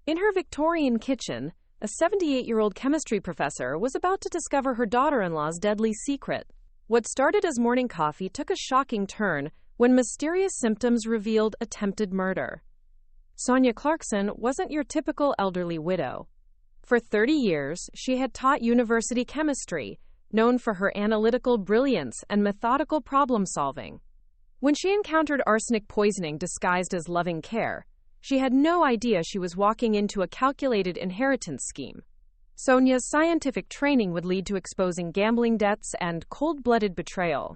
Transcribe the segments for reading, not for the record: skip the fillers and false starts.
In her Victorian kitchen, a 78-year-old chemistry professor was about to discover her daughter-in-law's deadly secret. What started as morning coffee took a shocking turn when mysterious symptoms revealed attempted murder. Sonia Clarkson wasn't your typical elderly widow. For 30 years, she had taught university chemistry, known for her analytical brilliance and methodical problem-solving. When she encountered arsenic poisoning disguised as loving care, she had no idea she was walking into a calculated inheritance scheme. Sonia's scientific training would lead to exposing gambling debts and cold-blooded betrayal.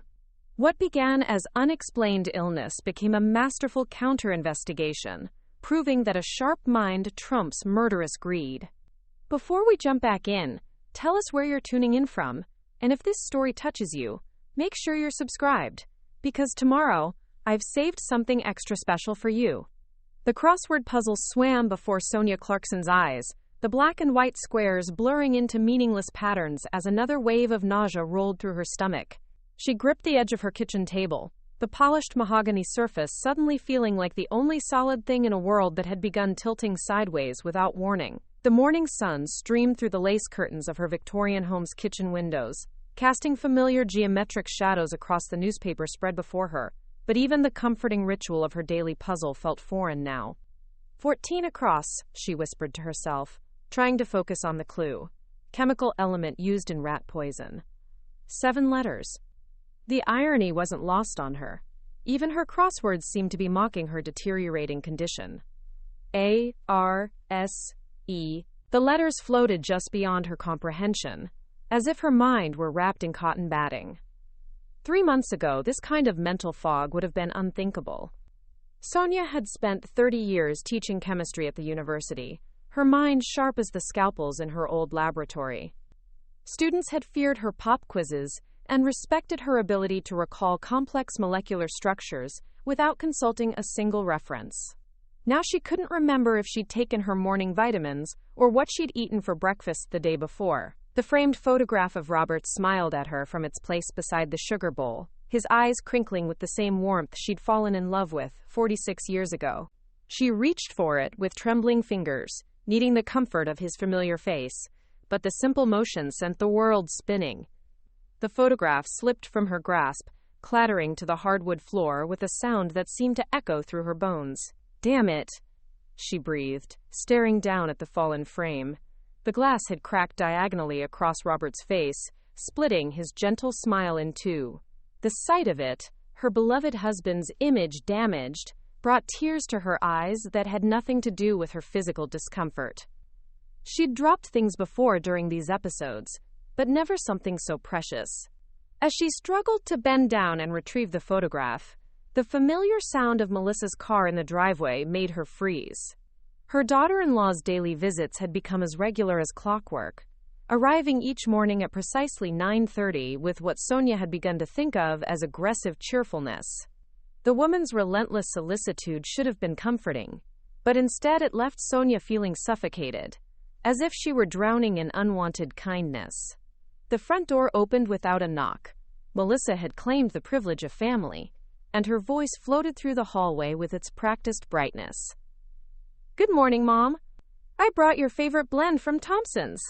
What began as unexplained illness became a masterful counter-investigation, proving that a sharp mind trumps murderous greed. Before we jump back in, tell us where you're tuning in from, and if this story touches you, make sure you're subscribed, because tomorrow, I've saved something extra special for you. The crossword puzzle swam before Sonia Clarkson's eyes, the black and white squares blurring into meaningless patterns as another wave of nausea rolled through her stomach. She gripped the edge of her kitchen table, the polished mahogany surface suddenly feeling like the only solid thing in a world that had begun tilting sideways without warning. The morning sun streamed through the lace curtains of her Victorian home's kitchen windows, casting familiar geometric shadows across the newspaper spread before her. But even the comforting ritual of her daily puzzle felt foreign now. 14 across, she whispered to herself, trying to focus on the clue. Chemical element used in rat poison. 7 letters. The irony wasn't lost on her. Even her crosswords seemed to be mocking her deteriorating condition. A, R, S, E. The letters floated just beyond her comprehension, as if her mind were wrapped in cotton batting. 3 months ago, this kind of mental fog would have been unthinkable. Sonia had spent 30 years teaching chemistry at the university, her mind sharp as the scalpels in her old laboratory. Students had feared her pop quizzes and respected her ability to recall complex molecular structures without consulting a single reference. Now she couldn't remember if she'd taken her morning vitamins or what she'd eaten for breakfast the day before. The framed photograph of Robert smiled at her from its place beside the sugar bowl, his eyes crinkling with the same warmth she'd fallen in love with 46 years ago. She reached for it with trembling fingers, needing the comfort of his familiar face, but the simple motion sent the world spinning. The photograph slipped from her grasp, clattering to the hardwood floor with a sound that seemed to echo through her bones. "Damn it," she breathed, staring down at the fallen frame. The glass had cracked diagonally across Robert's face, splitting his gentle smile in two. The sight of it, her beloved husband's image damaged, brought tears to her eyes that had nothing to do with her physical discomfort. She'd dropped things before during these episodes, but never something so precious. As she struggled to bend down and retrieve the photograph, the familiar sound of Melissa's car in the driveway made her freeze. Her daughter-in-law's daily visits had become as regular as clockwork, arriving each morning at precisely 9:30 with what Sonia had begun to think of as aggressive cheerfulness. The woman's relentless solicitude should have been comforting, but instead it left Sonia feeling suffocated, as if she were drowning in unwanted kindness. The front door opened without a knock. Melissa had claimed the privilege of family, and her voice floated through the hallway with its practiced brightness. "Good morning, Mom. I brought your favorite blend from Thompson's."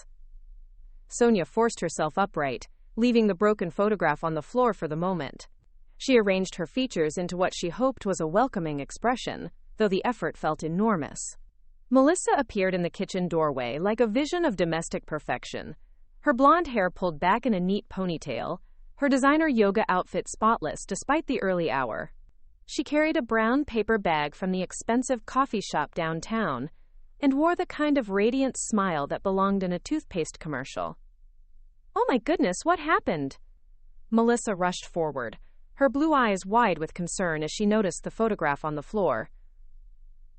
Sonia forced herself upright, leaving the broken photograph on the floor for the moment. She arranged her features into what she hoped was a welcoming expression, though the effort felt enormous. Melissa appeared in the kitchen doorway like a vision of domestic perfection, her blonde hair pulled back in a neat ponytail, her designer yoga outfit spotless despite the early hour. She carried a brown paper bag from the expensive coffee shop downtown and wore the kind of radiant smile that belonged in a toothpaste commercial. "Oh my goodness, what happened?" Melissa rushed forward, her blue eyes wide with concern as she noticed the photograph on the floor.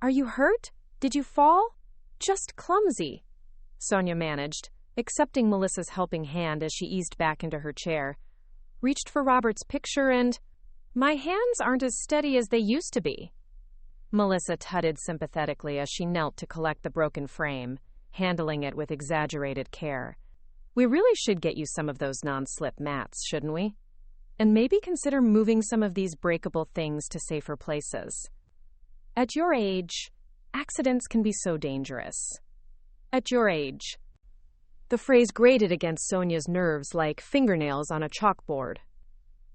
"Are you hurt? Did you fall?" "Just clumsy," Sonia managed, accepting Melissa's helping hand as she eased back into her chair. Reached for Robert's picture and, "My hands aren't as steady as they used to be." Melissa tutted sympathetically as she knelt to collect the broken frame, handling it with exaggerated care. "We really should get you some of those non-slip mats, shouldn't we? And maybe consider moving some of these breakable things to safer places. At your age, Accidents can be so dangerous. At your age. The phrase grated against Sonia's nerves like fingernails on a chalkboard.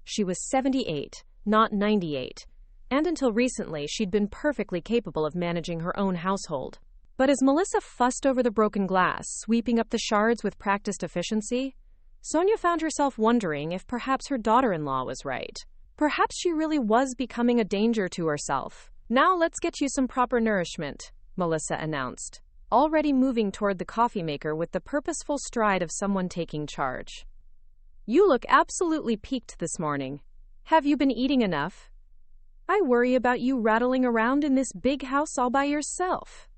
She was 78, not 98, and until recently she'd been perfectly capable of managing her own household. But as Melissa fussed over the broken glass, sweeping up the shards with practiced efficiency, Sonia found herself wondering if perhaps her daughter-in-law was right. Perhaps she really was becoming a danger to herself. "Now let's get you some proper nourishment," Melissa announced, already moving toward the coffee maker with the purposeful stride of someone taking charge. "You look absolutely peaked this morning. Have you been eating enough? I worry about you rattling around in this big house all by yourself."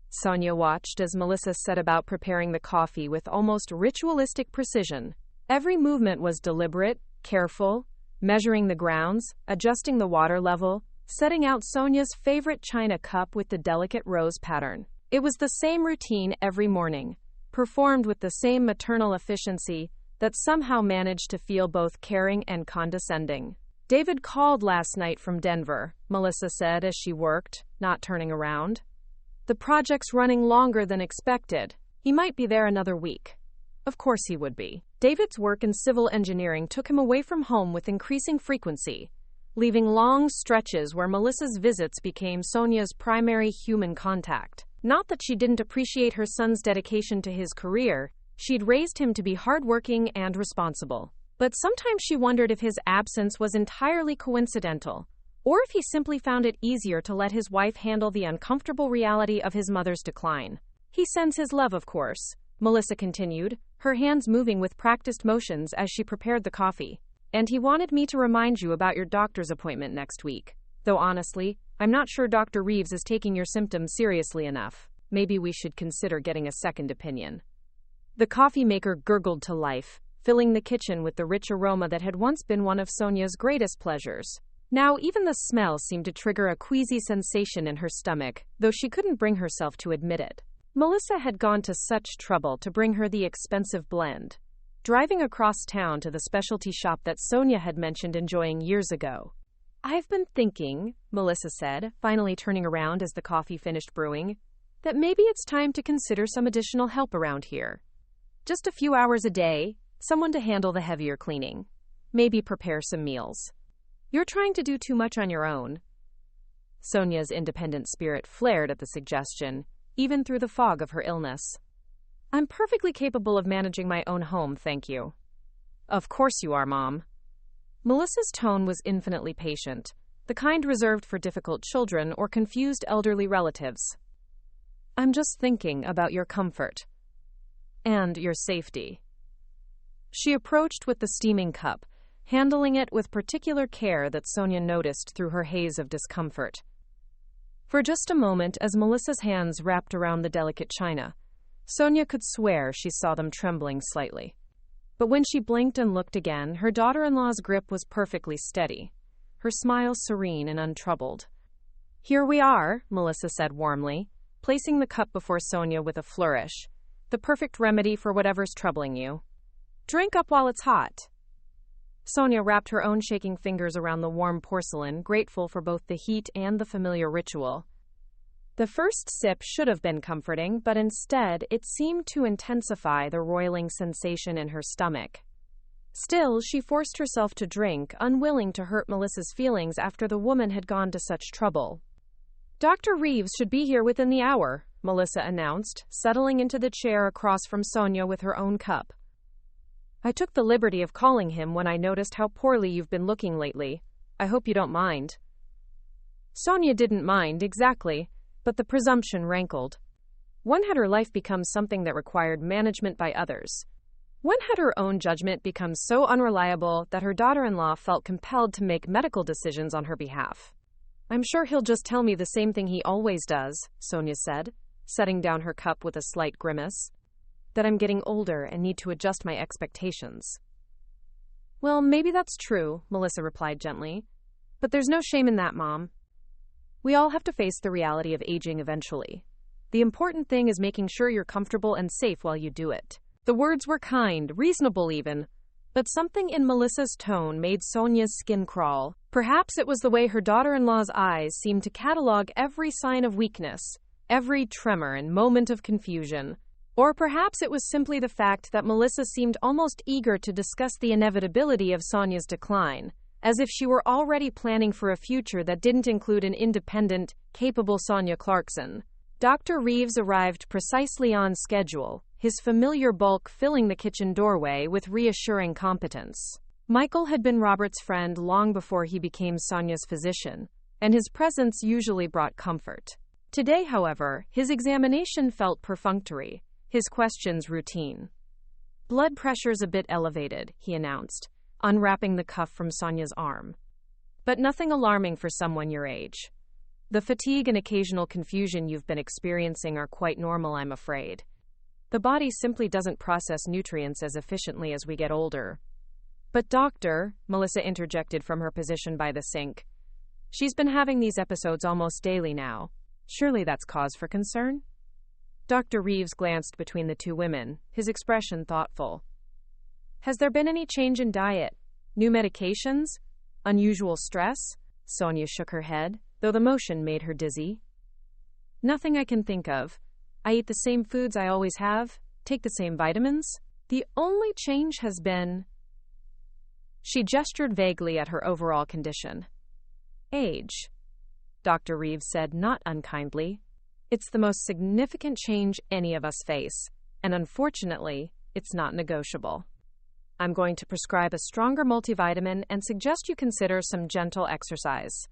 Sonia watched as Melissa set about preparing the coffee with almost ritualistic precision. Every movement was deliberate, careful, measuring the grounds, adjusting the water level, setting out Sonia's favorite china cup with the delicate rose pattern. It was the same routine every morning, performed with the same maternal efficiency that somehow managed to feel both caring and condescending. "David called last night from Denver," Melissa said as she worked, not turning around. "The project's running longer than expected. He might be there another week." Of course he would be. David's work in civil engineering took him away from home with increasing frequency, leaving long stretches where Melissa's visits became Sonia's primary human contact. Not that she didn't appreciate her son's dedication to his career. She'd raised him to be hardworking and responsible. But sometimes she wondered if his absence was entirely coincidental, or if he simply found it easier to let his wife handle the uncomfortable reality of his mother's decline. "He sends his love, of course," Melissa continued, her hands moving with practiced motions as she prepared the coffee. "And he wanted me to remind you about your doctor's appointment next week. Though honestly, I'm not sure Dr. Reeves is taking your symptoms seriously enough. Maybe we should consider getting a second opinion." The coffee maker gurgled to life, filling the kitchen with the rich aroma that had once been one of Sonia's greatest pleasures. Now even the smell seemed to trigger a queasy sensation in her stomach, though she couldn't bring herself to admit it. Melissa had gone to such trouble to bring her the expensive blend, driving across town to the specialty shop that Sonia had mentioned enjoying years ago. "I've been thinking," Melissa said, finally turning around as the coffee finished brewing, "that maybe it's time to consider some additional help around here. Just a few hours a day, someone to handle the heavier cleaning. Maybe prepare some meals. You're trying to do too much on your own." Sonia's independent spirit flared at the suggestion, even through the fog of her illness. "I'm perfectly capable of managing my own home, thank you." "Of course you are, Mom." Melissa's tone was infinitely patient, the kind reserved for difficult children or confused elderly relatives. "I'm just thinking about your comfort. And your safety." She approached with the steaming cup, handling it with particular care that Sonia noticed through her haze of discomfort. For just a moment, as Melissa's hands wrapped around the delicate china, Sonia could swear she saw them trembling slightly. But when she blinked and looked again, her daughter-in-law's grip was perfectly steady, her smile serene and untroubled. "Here we are," Melissa said warmly, placing the cup before Sonia with a flourish. "The perfect remedy for whatever's troubling you. Drink up while it's hot." Sonia wrapped her own shaking fingers around the warm porcelain, grateful for both the heat and the familiar ritual. The first sip should have been comforting, but instead it seemed to intensify the roiling sensation in her stomach. Still, she forced herself to drink, unwilling to hurt Melissa's feelings after the woman had gone to such trouble. "Dr. Reeves should be here within the hour," Melissa announced, settling into the chair across from Sonia with her own cup. "I took the liberty of calling him when I noticed how poorly you've been looking lately. I hope you don't mind." Sonia didn't mind, exactly, but the presumption rankled. When had her life become something that required management by others? When had her own judgment become so unreliable that her daughter-in-law felt compelled to make medical decisions on her behalf? "I'm sure he'll just tell me the same thing he always does," Sonia said, setting down her cup with a slight grimace. "That I'm getting older and need to adjust my expectations." "Well, maybe that's true," Melissa replied gently. "But there's no shame in that, Mom. We all have to face the reality of aging eventually. The important thing is making sure you're comfortable and safe while you do it." The words were kind, reasonable even, but something in Melissa's tone made Sonia's skin crawl. Perhaps it was the way her daughter-in-law's eyes seemed to catalog every sign of weakness, every tremor and moment of confusion. Or perhaps it was simply the fact that Melissa seemed almost eager to discuss the inevitability of Sonia's decline, as if she were already planning for a future that didn't include an independent, capable Sonia Clarkson. Dr. Reeves arrived precisely on schedule, his familiar bulk filling the kitchen doorway with reassuring competence. Michael had been Robert's friend long before he became Sonia's physician, and his presence usually brought comfort. Today, however, his examination felt perfunctory, his questions routine. "Blood pressure's a bit elevated," he announced, unwrapping the cuff from Sonia's arm. "But nothing alarming for someone your age. The fatigue and occasional confusion you've been experiencing are quite normal, I'm afraid. The body simply doesn't process nutrients as efficiently as we get older." "But doctor," Melissa interjected from her position by the sink, "she's been having these episodes almost daily now. Surely that's cause for concern?" Dr. Reeves glanced between the two women, his expression thoughtful. "Has there been any change in diet? New medications? Unusual stress?" Sonia shook her head, though the motion made her dizzy. "Nothing I can think of. I eat the same foods I always have, take the same vitamins. The only change has been..." She gestured vaguely at her overall condition. "Age," Dr. Reeves said not unkindly. "It's the most significant change any of us face, and unfortunately, it's not negotiable. I'm going to prescribe a stronger multivitamin and suggest you consider some gentle exercise.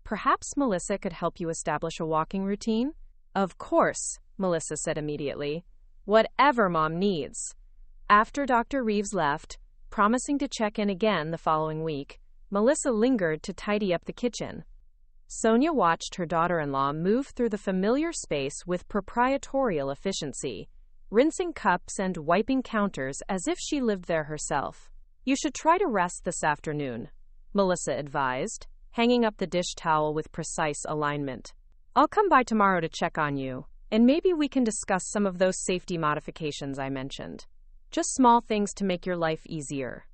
Perhaps Melissa could help you establish a walking routine?" "Of course," Melissa said immediately. "Whatever Mom needs." After Dr. Reeves left, promising to check in again the following week, Melissa lingered to tidy up the kitchen. Sonia watched her daughter-in-law move through the familiar space with proprietorial efficiency, rinsing cups and wiping counters as if she lived there herself. "You should try to rest this afternoon," Melissa advised, hanging up the dish towel with precise alignment. "I'll come by tomorrow to check on you, and maybe we can discuss some of those safety modifications I mentioned. Just small things to make your life easier."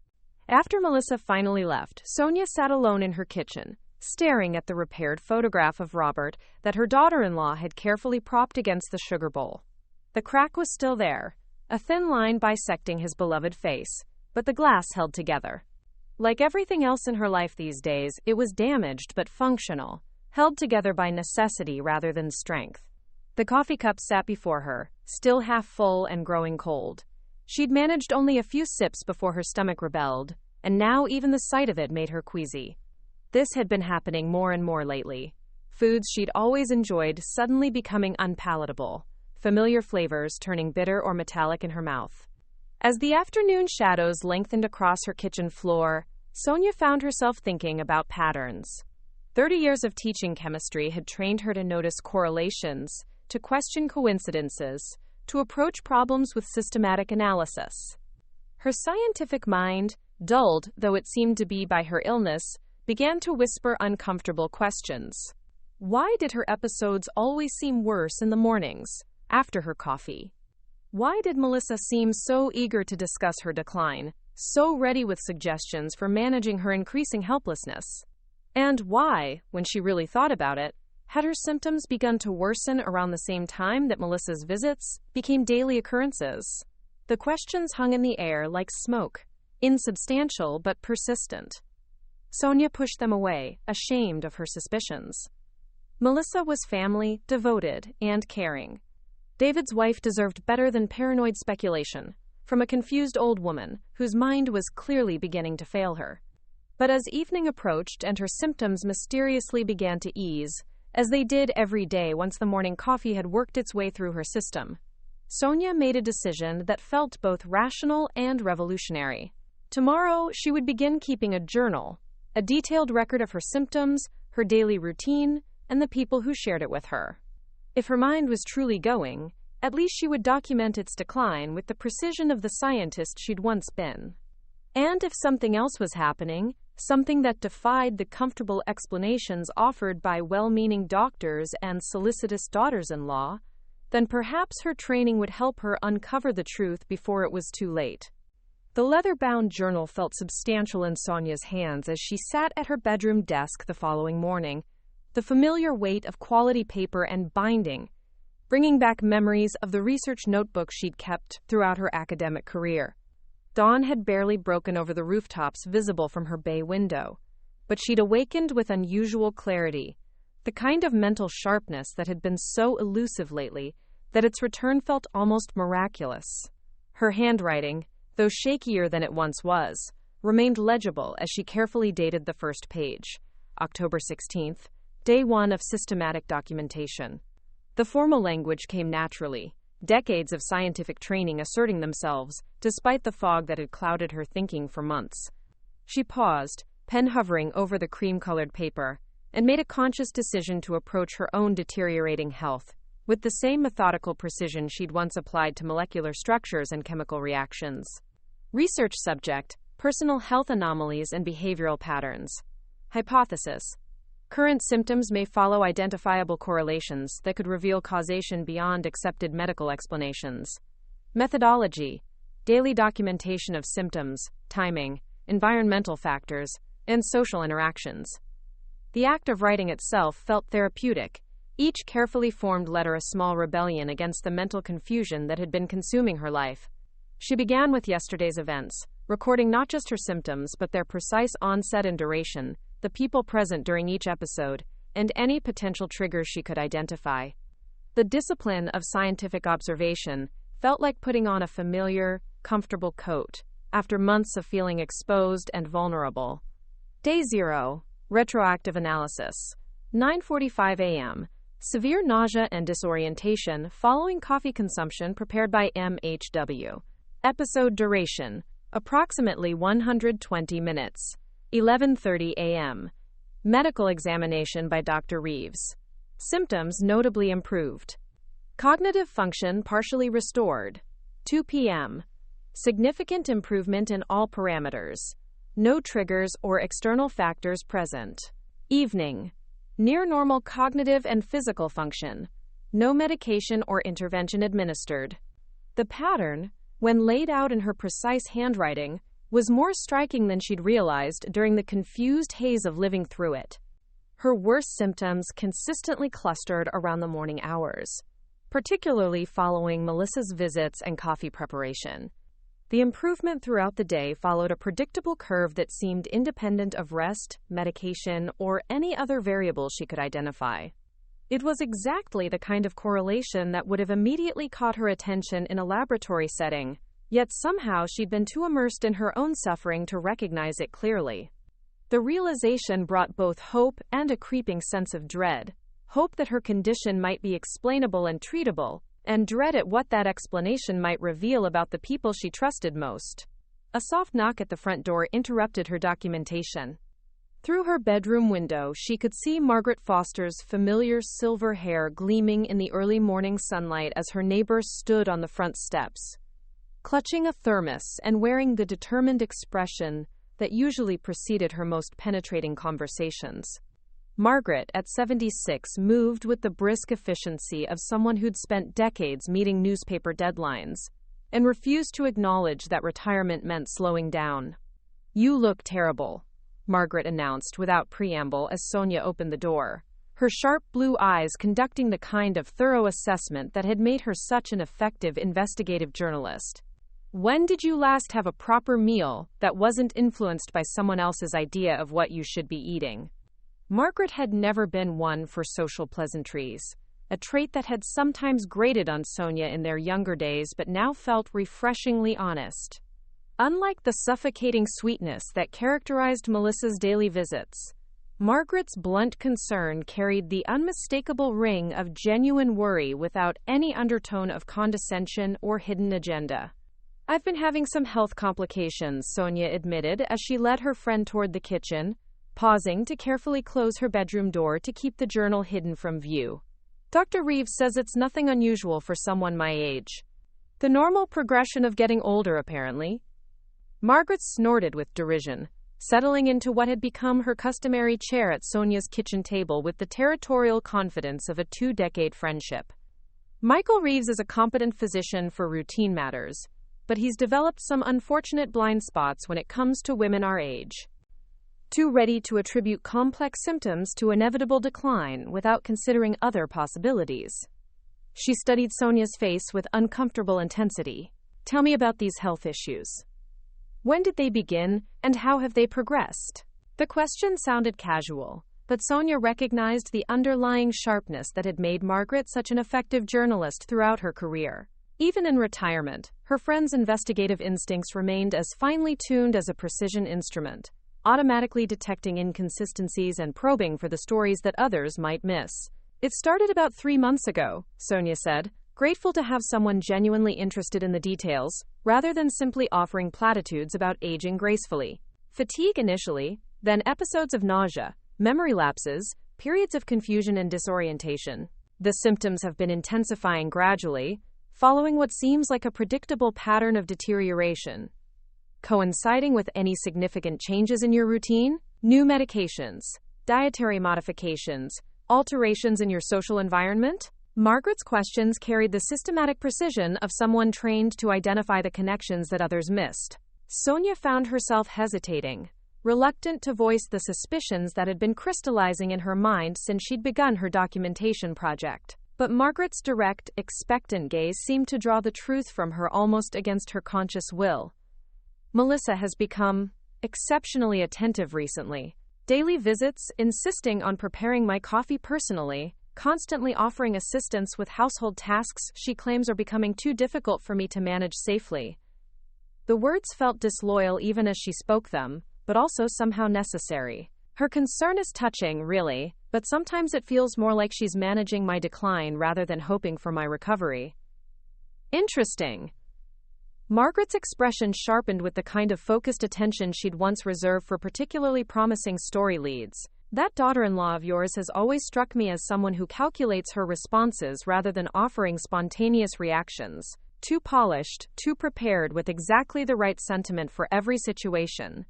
After Melissa finally left, Sonia sat alone in her kitchen, staring at the repaired photograph of Robert that her daughter-in-law had carefully propped against the sugar bowl. The crack was still there, a thin line bisecting his beloved face, but the glass held together. Like everything else in her life these days, it was damaged but functional, held together by necessity rather than strength. The coffee cup sat before her, still half full and growing cold. She'd managed only a few sips before her stomach rebelled, and now even the sight of it made her queasy. This had been happening more and more lately. Foods she'd always enjoyed suddenly becoming unpalatable, familiar flavors turning bitter or metallic in her mouth. As the afternoon shadows lengthened across her kitchen floor, Sonia found herself thinking about patterns. 30 years of teaching chemistry had trained her to notice correlations, to question coincidences, to approach problems with systematic analysis. Her scientific mind, dulled though it seemed to be by her illness, began to whisper uncomfortable questions. Why did her episodes always seem worse in the mornings, after her coffee? Why did Melissa seem so eager to discuss her decline, so ready with suggestions for managing her increasing helplessness? And why, when she really thought about it, had her symptoms begun to worsen around the same time that Melissa's visits became daily occurrences? The questions hung in the air like smoke, insubstantial but persistent. Sonia pushed them away, ashamed of her suspicions. Melissa was family, devoted, and caring. David's wife deserved better than paranoid speculation from a confused old woman whose mind was clearly beginning to fail her. But as evening approached and her symptoms mysteriously began to ease, as they did every day once the morning coffee had worked its way through her system, Sonia made a decision that felt both rational and revolutionary. Tomorrow, she would begin keeping a journal, a detailed record of her symptoms, her daily routine, and the people who shared it with her. If her mind was truly going, at least she would document its decline with the precision of the scientist she'd once been. And if something else was happening, something that defied the comfortable explanations offered by well-meaning doctors and solicitous daughters-in-law, then perhaps her training would help her uncover the truth before it was too late. The leather-bound journal felt substantial in Sonia's hands as she sat at her bedroom desk the following morning, the familiar weight of quality paper and binding, bringing back memories of the research notebook she'd kept throughout her academic career. Dawn had barely broken over the rooftops visible from her bay window, but she'd awakened with unusual clarity, the kind of mental sharpness that had been so elusive lately that its return felt almost miraculous. Her handwriting, though shakier than it once was, remained legible as she carefully dated the first page, October 16th, day 1 of systematic documentation. The formal language came naturally, decades of scientific training asserting themselves, despite the fog that had clouded her thinking for months. She paused, pen hovering over the cream-colored paper, and made a conscious decision to approach her own deteriorating health with the same methodical precision she'd once applied to molecular structures and chemical reactions. Research subject: personal health anomalies and behavioral patterns. Hypothesis: current symptoms may follow identifiable correlations that could reveal causation beyond accepted medical explanations. Methodology: daily documentation of symptoms, timing, environmental factors, and social interactions. The act of writing itself felt therapeutic, each carefully formed letter a small rebellion against the mental confusion that had been consuming her life. She began with yesterday's events, recording not just her symptoms but their precise onset and duration, the people present during each episode, and any potential triggers she could identify. The discipline of scientific observation felt like putting on a familiar, comfortable coat, after months of feeling exposed and vulnerable. Day 0, retroactive analysis. 9:45 a.m. Severe nausea and disorientation following coffee consumption prepared by MHW. Episode duration: approximately 120 minutes. 11:30 a.m. Medical examination by Dr. Reeves. Symptoms notably improved. Cognitive function partially restored. 2 p.m. Significant improvement in all parameters. No triggers or external factors present. Evening. Near normal cognitive and physical function. No medication or intervention administered. The pattern, when laid out in her precise handwriting, was more striking than she'd realized during the confused haze of living through it. Her worst symptoms consistently clustered around the morning hours, particularly following Melissa's visits and coffee preparation. The improvement throughout the day followed a predictable curve that seemed independent of rest, medication, or any other variable she could identify. It was exactly the kind of correlation that would have immediately caught her attention in a laboratory setting, yet somehow she'd been too immersed in her own suffering to recognize it clearly. The realization brought both hope and a creeping sense of dread. Hope that her condition might be explainable and treatable, and dread at what that explanation might reveal about the people she trusted most. A soft knock at the front door interrupted her documentation. Through her bedroom window, she could see Margaret Foster's familiar silver hair gleaming in the early morning sunlight as her neighbor stood on the front steps, clutching a thermos and wearing the determined expression that usually preceded her most penetrating conversations. Margaret, at 76, moved with the brisk efficiency of someone who'd spent decades meeting newspaper deadlines and refused to acknowledge that retirement meant slowing down. "You look terrible," Margaret announced without preamble as Sonia opened the door, her sharp blue eyes conducting the kind of thorough assessment that had made her such an effective investigative journalist. "When did you last have a proper meal that wasn't influenced by someone else's idea of what you should be eating?" Margaret had never been one for social pleasantries, a trait that had sometimes grated on Sonia in their younger days but now felt refreshingly honest. Unlike the suffocating sweetness that characterized Melissa's daily visits, Margaret's blunt concern carried the unmistakable ring of genuine worry without any undertone of condescension or hidden agenda. "I've been having some health complications," Sonia admitted as she led her friend toward the kitchen, pausing to carefully close her bedroom door to keep the journal hidden from view. "Dr. Reeves says it's nothing unusual for someone my age. The normal progression of getting older, apparently." Margaret snorted with derision, settling into what had become her customary chair at Sonia's kitchen table with the territorial confidence of a two-decade friendship. "Michael Reeves is a competent physician for routine matters. but he's developed some unfortunate blind spots when it comes to women our age. Too ready to attribute complex symptoms to inevitable decline without considering other possibilities. She studied Sonia's face with uncomfortable intensity. Tell me about these health issues. When did they begin, and how have they progressed? The question sounded casual, but Sonia recognized the underlying sharpness that had made Margaret such an effective journalist throughout her career. Even in retirement, her friend's investigative instincts remained as finely tuned as a precision instrument, automatically detecting inconsistencies and probing for the stories that others might miss. It started about 3 months ago, Sonia said, grateful to have someone genuinely interested in the details, rather than simply offering platitudes about aging gracefully. Fatigue initially, then episodes of nausea, memory lapses, periods of confusion and disorientation. The symptoms have been intensifying gradually, following what seems like a predictable pattern of deterioration. Coinciding with any significant changes in your routine? New medications, dietary modifications, alterations in your social environment? Margaret's questions carried the systematic precision of someone trained to identify the connections that others missed. Sonia found herself hesitating, reluctant to voice the suspicions that had been crystallizing in her mind since she'd begun her documentation project. But Margaret's direct, expectant gaze seemed to draw the truth from her almost against her conscious will. Melissa has become exceptionally attentive recently. Daily visits, insisting on preparing my coffee personally, constantly offering assistance with household tasks she claims are becoming too difficult for me to manage safely. The words felt disloyal even as she spoke them, but also somehow necessary. Her concern is touching, really, but sometimes it feels more like she's managing my decline rather than hoping for my recovery. Interesting. Margaret's expression sharpened with the kind of focused attention she'd once reserved for particularly promising story leads. That daughter-in-law of yours has always struck me as someone who calculates her responses rather than offering spontaneous reactions. Too polished, too prepared with exactly the right sentiment for every situation.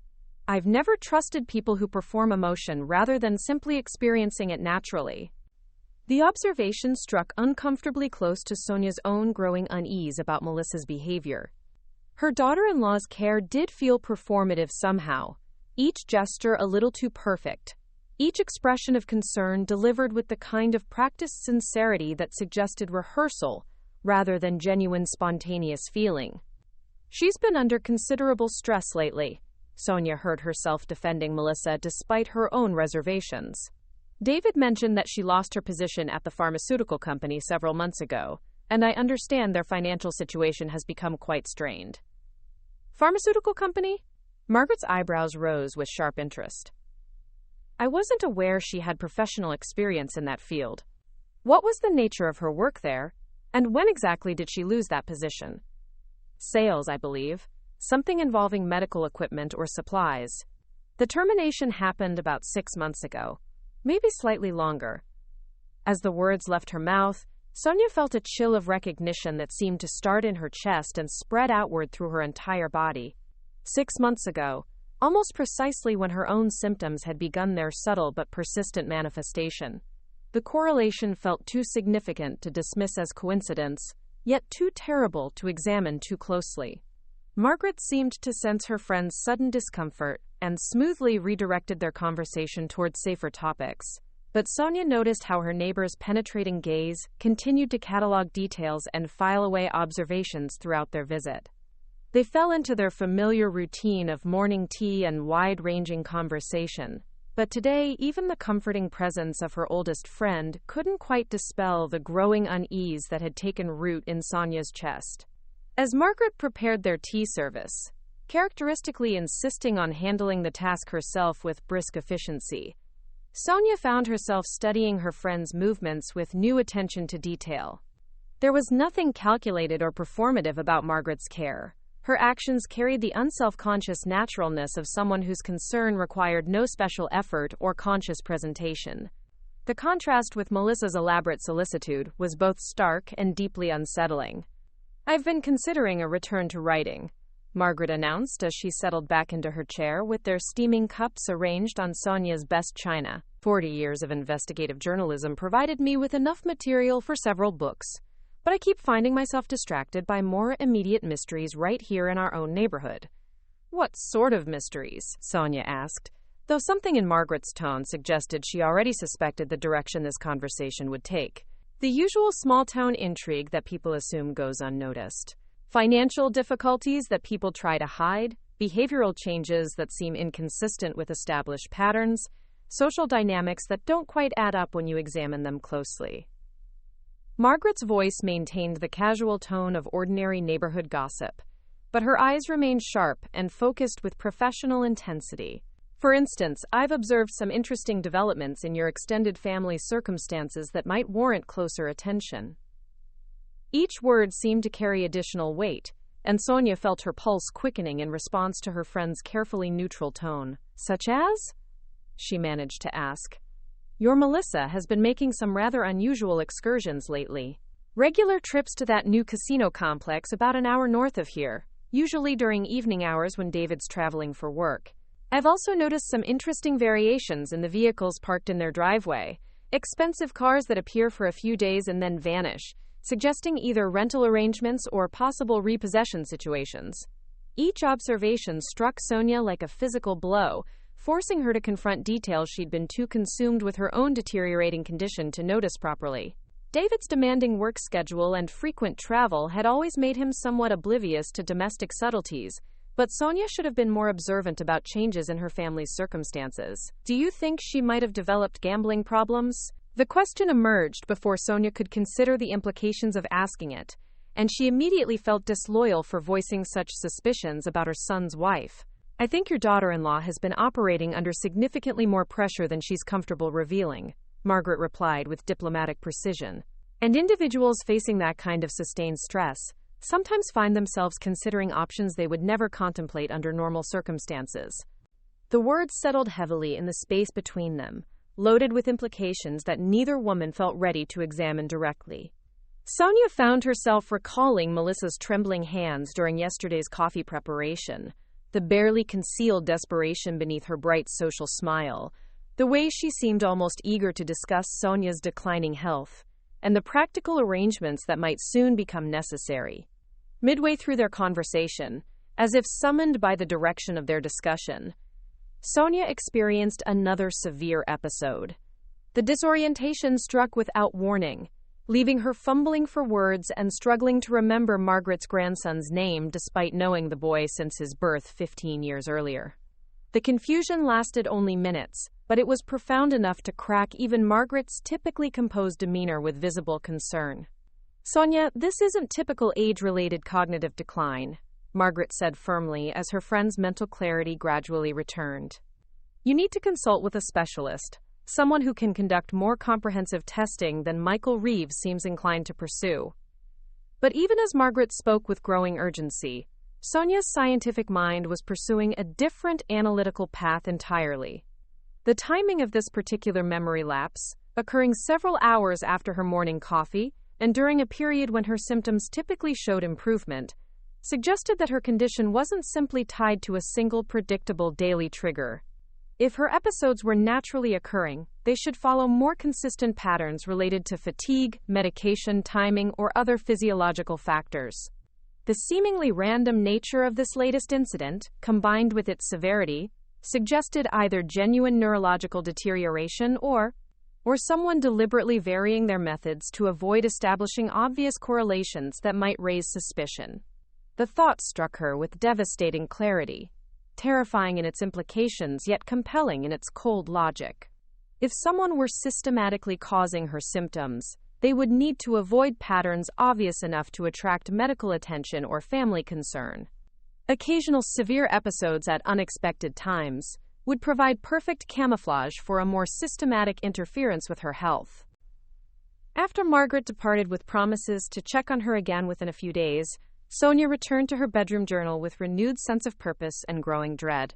I've never trusted people who perform emotion rather than simply experiencing it naturally. The observation struck uncomfortably close to Sonia's own growing unease about Melissa's behavior. Her daughter-in-law's care did feel performative somehow, each gesture a little too perfect, each expression of concern delivered with the kind of practiced sincerity that suggested rehearsal rather than genuine spontaneous feeling. She's been under considerable stress lately. Sonia heard herself defending Melissa despite her own reservations. David mentioned that she lost her position at the pharmaceutical company several months ago, and I understand their financial situation has become quite strained. Pharmaceutical company? Margaret's eyebrows rose with sharp interest. I wasn't aware she had professional experience in that field. What was the nature of her work there, and when exactly did she lose that position? Sales, I believe. Something involving medical equipment or supplies. The termination happened about 6 months ago, maybe slightly longer. As the words left her mouth, Sonia felt a chill of recognition that seemed to start in her chest and spread outward through her entire body. 6 months ago, almost precisely when her own symptoms had begun their subtle but persistent manifestation. The correlation felt too significant to dismiss as coincidence, yet too terrible to examine too closely. Margaret seemed to sense her friend's sudden discomfort and smoothly redirected their conversation toward safer topics. But Sonia noticed how her neighbor's penetrating gaze continued to catalog details and file away observations throughout their visit. They fell into their familiar routine of morning tea and wide-ranging conversation. But today, even the comforting presence of her oldest friend couldn't quite dispel the growing unease that had taken root in Sonia's chest. As Margaret prepared their tea service, characteristically insisting on handling the task herself with brisk efficiency, Sonia found herself studying her friend's movements with new attention to detail. There was nothing calculated or performative about Margaret's care. Her actions carried the unself-conscious naturalness of someone whose concern required no special effort or conscious presentation. The contrast with Melissa's elaborate solicitude was both stark and deeply unsettling. I've been considering a return to writing, Margaret announced as she settled back into her chair with their steaming cups arranged on Sonia's best china. 40 years of investigative journalism provided me with enough material for several books, but I keep finding myself distracted by more immediate mysteries right here in our own neighborhood." "What sort of mysteries?" Sonia asked, though something in Margaret's tone suggested she already suspected the direction this conversation would take. "The usual small-town intrigue that people assume goes unnoticed. Financial difficulties that people try to hide, behavioral changes that seem inconsistent with established patterns, social dynamics that don't quite add up when you examine them closely." Margaret's voice maintained the casual tone of ordinary neighborhood gossip, but her eyes remained sharp and focused with professional intensity. "For instance, I've observed some interesting developments in your extended family circumstances that might warrant closer attention." Each word seemed to carry additional weight, and Sonia felt her pulse quickening in response to her friend's carefully neutral tone. "Such as?" she managed to ask. "Your Melissa has been making some rather unusual excursions lately. Regular trips to that new casino complex about an hour north of here, usually during evening hours when David's traveling for work. I've also noticed some interesting variations in the vehicles parked in their driveway, expensive cars that appear for a few days and then vanish, suggesting either rental arrangements or possible repossession situations." Each observation struck Sonia like a physical blow, forcing her to confront details she'd been too consumed with her own deteriorating condition to notice properly. David's demanding work schedule and frequent travel had always made him somewhat oblivious to domestic subtleties, but Sonia should have been more observant about changes in her family's circumstances. "Do you think she might have developed gambling problems?" The question emerged before Sonia could consider the implications of asking it, and she immediately felt disloyal for voicing such suspicions about her son's wife. "I think your daughter-in-law has been operating under significantly more pressure than she's comfortable revealing," Margaret replied with diplomatic precision. "And individuals facing that kind of sustained stress sometimes find themselves considering options they would never contemplate under normal circumstances." The words settled heavily in the space between them, loaded with implications that neither woman felt ready to examine directly. Sonia found herself recalling Melissa's trembling hands during yesterday's coffee preparation, the barely concealed desperation beneath her bright social smile, the way she seemed almost eager to discuss Sonia's declining health, and the practical arrangements that might soon become necessary. Midway through their conversation, as if summoned by the direction of their discussion, Sonia experienced another severe episode. The disorientation struck without warning, leaving her fumbling for words and struggling to remember Margaret's grandson's name despite knowing the boy since his birth 15 years earlier. The confusion lasted only minutes, but it was profound enough to crack even Margaret's typically composed demeanor with visible concern. "Sonia, this isn't typical age-related cognitive decline," Margaret said firmly as her friend's mental clarity gradually returned. "You need to consult with a specialist, someone who can conduct more comprehensive testing than Michael Reeves seems inclined to pursue." But even as Margaret spoke with growing urgency, Sonia's scientific mind was pursuing a different analytical path entirely. The timing of this particular memory lapse, occurring several hours after her morning coffee and during a period when her symptoms typically showed improvement, suggested that her condition wasn't simply tied to a single predictable daily trigger. If her episodes were naturally occurring, they should follow more consistent patterns related to fatigue, medication, timing, or other physiological factors. The seemingly random nature of this latest incident, combined with its severity, suggested either genuine neurological deterioration or someone deliberately varying their methods to avoid establishing obvious correlations that might raise suspicion. The thought struck her with devastating clarity, terrifying in its implications yet compelling in its cold logic. If someone were systematically causing her symptoms, they would need to avoid patterns obvious enough to attract medical attention or family concern. Occasional severe episodes at unexpected times would provide perfect camouflage for a more systematic interference with her health. After Margaret departed with promises to check on her again within a few days, Sonia returned to her bedroom journal with renewed sense of purpose and growing dread.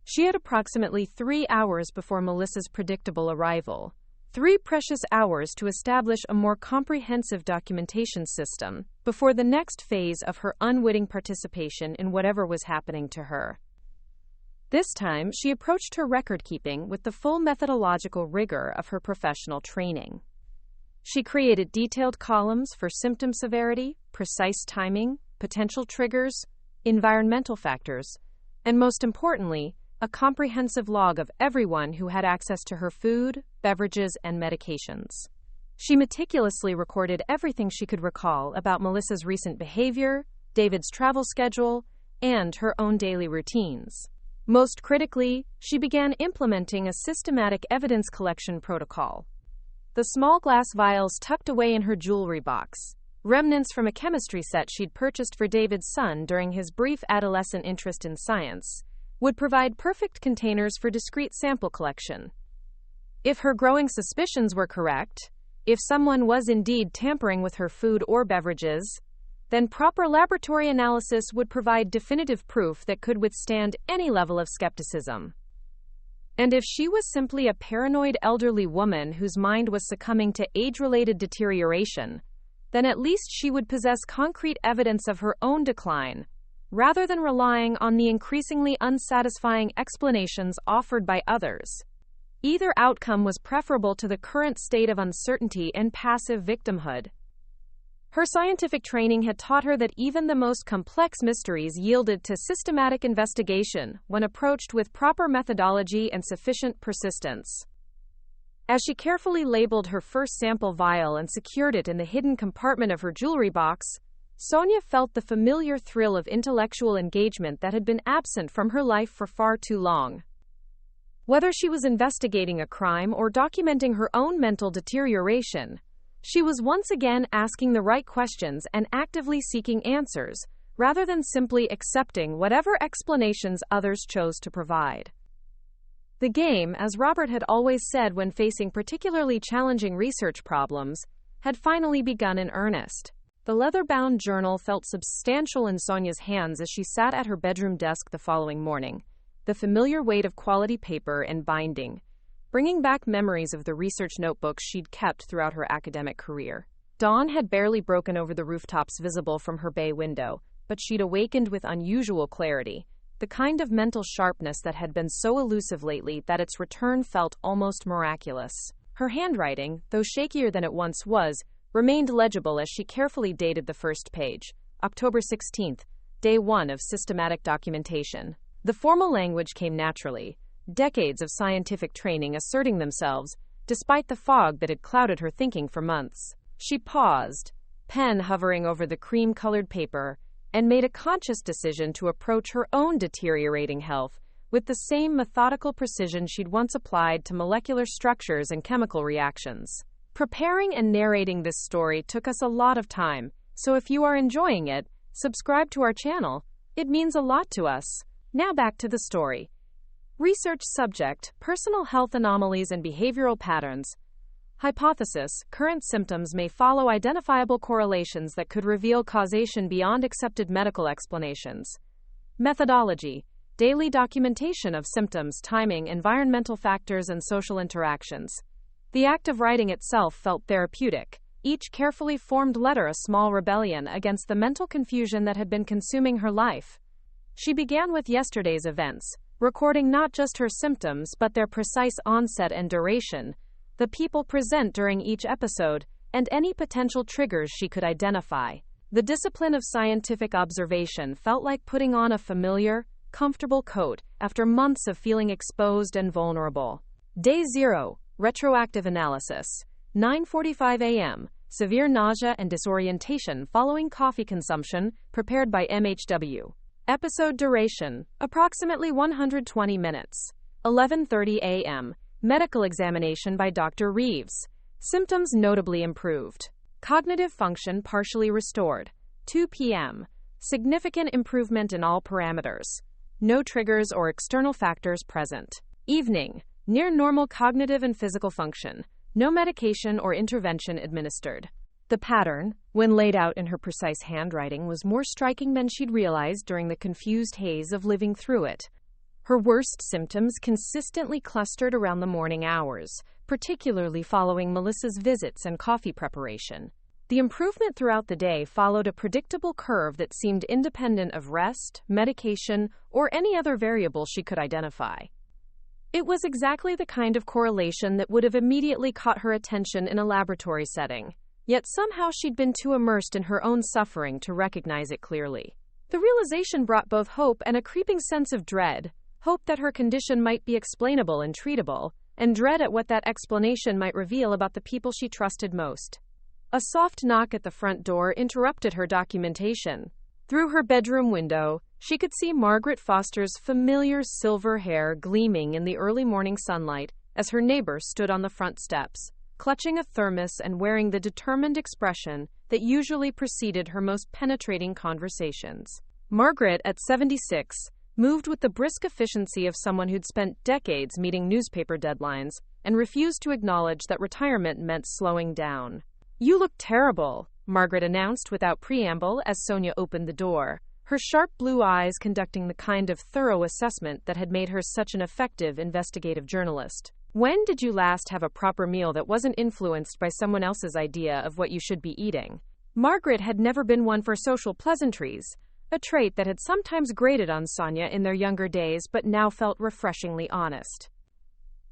She had approximately 3 hours before Melissa's predictable arrival, 3 precious hours to establish a more comprehensive documentation system before the next phase of her unwitting participation in whatever was happening to her. This time, she approached her record-keeping with the full methodological rigor of her professional training. She created detailed columns for symptom severity, precise timing, potential triggers, environmental factors, and most importantly, a comprehensive log of everyone who had access to her food, beverages, and medications. She meticulously recorded everything she could recall about Melissa's recent behavior, David's travel schedule, and her own daily routines. Most critically, she began implementing a systematic evidence collection protocol. The small glass vials tucked away in her jewelry box, remnants from a chemistry set she'd purchased for David's son during his brief adolescent interest in science, would provide perfect containers for discrete sample collection. If her growing suspicions were correct, if someone was indeed tampering with her food or beverages, then proper laboratory analysis would provide definitive proof that could withstand any level of skepticism. And if she was simply a paranoid elderly woman whose mind was succumbing to age-related deterioration, then at least she would possess concrete evidence of her own decline, rather than relying on the increasingly unsatisfying explanations offered by others. Either outcome was preferable to the current state of uncertainty and passive victimhood. Her scientific training had taught her that even the most complex mysteries yielded to systematic investigation when approached with proper methodology and sufficient persistence. As she carefully labeled her first sample vial and secured it in the hidden compartment of her jewelry box, Sonia felt the familiar thrill of intellectual engagement that had been absent from her life for far too long. Whether she was investigating a crime or documenting her own mental deterioration, she was once again asking the right questions and actively seeking answers, rather than simply accepting whatever explanations others chose to provide. The game, as Robert had always said when facing particularly challenging research problems, had finally begun in earnest. The leather-bound journal felt substantial in Sonia's hands as she sat at her bedroom desk the following morning, the familiar weight of quality paper and binding, bringing back memories of the research notebooks she'd kept throughout her academic career. Dawn had barely broken over the rooftops visible from her bay window, but she'd awakened with unusual clarity, the kind of mental sharpness that had been so elusive lately that its return felt almost miraculous. Her handwriting, though shakier than it once was, remained legible as she carefully dated the first page, October 16th, day 1 of systematic documentation. The formal language came naturally, decades of scientific training asserting themselves, despite the fog that had clouded her thinking for months. She paused, pen hovering over the cream-colored paper, and made a conscious decision to approach her own deteriorating health with the same methodical precision she'd once applied to molecular structures and chemical reactions. Preparing and narrating this story took us a lot of time, so if you are enjoying it, subscribe to our channel. It means a lot to us. Now back to the story. Research subject: personal health anomalies and behavioral patterns. Hypothesis: current symptoms may follow identifiable correlations that could reveal causation beyond accepted medical explanations. Methodology: daily documentation of symptoms, timing, environmental factors, and social interactions. The act of writing itself felt therapeutic, each carefully formed letter a small rebellion against the mental confusion that had been consuming her life. She began with yesterday's events, recording not just her symptoms but their precise onset and duration, the people present during each episode, and any potential triggers she could identify. The discipline of scientific observation felt like putting on a familiar, comfortable coat after months of feeling exposed and vulnerable. Day 0, retroactive analysis. 9:45 a.m., severe nausea and disorientation following coffee consumption, prepared by MHW. Episode duration, approximately 120 minutes. 11:30 a.m., medical examination by Dr. Reeves. Symptoms notably improved. Cognitive function partially restored. 2 p.m., significant improvement in all parameters. No triggers or external factors present. Evening, near normal cognitive and physical function. No medication or intervention administered. The pattern, when laid out in her precise handwriting, was more striking than she'd realized during the confused haze of living through it. Her worst symptoms consistently clustered around the morning hours, particularly following Melissa's visits and coffee preparation. The improvement throughout the day followed a predictable curve that seemed independent of rest, medication, or any other variable she could identify. It was exactly the kind of correlation that would have immediately caught her attention in a laboratory setting. Yet somehow she'd been too immersed in her own suffering to recognize it clearly. The realization brought both hope and a creeping sense of dread. Hope that her condition might be explainable and treatable, and dread at what that explanation might reveal about the people she trusted most. A soft knock at the front door interrupted her documentation. Through her bedroom window, she could see Margaret Foster's familiar silver hair gleaming in the early morning sunlight as her neighbor stood on the front steps, clutching a thermos and wearing the determined expression that usually preceded her most penetrating conversations. Margaret, at 76, moved with the brisk efficiency of someone who'd spent decades meeting newspaper deadlines and refused to acknowledge that retirement meant slowing down. "You look terrible," Margaret announced without preamble as Sonia opened the door, her sharp blue eyes conducting the kind of thorough assessment that had made her such an effective investigative journalist. "When did you last have a proper meal that wasn't influenced by someone else's idea of what you should be eating?" Margaret had never been one for social pleasantries, a trait that had sometimes grated on Sonia in their younger days but now felt refreshingly honest.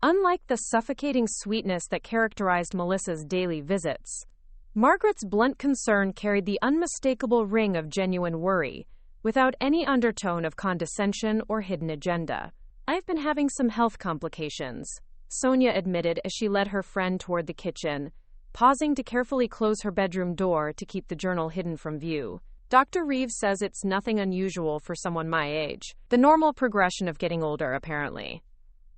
Unlike the suffocating sweetness that characterized Melissa's daily visits, Margaret's blunt concern carried the unmistakable ring of genuine worry, without any undertone of condescension or hidden agenda. "I've been having some health complications," Sonia admitted as she led her friend toward the kitchen, pausing to carefully close her bedroom door to keep the journal hidden from view. "Dr. Reeves says it's nothing unusual for someone my age. The normal progression of getting older, apparently."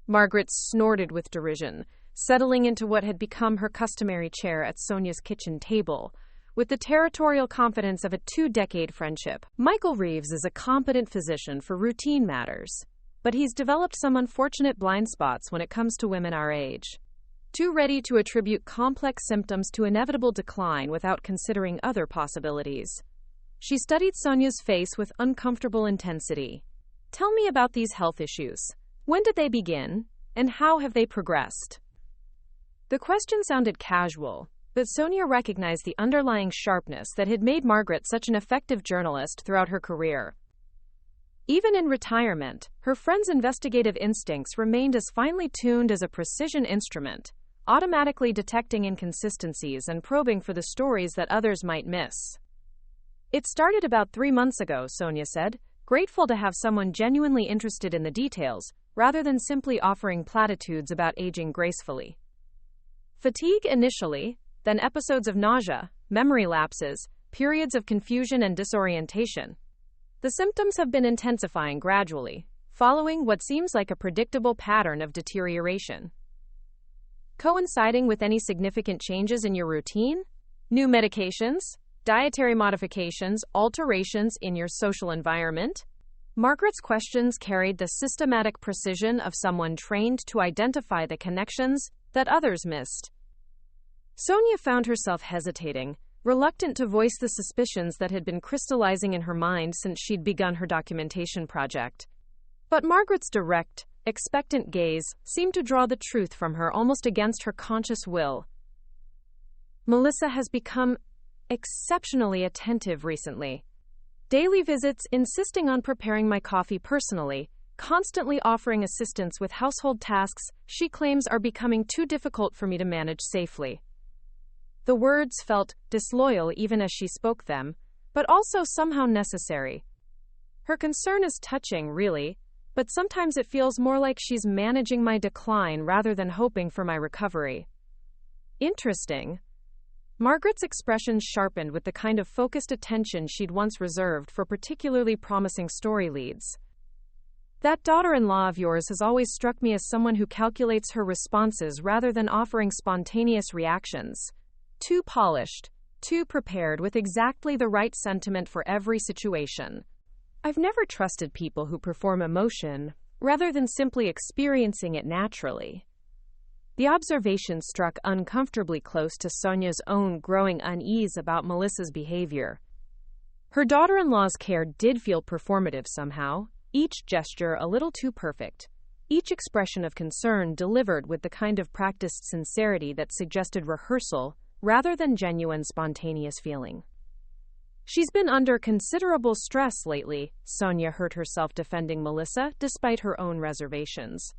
Margaret snorted with derision, settling into what had become her customary chair at Sonia's kitchen table, with the territorial confidence of a two-decade friendship. "Michael Reeves is a competent physician for routine matters, but he's developed some unfortunate blind spots when it comes to women our age. Too ready to attribute complex symptoms to inevitable decline without considering other possibilities." She studied Sonia's face with uncomfortable intensity. "Tell me about these health issues. When did they begin, and how have they progressed?" The question sounded casual, but Sonia recognized the underlying sharpness that had made Margaret such an effective journalist throughout her career. Even in retirement, her friend's investigative instincts remained as finely tuned as a precision instrument, automatically detecting inconsistencies and probing for the stories that others might miss. "It started about 3 months ago," Sonia said, grateful to have someone genuinely interested in the details, rather than simply offering platitudes about aging gracefully. "Fatigue initially, then episodes of nausea, memory lapses, periods of confusion and disorientation. The symptoms have been intensifying gradually, following what seems like a predictable pattern of deterioration." "Coinciding with any significant changes in your routine? New medications? Dietary modifications, alterations in your social environment?" Margaret's questions carried the systematic precision of someone trained to identify the connections that others missed. Sonia found herself hesitating, reluctant to voice the suspicions that had been crystallizing in her mind since she'd begun her documentation project. But Margaret's direct, expectant gaze seemed to draw the truth from her almost against her conscious will. "Melissa has become exceptionally attentive recently. Daily visits, insisting on preparing my coffee personally, constantly offering assistance with household tasks she claims are becoming too difficult for me to manage safely." The words felt disloyal even as she spoke them, but also somehow necessary. "Her concern is touching, really, but sometimes it feels more like she's managing my decline rather than hoping for my recovery." "Interesting." Margaret's expression sharpened with the kind of focused attention she'd once reserved for particularly promising story leads. "That daughter-in-law of yours has always struck me as someone who calculates her responses rather than offering spontaneous reactions. Too polished, too prepared with exactly the right sentiment for every situation. I've never trusted people who perform emotion rather than simply experiencing it naturally." The observation struck uncomfortably close to Sonia's own growing unease about Melissa's behavior. Her daughter-in-law's care did feel performative somehow, each gesture a little too perfect, each expression of concern delivered with the kind of practiced sincerity that suggested rehearsal rather than genuine spontaneous feeling. "She's been under considerable stress lately," Sonia heard herself defending Melissa despite her own reservations.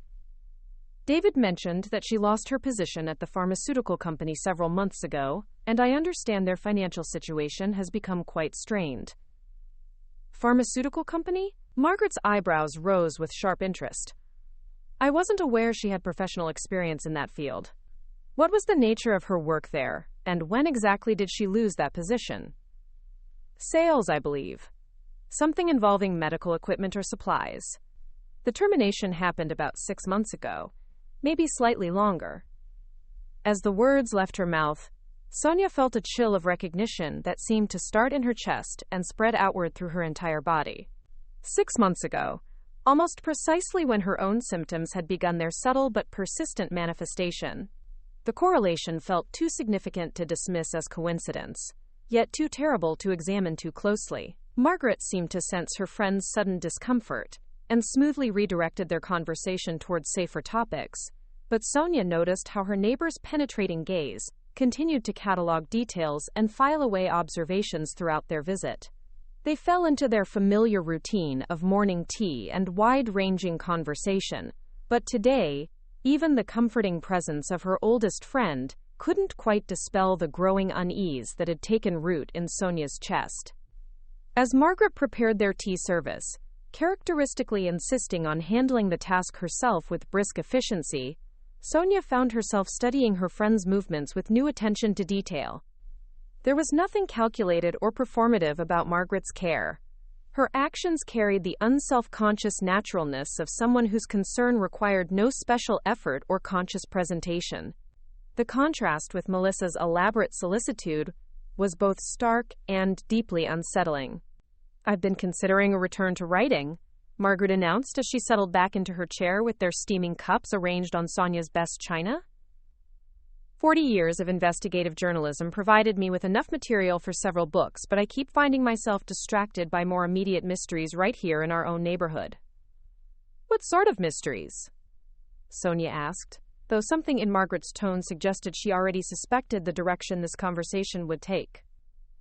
David mentioned that she lost her position at the pharmaceutical company several months ago, and I understand their financial situation has become quite strained. Pharmaceutical company? Margaret's eyebrows rose with sharp interest. I wasn't aware she had professional experience in that field. What was the nature of her work there, and when exactly did she lose that position? Sales, I believe. Something involving medical equipment or supplies. The termination happened about 6 months ago, maybe slightly longer. As the words left her mouth, Sonia felt a chill of recognition that seemed to start in her chest and spread outward through her entire body. 6 months ago, almost precisely when her own symptoms had begun their subtle but persistent manifestation. The correlation felt too significant to dismiss as coincidence, yet too terrible to examine too closely. Margaret seemed to sense her friend's sudden discomfort and smoothly redirected their conversation towards safer topics, but Sonia noticed how her neighbor's penetrating gaze continued to catalog details and file away observations throughout their visit. They fell into their familiar routine of morning tea and wide-ranging conversation, but today, even the comforting presence of her oldest friend couldn't quite dispel the growing unease that had taken root in Sonia's chest. As Margaret prepared their tea service, characteristically insisting on handling the task herself with brisk efficiency, Sonia found herself studying her friend's movements with new attention to detail. There was nothing calculated or performative about Margaret's care. Her actions carried the unself-conscious naturalness of someone whose concern required no special effort or conscious presentation. The contrast with Melissa's elaborate solicitude was both stark and deeply unsettling. I've been considering a return to writing, Margaret announced as she settled back into her chair with their steaming cups arranged on Sonia's best china. 40 years of investigative journalism provided me with enough material for several books, but I keep finding myself distracted by more immediate mysteries right here in our own neighborhood. What sort of mysteries? Sonia asked, though something in Margaret's tone suggested she already suspected the direction this conversation would take.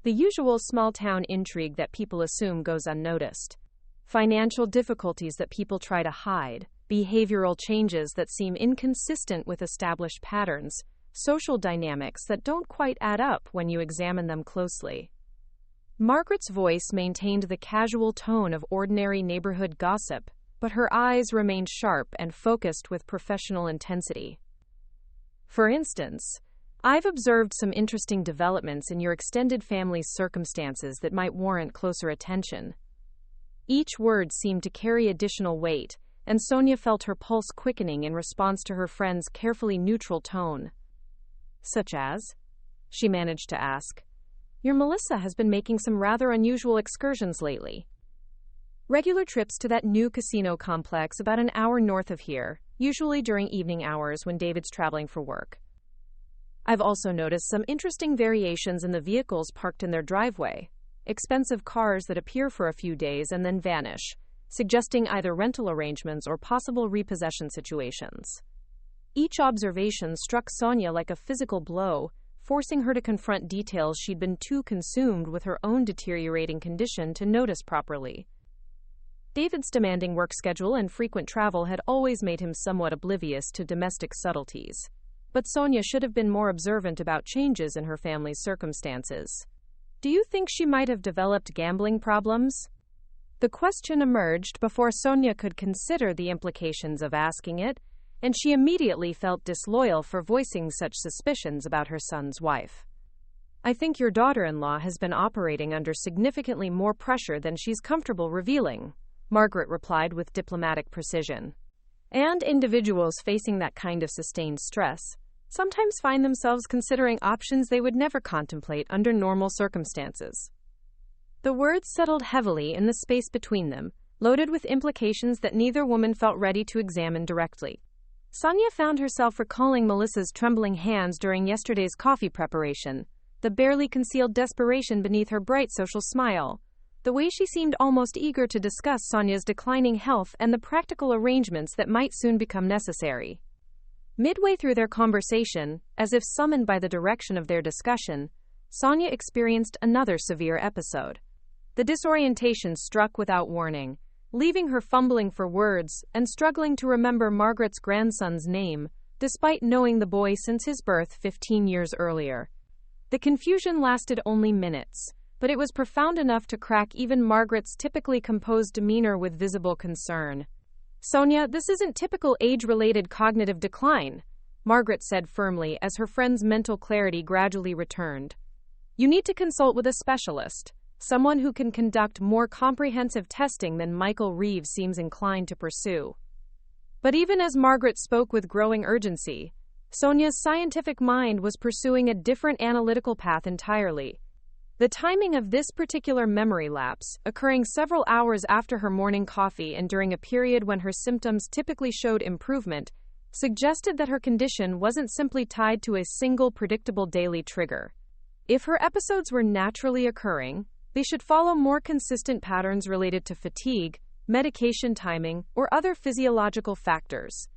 The usual small-town intrigue that people assume goes unnoticed. Financial difficulties that people try to hide, behavioral changes that seem inconsistent with established patterns, social dynamics that don't quite add up when you examine them closely. Margaret's voice maintained the casual tone of ordinary neighborhood gossip, but her eyes remained sharp and focused with professional intensity. For instance, I've observed some interesting developments in your extended family's circumstances that might warrant closer attention. Each word seemed to carry additional weight, and Sonia felt her pulse quickening in response to her friend's carefully neutral tone. Such as? She managed to ask. Your Melissa has been making some rather unusual excursions lately. Regular trips to that new casino complex about an hour north of here, usually during evening hours when David's traveling for work. I've also noticed some interesting variations in the vehicles parked in their driveway. Expensive cars that appear for a few days and then vanish, suggesting either rental arrangements or possible repossession situations. Each observation struck Sonia like a physical blow, forcing her to confront details she'd been too consumed with her own deteriorating condition to notice properly. David's demanding work schedule and frequent travel had always made him somewhat oblivious to domestic subtleties, but Sonia should have been more observant about changes in her family's circumstances. Do you think she might have developed gambling problems? The question emerged before Sonia could consider the implications of asking it, and she immediately felt disloyal for voicing such suspicions about her son's wife. I think your daughter-in-law has been operating under significantly more pressure than she's comfortable revealing, Margaret replied with diplomatic precision. And individuals facing that kind of sustained stress sometimes find themselves considering options they would never contemplate under normal circumstances. The words settled heavily in the space between them, loaded with implications that neither woman felt ready to examine directly. Sonia found herself recalling Melissa's trembling hands during yesterday's coffee preparation, the barely concealed desperation beneath her bright social smile, the way she seemed almost eager to discuss Sonia's declining health and the practical arrangements that might soon become necessary. Midway through their conversation, as if summoned by the direction of their discussion, Sonia experienced another severe episode. The disorientation struck without warning, leaving her fumbling for words and struggling to remember Margaret's grandson's name, despite knowing the boy since his birth 15 years earlier. The confusion lasted only minutes, but it was profound enough to crack even Margaret's typically composed demeanor with visible concern. "Sonia, this isn't typical age-related cognitive decline," Margaret said firmly as her friend's mental clarity gradually returned. "You need to consult with a specialist, someone who can conduct more comprehensive testing than Michael Reeves seems inclined to pursue." But even as Margaret spoke with growing urgency, Sonia's scientific mind was pursuing a different analytical path entirely. The timing of this particular memory lapse, occurring several hours after her morning coffee and during a period when her symptoms typically showed improvement, suggested that her condition wasn't simply tied to a single predictable daily trigger. If her episodes were naturally occurring, they should follow more consistent patterns related to fatigue, medication timing, or other physiological factors.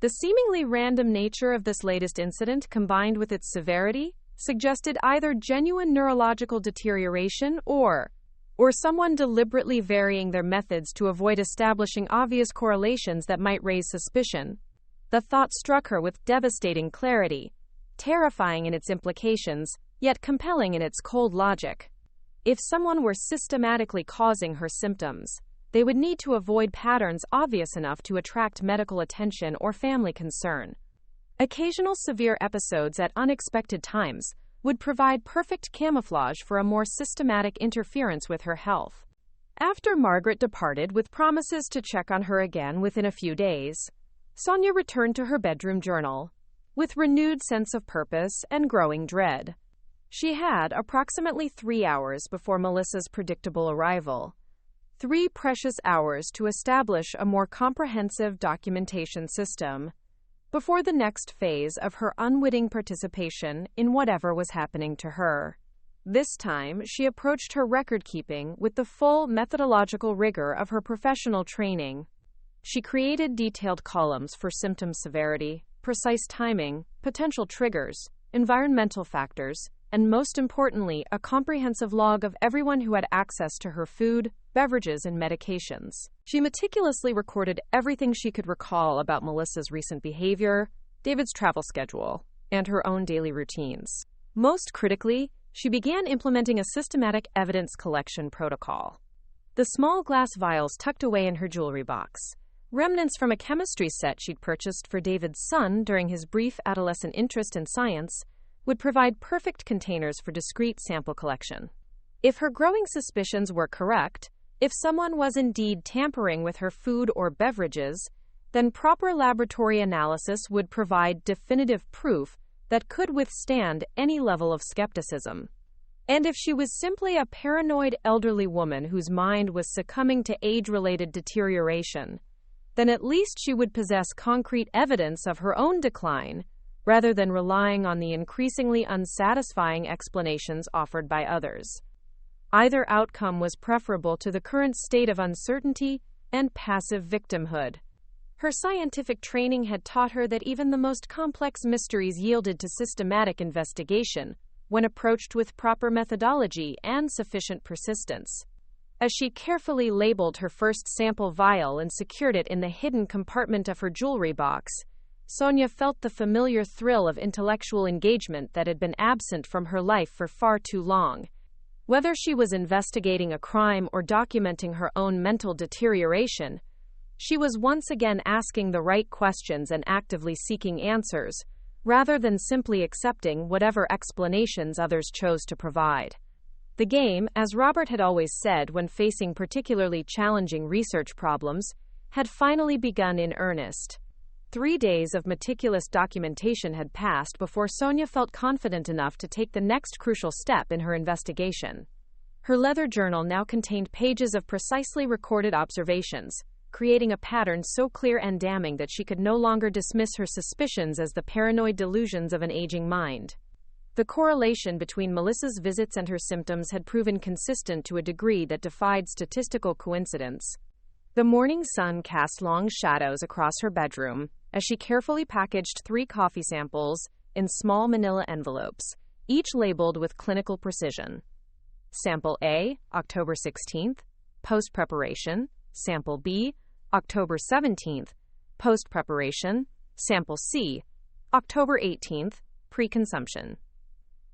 The seemingly random nature of this latest incident, combined with its severity, suggested either genuine neurological deterioration or someone deliberately varying their methods to avoid establishing obvious correlations that might raise suspicion. The thought struck her with devastating clarity, terrifying in its implications, yet compelling in its cold logic. If someone were systematically causing her symptoms, they would need to avoid patterns obvious enough to attract medical attention or family concern. Occasional severe episodes at unexpected times would provide perfect camouflage for a more systematic interference with her health. After Margaret departed with promises to check on her again within a few days, Sonia returned to her bedroom journal with renewed sense of purpose and growing dread. She had approximately 3 hours before Melissa's predictable arrival. 3 precious hours to establish a more comprehensive documentation system before the next phase of her unwitting participation in whatever was happening to her. This time, she approached her record-keeping with the full methodological rigor of her professional training. She created detailed columns for symptom severity, precise timing, potential triggers, environmental factors, and most importantly, a comprehensive log of everyone who had access to her food, beverages, and medications. She meticulously recorded everything she could recall about Melissa's recent behavior, David's travel schedule, and her own daily routines. Most critically, she began implementing a systematic evidence collection protocol. The small glass vials tucked away in her jewelry box, remnants from a chemistry set she'd purchased for David's son during his brief adolescent interest in science, would provide perfect containers for discrete sample collection. If her growing suspicions were correct, if someone was indeed tampering with her food or beverages, then proper laboratory analysis would provide definitive proof that could withstand any level of skepticism. And if she was simply a paranoid elderly woman whose mind was succumbing to age-related deterioration, then at least she would possess concrete evidence of her own decline, rather than relying on the increasingly unsatisfying explanations offered by others. Either outcome was preferable to the current state of uncertainty and passive victimhood. Her scientific training had taught her that even the most complex mysteries yielded to systematic investigation when approached with proper methodology and sufficient persistence. As she carefully labeled her first sample vial and secured it in the hidden compartment of her jewelry box, Sonia felt the familiar thrill of intellectual engagement that had been absent from her life for far too long. Whether she was investigating a crime or documenting her own mental deterioration, she was once again asking the right questions and actively seeking answers, rather than simply accepting whatever explanations others chose to provide. The game, as Robert had always said when facing particularly challenging research problems, had finally begun in earnest. 3 days of meticulous documentation had passed before Sonia felt confident enough to take the next crucial step in her investigation. Her leather journal now contained pages of precisely recorded observations, creating a pattern so clear and damning that she could no longer dismiss her suspicions as the paranoid delusions of an aging mind. The correlation between Melissa's visits and her symptoms had proven consistent to a degree that defied statistical coincidence. The morning sun cast long shadows across her bedroom as she carefully packaged 3 coffee samples in small manila envelopes, each labeled with clinical precision. Sample A, October 16th, post-preparation, Sample B, October 17th. Post-preparation. Sample C, October 18th. Pre-consumption.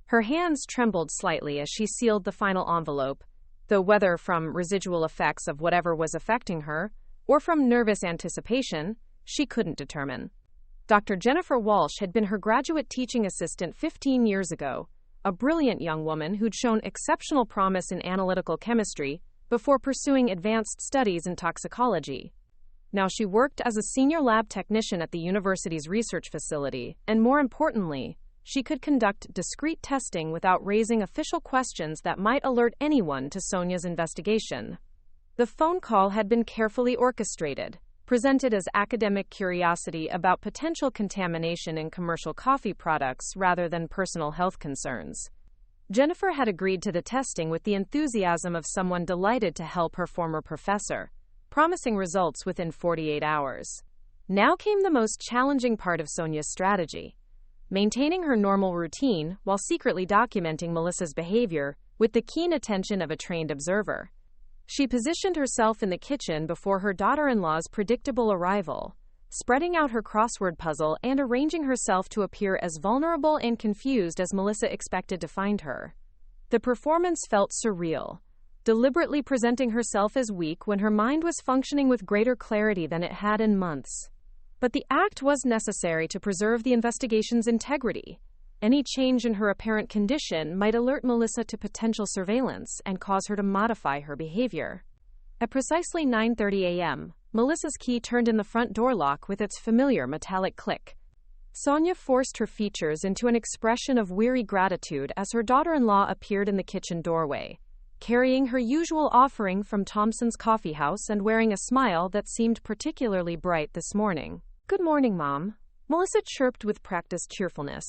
Her hands trembled slightly as she sealed the final envelope, though whether from residual effects of whatever was affecting her, or from nervous anticipation, she couldn't determine. Dr. Jennifer Walsh had been her graduate teaching assistant 15 years ago, a brilliant young woman who'd shown exceptional promise in analytical chemistry before pursuing advanced studies in toxicology. Now she worked as a senior lab technician at the university's research facility, and more importantly, she could conduct discrete testing without raising official questions that might alert anyone to Sonia's investigation. The phone call had been carefully orchestrated, presented as academic curiosity about potential contamination in commercial coffee products rather than personal health concerns. Jennifer had agreed to the testing with the enthusiasm of someone delighted to help her former professor, promising results within 48 hours. Now came the most challenging part of Sonia's strategy: maintaining her normal routine while secretly documenting Melissa's behavior with the keen attention of a trained observer. She positioned herself in the kitchen before her daughter-in-law's predictable arrival, spreading out her crossword puzzle and arranging herself to appear as vulnerable and confused as Melissa expected to find her. The performance felt surreal, deliberately presenting herself as weak when her mind was functioning with greater clarity than it had in months. But the act was necessary to preserve the investigation's integrity. Any change in her apparent condition might alert Melissa to potential surveillance and cause her to modify her behavior. At precisely 9:30 a.m., Melissa's key turned in the front door lock with its familiar metallic click. Sonia forced her features into an expression of weary gratitude as her daughter-in-law appeared in the kitchen doorway, carrying her usual offering from Thompson's Coffee House and wearing a smile that seemed particularly bright this morning. "Good morning, Mom," Melissa chirped with practiced cheerfulness,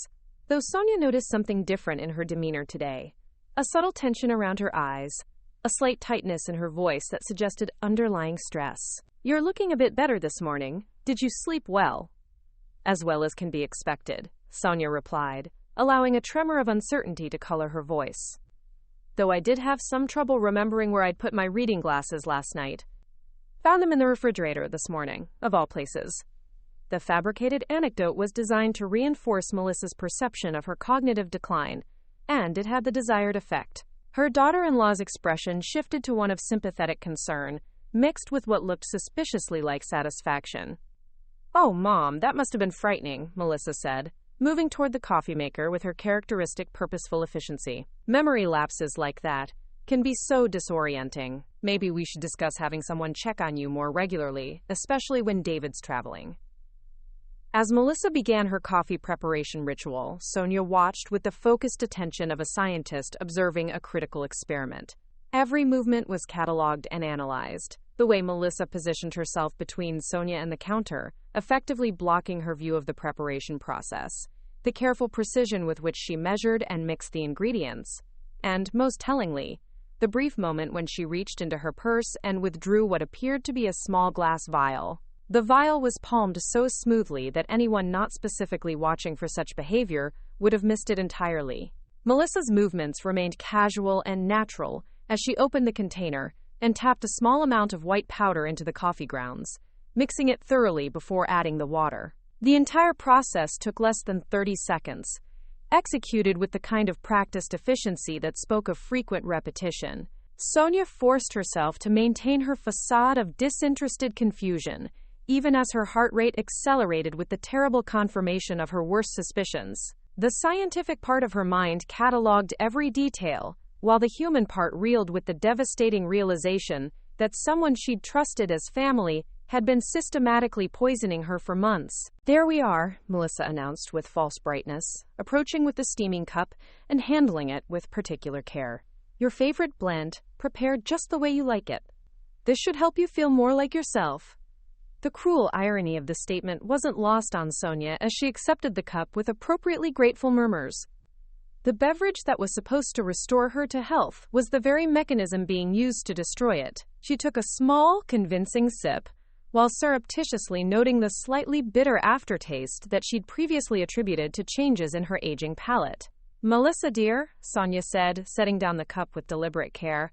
though Sonia noticed something different in her demeanor today. A subtle tension around her eyes, a slight tightness in her voice that suggested underlying stress. "You're looking a bit better this morning. Did you sleep well?" "As well as can be expected," Sonia replied, allowing a tremor of uncertainty to color her voice. "Though I did have some trouble remembering where I'd put my reading glasses last night. Found them in the refrigerator this morning, of all places." The fabricated anecdote was designed to reinforce Melissa's perception of her cognitive decline, and it had the desired effect. Her daughter-in-law's expression shifted to one of sympathetic concern, mixed with what looked suspiciously like satisfaction. "Oh, Mom, that must have been frightening," Melissa said, moving toward the coffee maker with her characteristic purposeful efficiency. "Memory lapses like that can be so disorienting. Maybe we should discuss having someone check on you more regularly, especially when David's traveling." As Melissa began her coffee preparation ritual, Sonia watched with the focused attention of a scientist observing a critical experiment. Every movement was cataloged and analyzed, the way Melissa positioned herself between Sonia and the counter, effectively blocking her view of the preparation process, the careful precision with which she measured and mixed the ingredients, and, most tellingly, the brief moment when she reached into her purse and withdrew what appeared to be a small glass vial. The vial was palmed so smoothly that anyone not specifically watching for such behavior would have missed it entirely. Melissa's movements remained casual and natural as she opened the container and tapped a small amount of white powder into the coffee grounds, mixing it thoroughly before adding the water. The entire process took less than 30 seconds, executed with the kind of practiced efficiency that spoke of frequent repetition. Sonia forced herself to maintain her facade of disinterested confusion, even as her heart rate accelerated with the terrible confirmation of her worst suspicions. The scientific part of her mind cataloged every detail, while the human part reeled with the devastating realization that someone she'd trusted as family had been systematically poisoning her for months. "There we are," Melissa announced with false brightness, approaching with the steaming cup and handling it with particular care. "Your favorite blend, prepared just the way you like it. This should help you feel more like yourself." The cruel irony of the statement wasn't lost on Sonia as she accepted the cup with appropriately grateful murmurs. The beverage that was supposed to restore her to health was the very mechanism being used to destroy it. She took a small, convincing sip, while surreptitiously noting the slightly bitter aftertaste that she'd previously attributed to changes in her aging palate. "Melissa, dear," Sonia said, setting down the cup with deliberate care,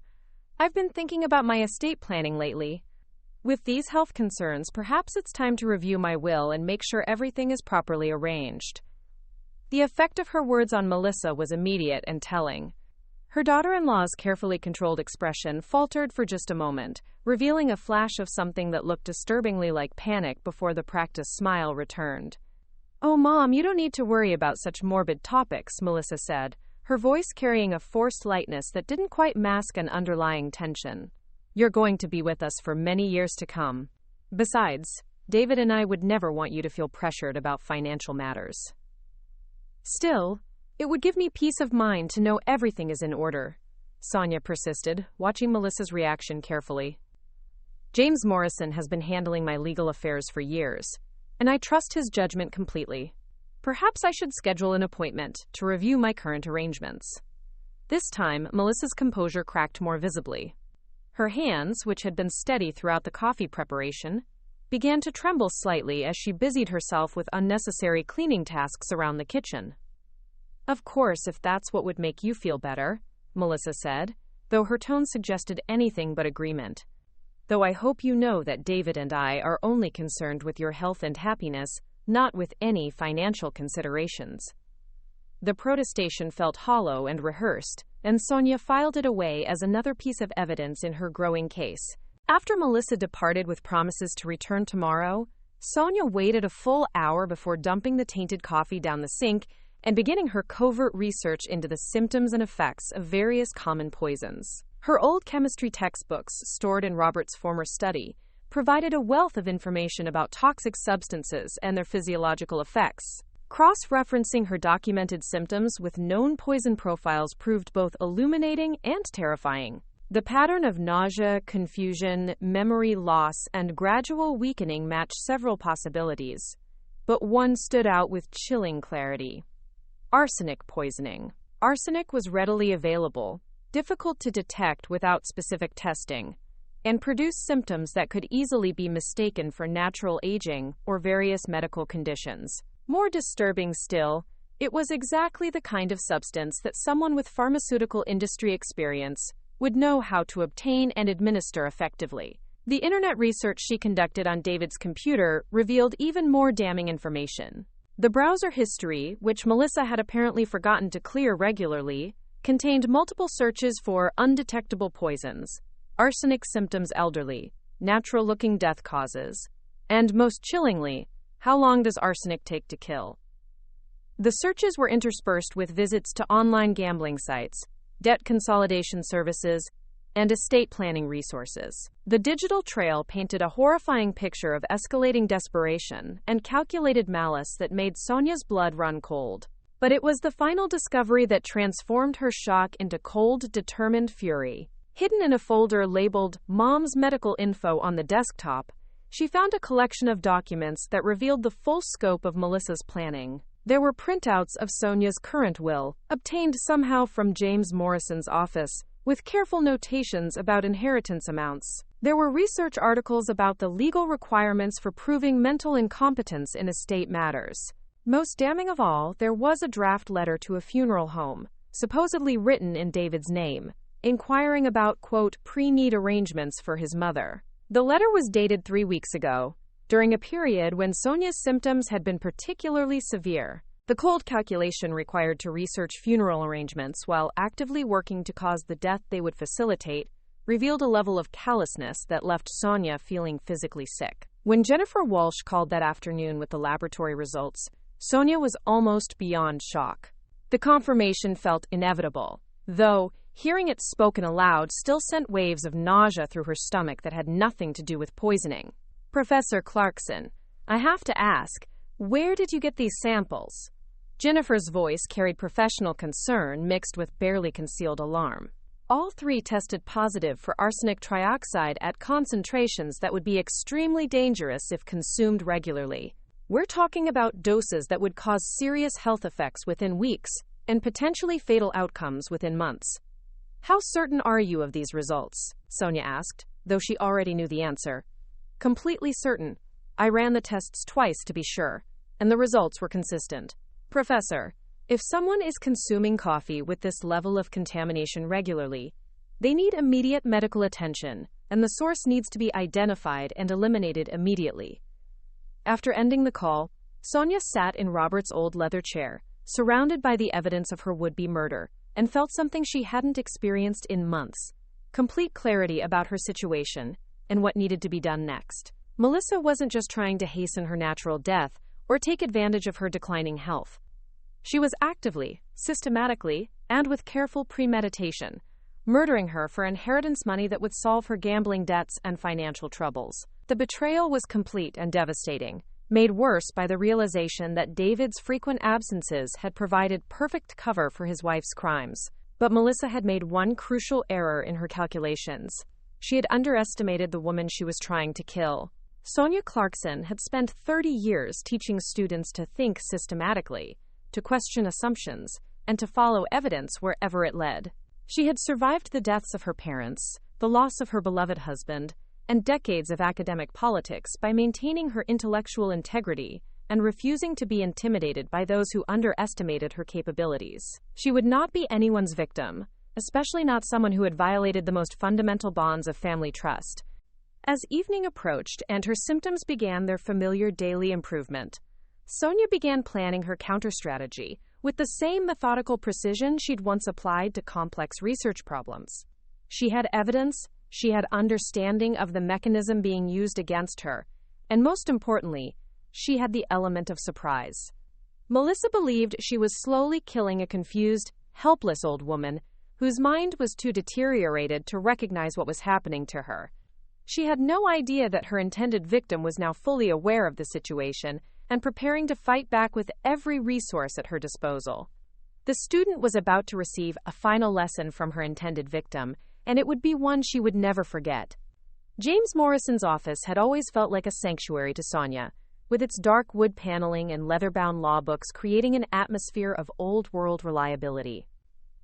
"I've been thinking about my estate planning lately. With these health concerns, perhaps it's time to review my will and make sure everything is properly arranged. The effect of her words on Melissa was immediate and telling. Her daughter-in-law's carefully controlled expression faltered for just a moment, revealing a flash of something that looked disturbingly like panic before the practiced smile returned. "Oh, Mom, you don't need to worry about such morbid topics," Melissa said, her voice carrying a forced lightness that didn't quite mask an underlying tension. "You're going to be with us for many years to come. Besides, David and I would never want you to feel pressured about financial matters. Still, it would give me peace of mind to know everything is in order," Sonia persisted, watching Melissa's reaction carefully. "James Morrison has been handling my legal affairs for years, and I trust his judgment completely. Perhaps I should schedule an appointment to review my current arrangements." This time, Melissa's composure cracked more visibly. Her hands, which had been steady throughout the coffee preparation, began to tremble slightly as she busied herself with unnecessary cleaning tasks around the kitchen. "Of course, if that's what would make you feel better," Melissa said, though her tone suggested anything but agreement. "Though I hope you know that David and I are only concerned with your health and happiness, not with any financial considerations." The protestation felt hollow and rehearsed, and Sonia filed it away as another piece of evidence in her growing case. After Melissa departed with promises to return tomorrow, Sonia waited a full hour before dumping the tainted coffee down the sink and beginning her covert research into the symptoms and effects of various common poisons. Her old chemistry textbooks, stored in Robert's former study, provided a wealth of information about toxic substances and their physiological effects. Cross-referencing her documented symptoms with known poison profiles proved both illuminating and terrifying. The pattern of nausea, confusion, memory loss, and gradual weakening matched several possibilities, but one stood out with chilling clarity: arsenic poisoning. Arsenic was readily available, difficult to detect without specific testing, and produced symptoms that could easily be mistaken for natural aging or various medical conditions. More disturbing still, it was exactly the kind of substance that someone with pharmaceutical industry experience would know how to obtain and administer effectively. The internet research she conducted on David's computer revealed even more damning information. The browser history, which Melissa had apparently forgotten to clear regularly, contained multiple searches for undetectable poisons, arsenic symptoms elderly, natural-looking death causes, and most chillingly, how long does arsenic take to kill? The searches were interspersed with visits to online gambling sites, debt consolidation services, and estate planning resources. The digital trail painted a horrifying picture of escalating desperation and calculated malice that made Sonia's blood run cold. But it was the final discovery that transformed her shock into cold, determined fury. Hidden in a folder labeled Mom's Medical Info on the desktop, she found a collection of documents that revealed the full scope of Melissa's planning. There were printouts of Sonia's current will, obtained somehow from James Morrison's office, with careful notations about inheritance amounts. There were research articles about the legal requirements for proving mental incompetence in estate matters. Most damning of all, there was a draft letter to a funeral home, supposedly written in David's name, inquiring about, quote, pre-need arrangements for his mother. The letter was dated 3 weeks ago, during a period when Sonia's symptoms had been particularly severe. The cold calculation required to research funeral arrangements while actively working to cause the death they would facilitate revealed a level of callousness that left Sonia feeling physically sick. When Jennifer Walsh called that afternoon with the laboratory results, Sonia was almost beyond shock. The confirmation felt inevitable, though hearing it spoken aloud still sent waves of nausea through her stomach that had nothing to do with poisoning. "Professor Clarkson, I have to ask, where did you get these samples?" Jennifer's voice carried professional concern mixed with barely concealed alarm. All three tested positive for arsenic trioxide at concentrations that would be extremely dangerous if consumed regularly. We're talking about doses that would cause serious health effects within weeks and potentially fatal outcomes within months. "How certain are you of these results?" Sonia asked, though she already knew the answer. "Completely certain. I ran the tests twice to be sure, and the results were consistent." "Professor, if someone is consuming coffee with this level of contamination regularly, they need immediate medical attention, and the source needs to be identified and eliminated immediately. After ending the call, Sonia sat in Robert's old leather chair, surrounded by the evidence of her would-be murder, and felt something she hadn't experienced in months: complete clarity about her situation and what needed to be done next. Melissa wasn't just trying to hasten her natural death or take advantage of her declining health. She was actively, systematically, and with careful premeditation, murdering her for inheritance money that would solve her gambling debts and financial troubles. The betrayal was complete and devastating, made worse by the realization that David's frequent absences had provided perfect cover for his wife's crimes. But Melissa had made one crucial error in her calculations. She had underestimated the woman she was trying to kill. Sonia Clarkson had spent 30 years teaching students to think systematically, to question assumptions, and to follow evidence wherever it led. She had survived the deaths of her parents, the loss of her beloved husband, and decades of academic politics by maintaining her intellectual integrity and refusing to be intimidated by those who underestimated her capabilities. She would not be anyone's victim, especially not someone who had violated the most fundamental bonds of family trust. As evening approached and her symptoms began their familiar daily improvement, Sonia began planning her counter-strategy with the same methodical precision she'd once applied to complex research problems. She had evidence, she had understanding of the mechanism being used against her, and most importantly, she had the element of surprise. Melissa believed she was slowly killing a confused, helpless old woman whose mind was too deteriorated to recognize what was happening to her. She had no idea that her intended victim was now fully aware of the situation and preparing to fight back with every resource at her disposal. The student was about to receive a final lesson from her intended victim, and it would be one she would never forget. James Morrison's office had always felt like a sanctuary to Sonia, with its dark wood paneling and leather-bound law books creating an atmosphere of old-world reliability.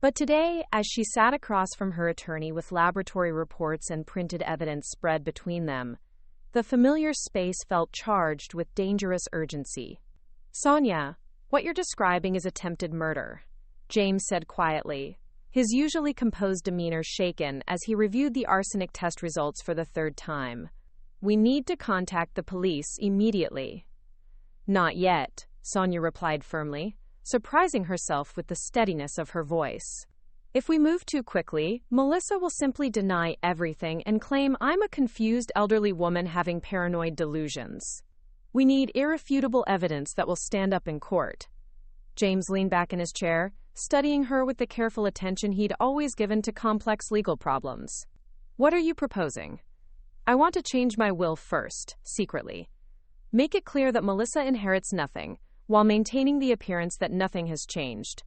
But today, as she sat across from her attorney with laboratory reports and printed evidence spread between them, the familiar space felt charged with dangerous urgency. "Sonia, what you're describing is attempted murder," James said quietly, his usually composed demeanor shaken as he reviewed the arsenic test results for the third time. "We need to contact the police immediately." "Not yet," Sonia replied firmly, surprising herself with the steadiness of her voice. "If we move too quickly, Melissa will simply deny everything and claim I'm a confused elderly woman having paranoid delusions. We need irrefutable evidence that will stand up in court." James leaned back in his chair, studying her with the careful attention he'd always given to complex legal problems. "What are you proposing?" "I want to change my will first, secretly. Make it clear that Melissa inherits nothing, while maintaining the appearance that nothing has changed.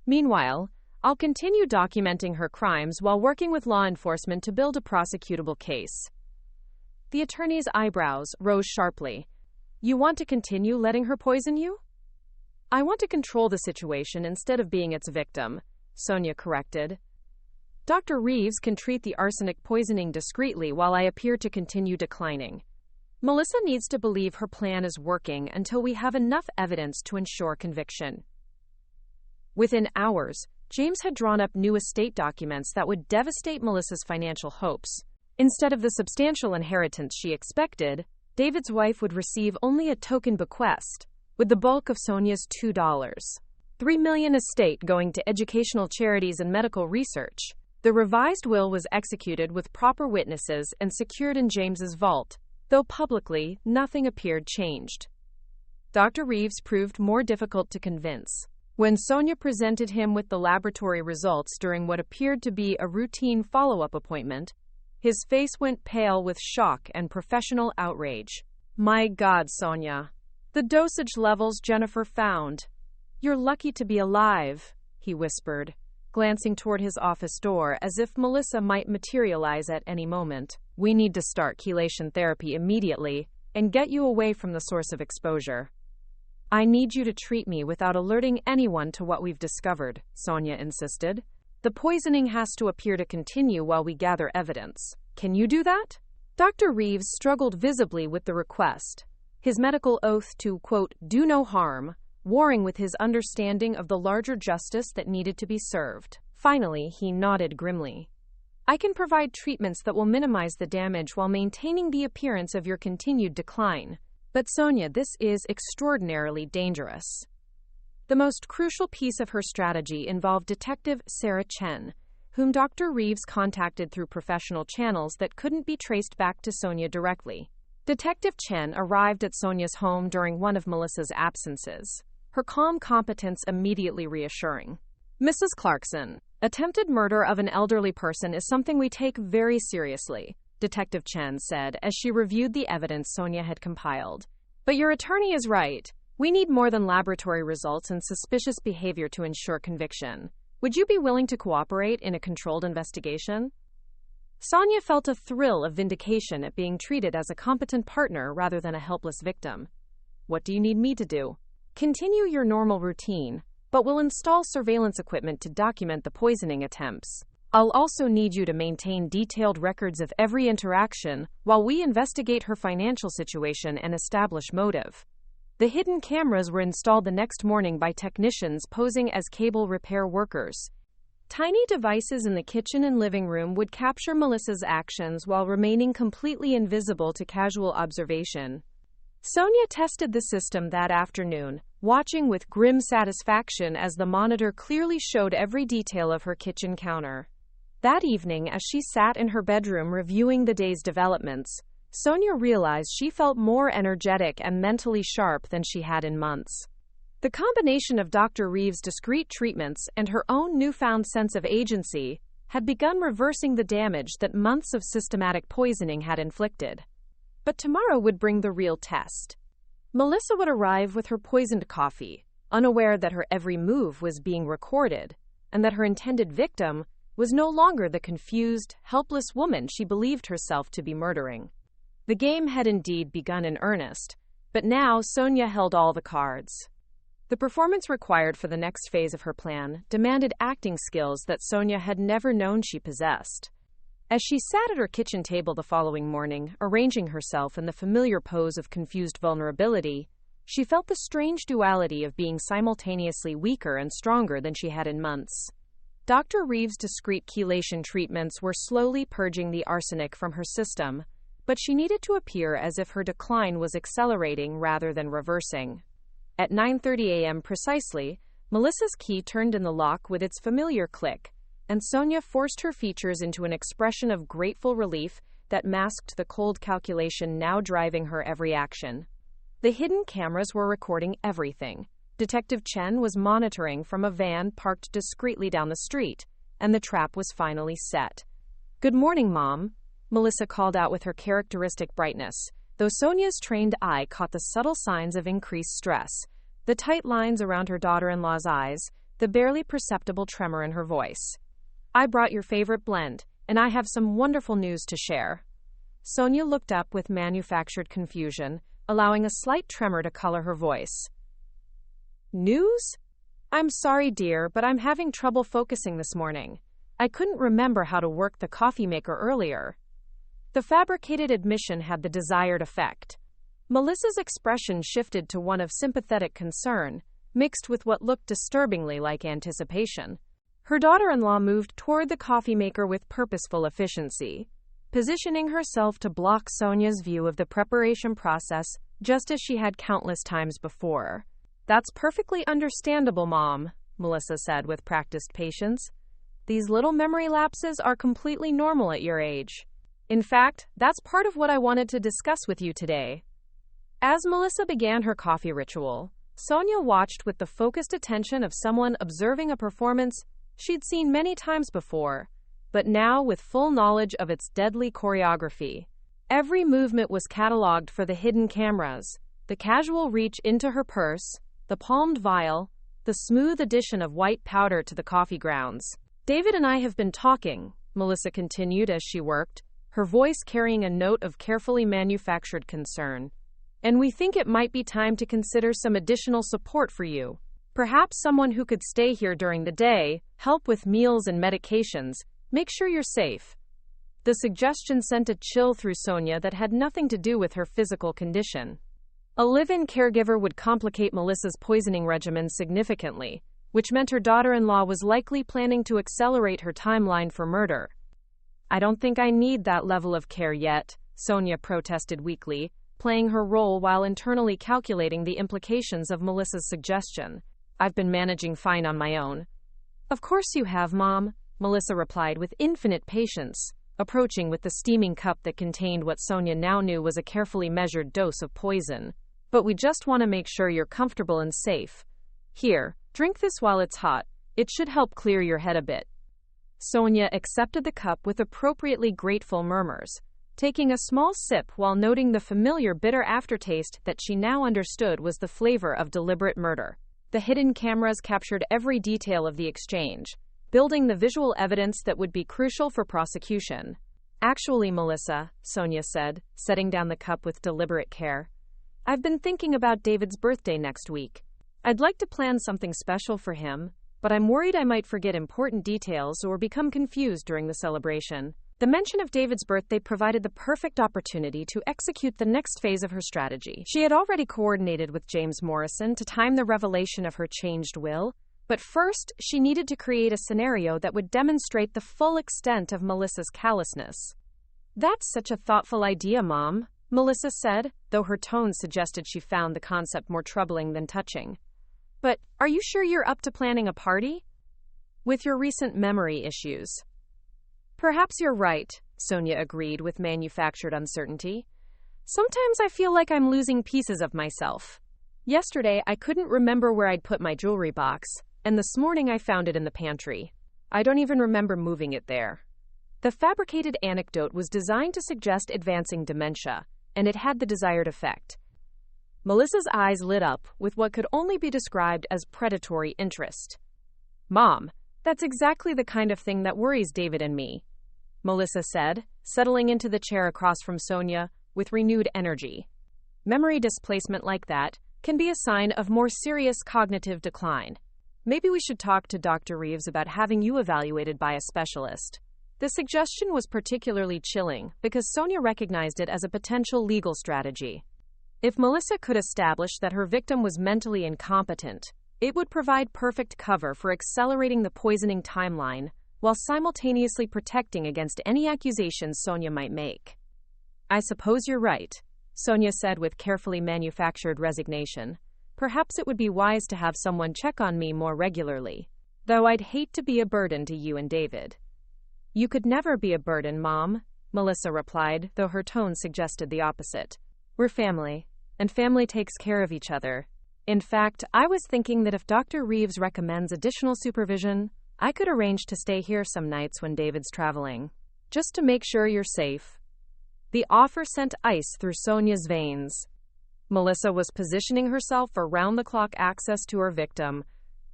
Meanwhile, I'll continue documenting her crimes while working with law enforcement to build a prosecutable case." The attorney's eyebrows rose sharply. "You want to continue letting her poison you?" "I want to control the situation instead of being its victim," Sonia corrected. "Dr. Reeves can treat the arsenic poisoning discreetly while I appear to continue declining. Melissa needs to believe her plan is working until we have enough evidence to ensure conviction." Within hours, James had drawn up new estate documents that would devastate Melissa's financial hopes. Instead of the substantial inheritance she expected, David's wife would receive only a token bequest, with the bulk of Sonia's $2.3 million estate going to educational charities and medical research. The revised will was executed with proper witnesses and secured in James's vault, though publicly, nothing appeared changed. Dr. Reeves proved more difficult to convince. When Sonia presented him with the laboratory results during what appeared to be a routine follow-up appointment, his face went pale with shock and professional outrage. "My God, Sonia. The dosage levels Jennifer found. You're lucky to be alive," he whispered, glancing toward his office door as if Melissa might materialize at any moment. "We need to start chelation therapy immediately and get you away from the source of exposure." "I need you to treat me without alerting anyone to what we've discovered," Sonia insisted. "The poisoning has to appear to continue while we gather evidence. Can you do that?" Dr. Reeves struggled visibly with the request, his medical oath to, quote, "do no harm," warring with his understanding of the larger justice that needed to be served. Finally, he nodded grimly. I can provide treatments that will minimize the damage while maintaining the appearance of your continued decline. But Sonia, this is extraordinarily dangerous. The most crucial piece of her strategy involved Detective Sarah Chen, whom Dr. Reeves contacted through professional channels that couldn't be traced back to Sonia directly. Detective Chen arrived at Sonia's home during one of Melissa's absences, her calm competence immediately reassuring. Mrs. Clarkson, attempted murder of an elderly person is something we take very seriously, Detective Chen said as she reviewed the evidence Sonia had compiled. But your attorney is right. We need more than laboratory results and suspicious behavior to ensure conviction. Would you be willing to cooperate in a controlled investigation? Sonia felt a thrill of vindication at being treated as a competent partner rather than a helpless victim. What do you need me to do? Continue your normal routine, but we'll install surveillance equipment to document the poisoning attempts. I'll also need you to maintain detailed records of every interaction while we investigate her financial situation and establish motive. The hidden cameras were installed the next morning by technicians posing as cable repair workers. Tiny devices in the kitchen and living room would capture Melissa's actions while remaining completely invisible to casual observation. Sonia tested the system that afternoon, watching with grim satisfaction as the monitor clearly showed every detail of her kitchen counter. That evening, as she sat in her bedroom reviewing the day's developments, Sonia realized she felt more energetic and mentally sharp than she had in months. The combination of Dr. Reeves' discreet treatments and her own newfound sense of agency had begun reversing the damage that months of systematic poisoning had inflicted. But tomorrow would bring the real test. Melissa would arrive with her poisoned coffee, unaware that her every move was being recorded, and that her intended victim was no longer the confused, helpless woman she believed herself to be murdering. The game had indeed begun in earnest, but now Sonia held all the cards. The performance required for the next phase of her plan demanded acting skills that Sonia had never known she possessed. As she sat at her kitchen table the following morning, arranging herself in the familiar pose of confused vulnerability, she felt the strange duality of being simultaneously weaker and stronger than she had in months. Dr. Reeves' discreet chelation treatments were slowly purging the arsenic from her system, but she needed to appear as if her decline was accelerating rather than reversing. At 9:30 a.m. precisely, Melissa's key turned in the lock with its familiar click, and Sonia forced her features into an expression of grateful relief that masked the cold calculation now driving her every action. The hidden cameras were recording everything. Detective Chen was monitoring from a van parked discreetly down the street, and the trap was finally set. "Good morning, Mom," Melissa called out with her characteristic brightness, though Sonia's trained eye caught the subtle signs of increased stress, the tight lines around her daughter-in-law's eyes, the barely perceptible tremor in her voice. "I brought your favorite blend, and I have some wonderful news to share." Sonia looked up with manufactured confusion, allowing a slight tremor to color her voice. "News? I'm sorry, dear, but I'm having trouble focusing this morning. I couldn't remember how to work the coffee maker earlier." The fabricated admission had the desired effect. Melissa's expression shifted to one of sympathetic concern, mixed with what looked disturbingly like anticipation. Her daughter-in-law moved toward the coffee maker with purposeful efficiency, positioning herself to block Sonia's view of the preparation process just as she had countless times before. "That's perfectly understandable, Mom," Melissa said with practiced patience. "These little memory lapses are completely normal at your age. In fact, that's part of what I wanted to discuss with you today." As Melissa began her coffee ritual, Sonia watched with the focused attention of someone observing a performance she'd seen many times before, but now with full knowledge of its deadly choreography. Every movement was cataloged for the hidden cameras, the casual reach into her purse, the palmed vial, the smooth addition of white powder to the coffee grounds. "David and I have been talking," Melissa continued as she worked, her voice carrying a note of carefully manufactured concern. "And we think it might be time to consider some additional support for you. Perhaps someone who could stay here during the day, help with meals and medications, make sure you're safe." The suggestion sent a chill through Sonia that had nothing to do with her physical condition. A live-in caregiver would complicate Melissa's poisoning regimen significantly, which meant her daughter-in-law was likely planning to accelerate her timeline for murder. I don't think I need that level of care yet, Sonia protested weakly, playing her role while internally calculating the implications of Melissa's suggestion. I've been managing fine on my own. Of course you have, Mom, Melissa replied with infinite patience, approaching with the steaming cup that contained what Sonia now knew was a carefully measured dose of poison. But we just want to make sure you're comfortable and safe. Here, drink this while it's hot. It should help clear your head a bit. Sonia accepted the cup with appropriately grateful murmurs, taking a small sip while noting the familiar bitter aftertaste that she now understood was the flavor of deliberate murder. The hidden cameras captured every detail of the exchange, building the visual evidence that would be crucial for prosecution. Actually, Melissa, Sonia said, setting down the cup with deliberate care, I've been thinking about David's birthday next week. I'd like to plan something special for him, but I'm worried I might forget important details or become confused during the celebration. The mention of David's birthday provided the perfect opportunity to execute the next phase of her strategy. She had already coordinated with James Morrison to time the revelation of her changed will, but first, she needed to create a scenario that would demonstrate the full extent of Melissa's callousness. That's such a thoughtful idea, Mom, Melissa said, though her tone suggested she found the concept more troubling than touching. But are you sure you're up to planning a party? With your recent memory issues. Perhaps you're right, Sonia agreed with manufactured uncertainty. Sometimes I feel like I'm losing pieces of myself. Yesterday, I couldn't remember where I'd put my jewelry box, and this morning I found it in the pantry. I don't even remember moving it there. The fabricated anecdote was designed to suggest advancing dementia, and it had the desired effect. Melissa's eyes lit up with what could only be described as predatory interest. Mom, that's exactly the kind of thing that worries David and me, Melissa said, settling into the chair across from Sonia with renewed energy. Memory displacement like that can be a sign of more serious cognitive decline. Maybe we should talk to Dr. Reeves about having you evaluated by a specialist. The suggestion was particularly chilling because Sonia recognized it as a potential legal strategy. If Melissa could establish that her victim was mentally incompetent, it would provide perfect cover for accelerating the poisoning timeline while simultaneously protecting against any accusations Sonia might make. I suppose you're right, Sonia said with carefully manufactured resignation. Perhaps it would be wise to have someone check on me more regularly, though I'd hate to be a burden to you and David. You could never be a burden, Mom, Melissa replied, though her tone suggested the opposite. We're family, and family takes care of each other. In fact, I was thinking that if Dr. Reeves recommends additional supervision, I could arrange to stay here some nights when David's traveling, just to make sure you're safe. The offer sent ice through Sonia's veins. Melissa was positioning herself for round-the-clock access to her victim,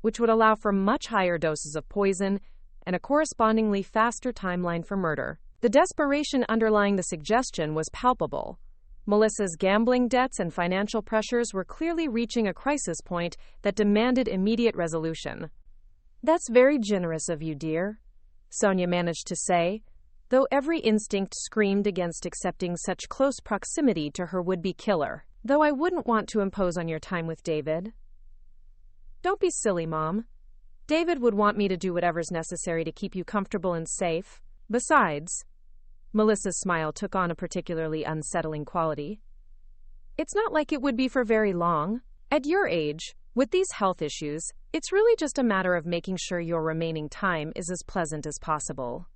which would allow for much higher doses of poison and a correspondingly faster timeline for murder. The desperation underlying the suggestion was palpable. Melissa's gambling debts and financial pressures were clearly reaching a crisis point that demanded immediate resolution. That's very generous of you, dear, Sonia managed to say, though every instinct screamed against accepting such close proximity to her would-be killer. Though I wouldn't want to impose on your time with David. Don't be silly, Mom. David would want me to do whatever's necessary to keep you comfortable and safe. Besides, Melissa's smile took on a particularly unsettling quality. It's not like it would be for very long. At your age, with these health issues, it's really just a matter of making sure your remaining time is as pleasant as possible.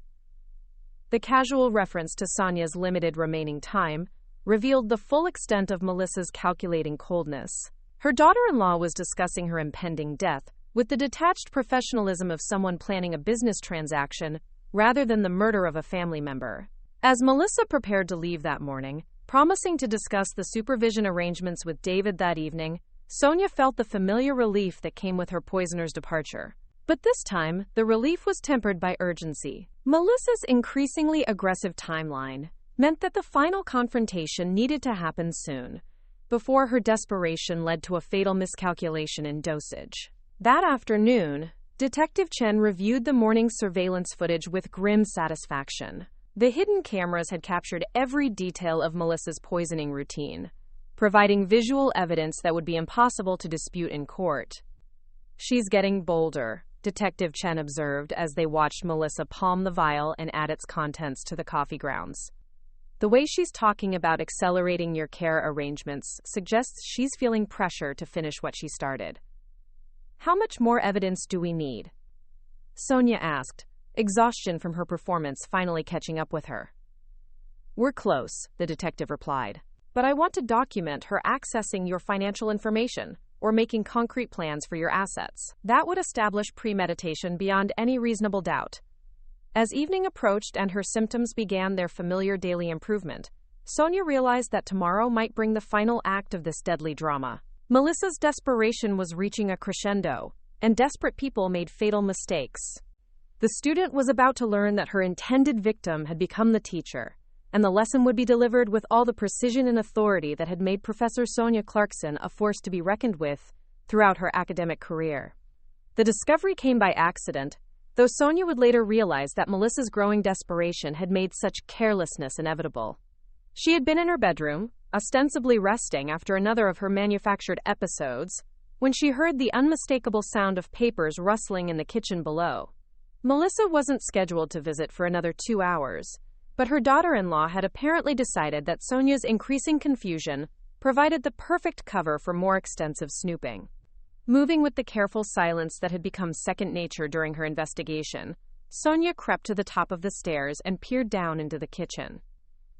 The casual reference to Sonia's limited remaining time revealed the full extent of Melissa's calculating coldness. Her daughter-in-law was discussing her impending death with the detached professionalism of someone planning a business transaction rather than the murder of a family member. As Melissa prepared to leave that morning, promising to discuss the supervision arrangements with David that evening, Sonia felt the familiar relief that came with her poisoner's departure. But this time, the relief was tempered by urgency. Melissa's increasingly aggressive timeline meant that the final confrontation needed to happen soon, before her desperation led to a fatal miscalculation in dosage. That afternoon, Detective Chen reviewed the morning's surveillance footage with grim satisfaction. The hidden cameras had captured every detail of Melissa's poisoning routine, providing visual evidence that would be impossible to dispute in court. She's getting bolder, Detective Chen observed as they watched Melissa palm the vial and add its contents to the coffee grounds. The way she's talking about accelerating your care arrangements suggests she's feeling pressure to finish what she started. How much more evidence do we need? Sonia asked, exhaustion from her performance finally catching up with her. We're close, the detective replied. But I want to document her accessing your financial information or making concrete plans for your assets. That would establish premeditation beyond any reasonable doubt. As evening approached and her symptoms began their familiar daily improvement, Sonia realized that tomorrow might bring the final act of this deadly drama. Melissa's desperation was reaching a crescendo, and desperate people made fatal mistakes. The student was about to learn that her intended victim had become the teacher, and the lesson would be delivered with all the precision and authority that had made Professor Sonia Clarkson a force to be reckoned with throughout her academic career. The discovery came by accident, though Sonia would later realize that Melissa's growing desperation had made such carelessness inevitable. She had been in her bedroom, ostensibly resting after another of her manufactured episodes, when she heard the unmistakable sound of papers rustling in the kitchen below. Melissa wasn't scheduled to visit for another 2 hours, but her daughter-in-law had apparently decided that Sonia's increasing confusion provided the perfect cover for more extensive snooping. Moving with the careful silence that had become second nature during her investigation, Sonia crept to the top of the stairs and peered down into the kitchen.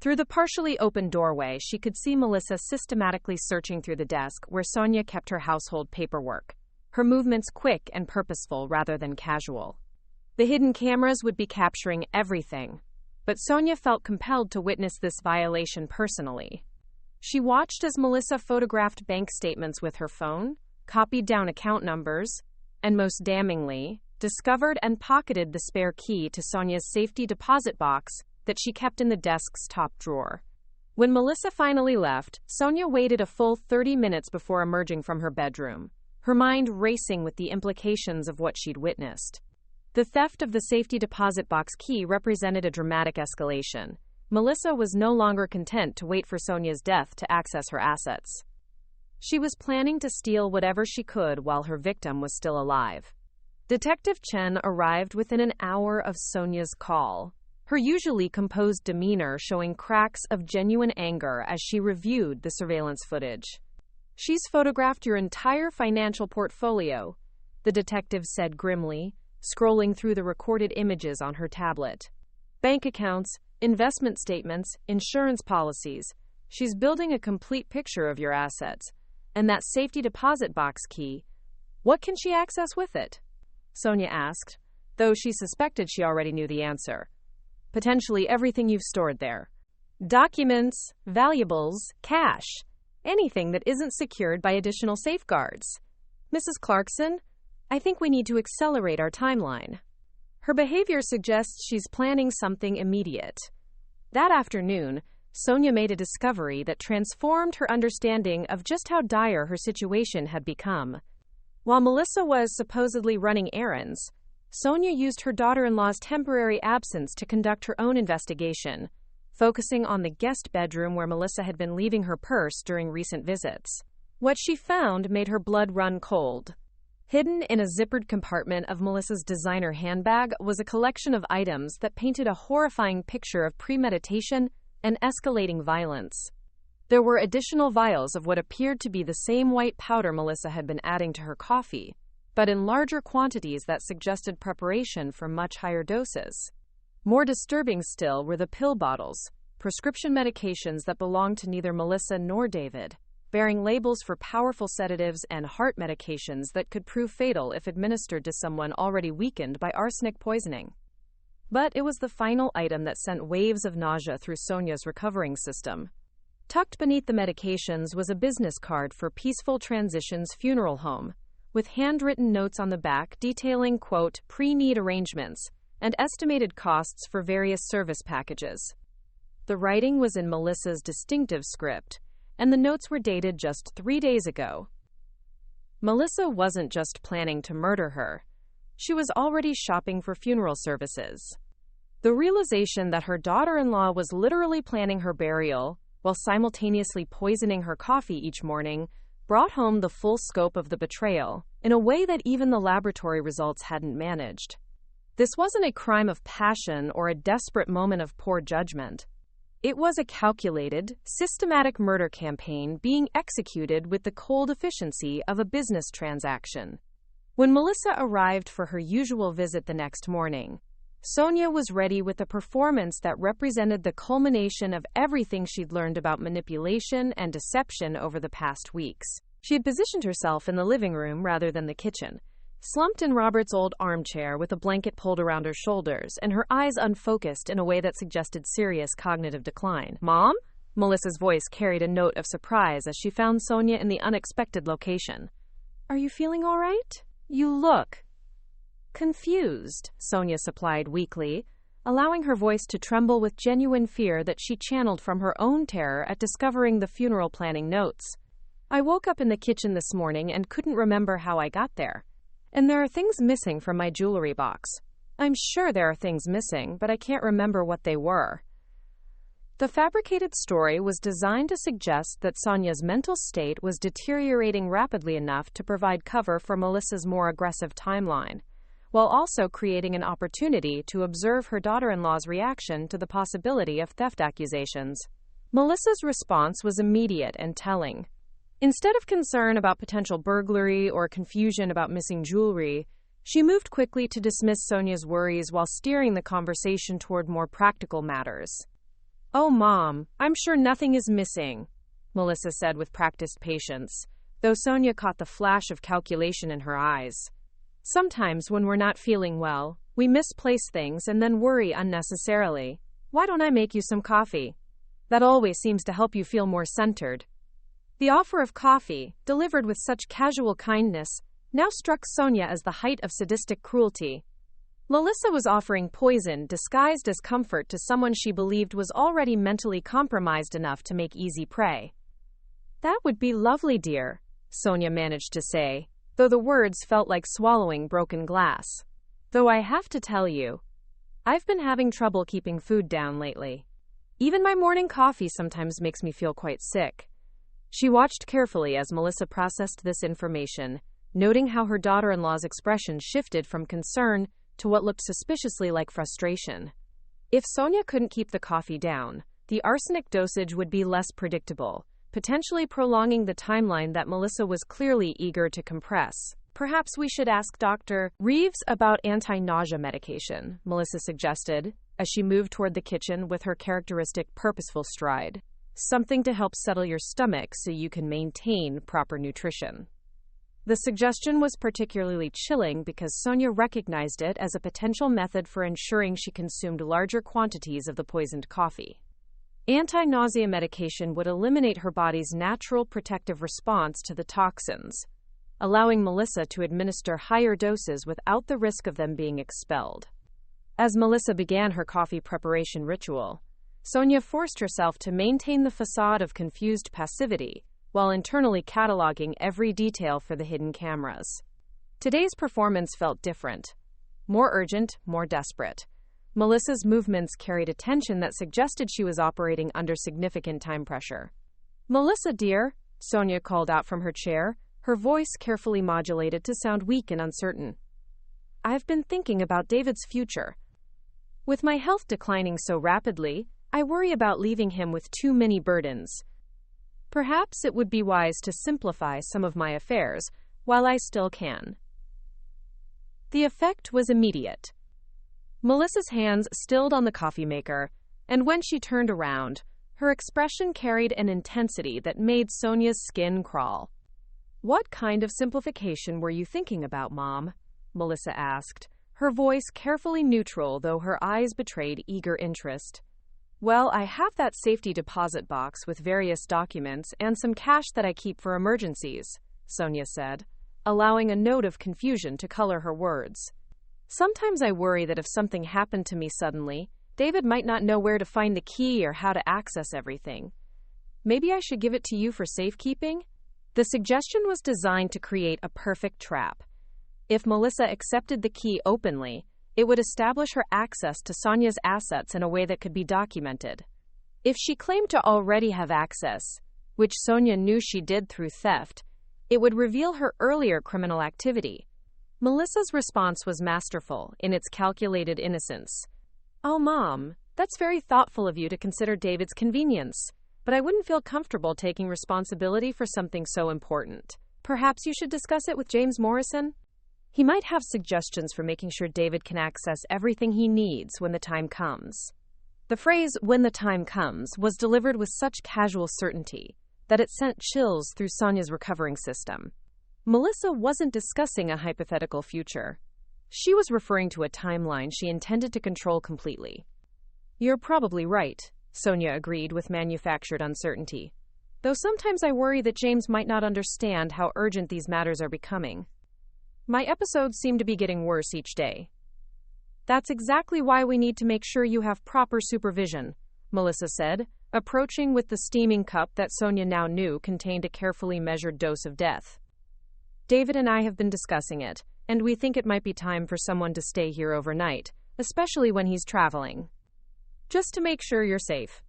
Through the partially open doorway, she could see Melissa systematically searching through the desk where Sonia kept her household paperwork, her movements quick and purposeful rather than casual. The hidden cameras would be capturing everything, but Sonia felt compelled to witness this violation personally. She watched as Melissa photographed bank statements with her phone, copied down account numbers, and most damningly, discovered and pocketed the spare key to Sonia's safety deposit box that she kept in the desk's top drawer. When Melissa finally left, Sonia waited a full 30 minutes before emerging from her bedroom, her mind racing with the implications of what she'd witnessed. The theft of the safety deposit box key represented a dramatic escalation. Melissa was no longer content to wait for Sonia's death to access her assets. She was planning to steal whatever she could while her victim was still alive. Detective Chen arrived within an hour of Sonia's call, her usually composed demeanor showing cracks of genuine anger as she reviewed the surveillance footage. She's photographed your entire financial portfolio, the detective said grimly, scrolling through the recorded images on her tablet. Bank accounts, investment statements, insurance policies. She's building a complete picture of your assets. And that safety deposit box key, what can she access with it? Sonia asked, though she suspected she already knew the answer. Potentially everything you've stored there. Documents, valuables, cash, anything that isn't secured by additional safeguards. Mrs. Clarkson, I think we need to accelerate our timeline. Her behavior suggests she's planning something immediate. That afternoon, Sonia made a discovery that transformed her understanding of just how dire her situation had become. While Melissa was supposedly running errands, Sonia used her daughter-in-law's temporary absence to conduct her own investigation, focusing on the guest bedroom where Melissa had been leaving her purse during recent visits. What she found made her blood run cold. Hidden in a zippered compartment of Melissa's designer handbag was a collection of items that painted a horrifying picture of premeditation and escalating violence. There were additional vials of what appeared to be the same white powder Melissa had been adding to her coffee, but in larger quantities that suggested preparation for much higher doses. More disturbing still were the pill bottles, prescription medications that belonged to neither Melissa nor David, bearing labels for powerful sedatives and heart medications that could prove fatal if administered to someone already weakened by arsenic poisoning. But it was the final item that sent waves of nausea through Sonia's recovering system. Tucked beneath the medications was a business card for Peaceful Transitions Funeral Home, with handwritten notes on the back detailing, quote, pre-need arrangements and estimated costs for various service packages. The writing was in Melissa's distinctive script, and the notes were dated just 3 days ago. Melissa wasn't just planning to murder her. She was already shopping for funeral services. The realization that her daughter-in-law was literally planning her burial while simultaneously poisoning her coffee each morning brought home the full scope of the betrayal. in a way that even the laboratory results hadn't managed. This wasn't a crime of passion or a desperate moment of poor judgment. It was a calculated, systematic murder campaign being executed with the cold efficiency of a business transaction. When Melissa arrived for her usual visit the next morning, Sonia was ready with a performance that represented the culmination of everything she'd learned about manipulation and deception over the past weeks. She had positioned herself in the living room rather than the kitchen, slumped in Robert's old armchair with a blanket pulled around her shoulders and her eyes unfocused in a way that suggested serious cognitive decline. "Mom?" Melissa's voice carried a note of surprise as she found Sonia in the unexpected location. "Are you feeling all right? You look confused," Sonia supplied weakly, allowing her voice to tremble with genuine fear that she channeled from her own terror at discovering the funeral planning notes. "I woke up in the kitchen this morning and couldn't remember how I got there. And there are things missing from my jewelry box. I'm sure there are things missing, but I can't remember what they were." The fabricated story was designed to suggest that Sonia's mental state was deteriorating rapidly enough to provide cover for Melissa's more aggressive timeline, while also creating an opportunity to observe her daughter-in-law's reaction to the possibility of theft accusations. Melissa's response was immediate and telling. Instead of concern about potential burglary or confusion about missing jewelry, she moved quickly to dismiss Sonia's worries while steering the conversation toward more practical matters. "Oh, Mom, I'm sure nothing is missing," Melissa said with practiced patience, though Sonia caught the flash of calculation in her eyes. "Sometimes when we're not feeling well, we misplace things and then worry unnecessarily. Why don't I make you some coffee? That always seems to help you feel more centered." The offer of coffee, delivered with such casual kindness, now struck Sonia as the height of sadistic cruelty. Melissa was offering poison disguised as comfort to someone she believed was already mentally compromised enough to make easy prey. "That would be lovely, dear," Sonia managed to say, though the words felt like swallowing broken glass. "Though I have to tell you, I've been having trouble keeping food down lately. Even my morning coffee sometimes makes me feel quite sick." She watched carefully as Melissa processed this information, noting how her daughter-in-law's expression shifted from concern to what looked suspiciously like frustration. If Sonia couldn't keep the coffee down, the arsenic dosage would be less predictable, potentially prolonging the timeline that Melissa was clearly eager to compress. "Perhaps we should ask Dr. Reeves about anti-nausea medication," Melissa suggested, as she moved toward the kitchen with her characteristic purposeful stride. "Something to help settle your stomach so you can maintain proper nutrition." The suggestion was particularly chilling because Sonia recognized it as a potential method for ensuring she consumed larger quantities of the poisoned coffee. Anti-nausea medication would eliminate her body's natural protective response to the toxins, allowing Melissa to administer higher doses without the risk of them being expelled. As Melissa began her coffee preparation ritual, Sonia forced herself to maintain the facade of confused passivity while internally cataloging every detail for the hidden cameras. Today's performance felt different. More urgent, more desperate. Melissa's movements carried a tension that suggested she was operating under significant time pressure. "Melissa, dear," Sonia called out from her chair, her voice carefully modulated to sound weak and uncertain. "I've been thinking about David's future. With my health declining so rapidly, I worry about leaving him with too many burdens. Perhaps it would be wise to simplify some of my affairs while I still can." The effect was immediate. Melissa's hands stilled on the coffee maker, and when she turned around, her expression carried an intensity that made Sonia's skin crawl. "What kind of simplification were you thinking about, Mom?" Melissa asked, her voice carefully neutral though her eyes betrayed eager interest. "Well, I have that safety deposit box with various documents and some cash that I keep for emergencies," Sonia said, allowing a note of confusion to color her words. "Sometimes I worry that if something happened to me suddenly, David might not know where to find the key or how to access everything. Maybe I should give it to you for safekeeping?" The suggestion was designed to create a perfect trap. If Melissa accepted the key openly, it would establish her access to Sonia's assets in a way that could be documented. If she claimed to already have access, which Sonia knew she did through theft, It would reveal her earlier criminal activity. Melissa's response was masterful in its calculated innocence. "Oh, Mom, that's very thoughtful of you to consider David's convenience, but I wouldn't feel comfortable taking responsibility for something so important. Perhaps you should discuss it with James Morrison? He might have suggestions for making sure David can access everything he needs when the time comes." The phrase, "when the time comes," was delivered with such casual certainty that it sent chills through Sonia's recovering system. Melissa wasn't discussing a hypothetical future. She was referring to a timeline she intended to control completely. "You're probably right," Sonia agreed with manufactured uncertainty. "Though sometimes I worry that James might not understand how urgent these matters are becoming. My episodes seem to be getting worse each day." "That's exactly why we need to make sure you have proper supervision," Melissa said, approaching with the steaming cup that Sonia now knew contained a carefully measured dose of death. "David and I have been discussing it, and we think it might be time for someone to stay here overnight, especially when he's traveling. Just to make sure you're safe."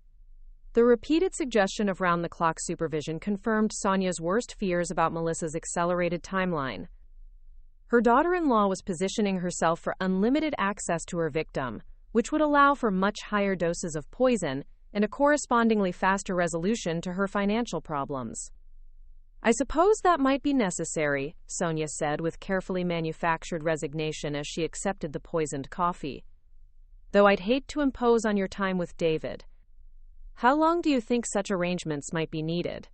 The repeated suggestion of round-the-clock supervision confirmed Sonia's worst fears about Melissa's accelerated timeline. Her daughter-in-law was positioning herself for unlimited access to her victim, which would allow for much higher doses of poison and a correspondingly faster resolution to her financial problems. "I suppose that might be necessary," Sonia said with carefully manufactured resignation as she accepted the poisoned coffee. "Though I'd hate to impose on your time with David. How long do you think such arrangements might be needed?"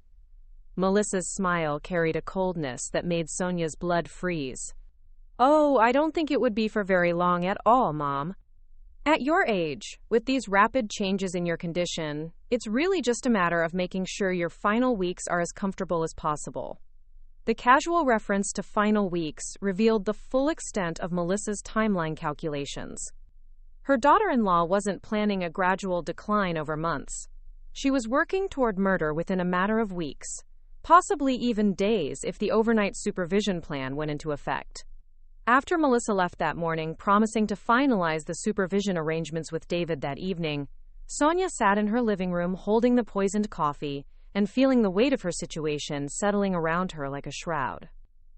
Melissa's smile carried a coldness that made Sonia's blood freeze. "Oh, I don't think it would be for very long at all, Mom. At your age, with these rapid changes in your condition, it's really just a matter of making sure your final weeks are as comfortable as possible." The casual reference to final weeks revealed the full extent of Melissa's timeline calculations. Her daughter-in-law wasn't planning a gradual decline over months. She was working toward murder within a matter of weeks, possibly even days if the overnight supervision plan went into effect. After Melissa left that morning, promising to finalize the supervision arrangements with David that evening, Sonia sat in her living room holding the poisoned coffee and feeling the weight of her situation settling around her like a shroud.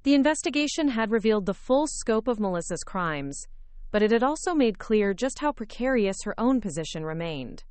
The investigation had revealed the full scope of Melissa's crimes, but it had also made clear just how precarious her own position remained.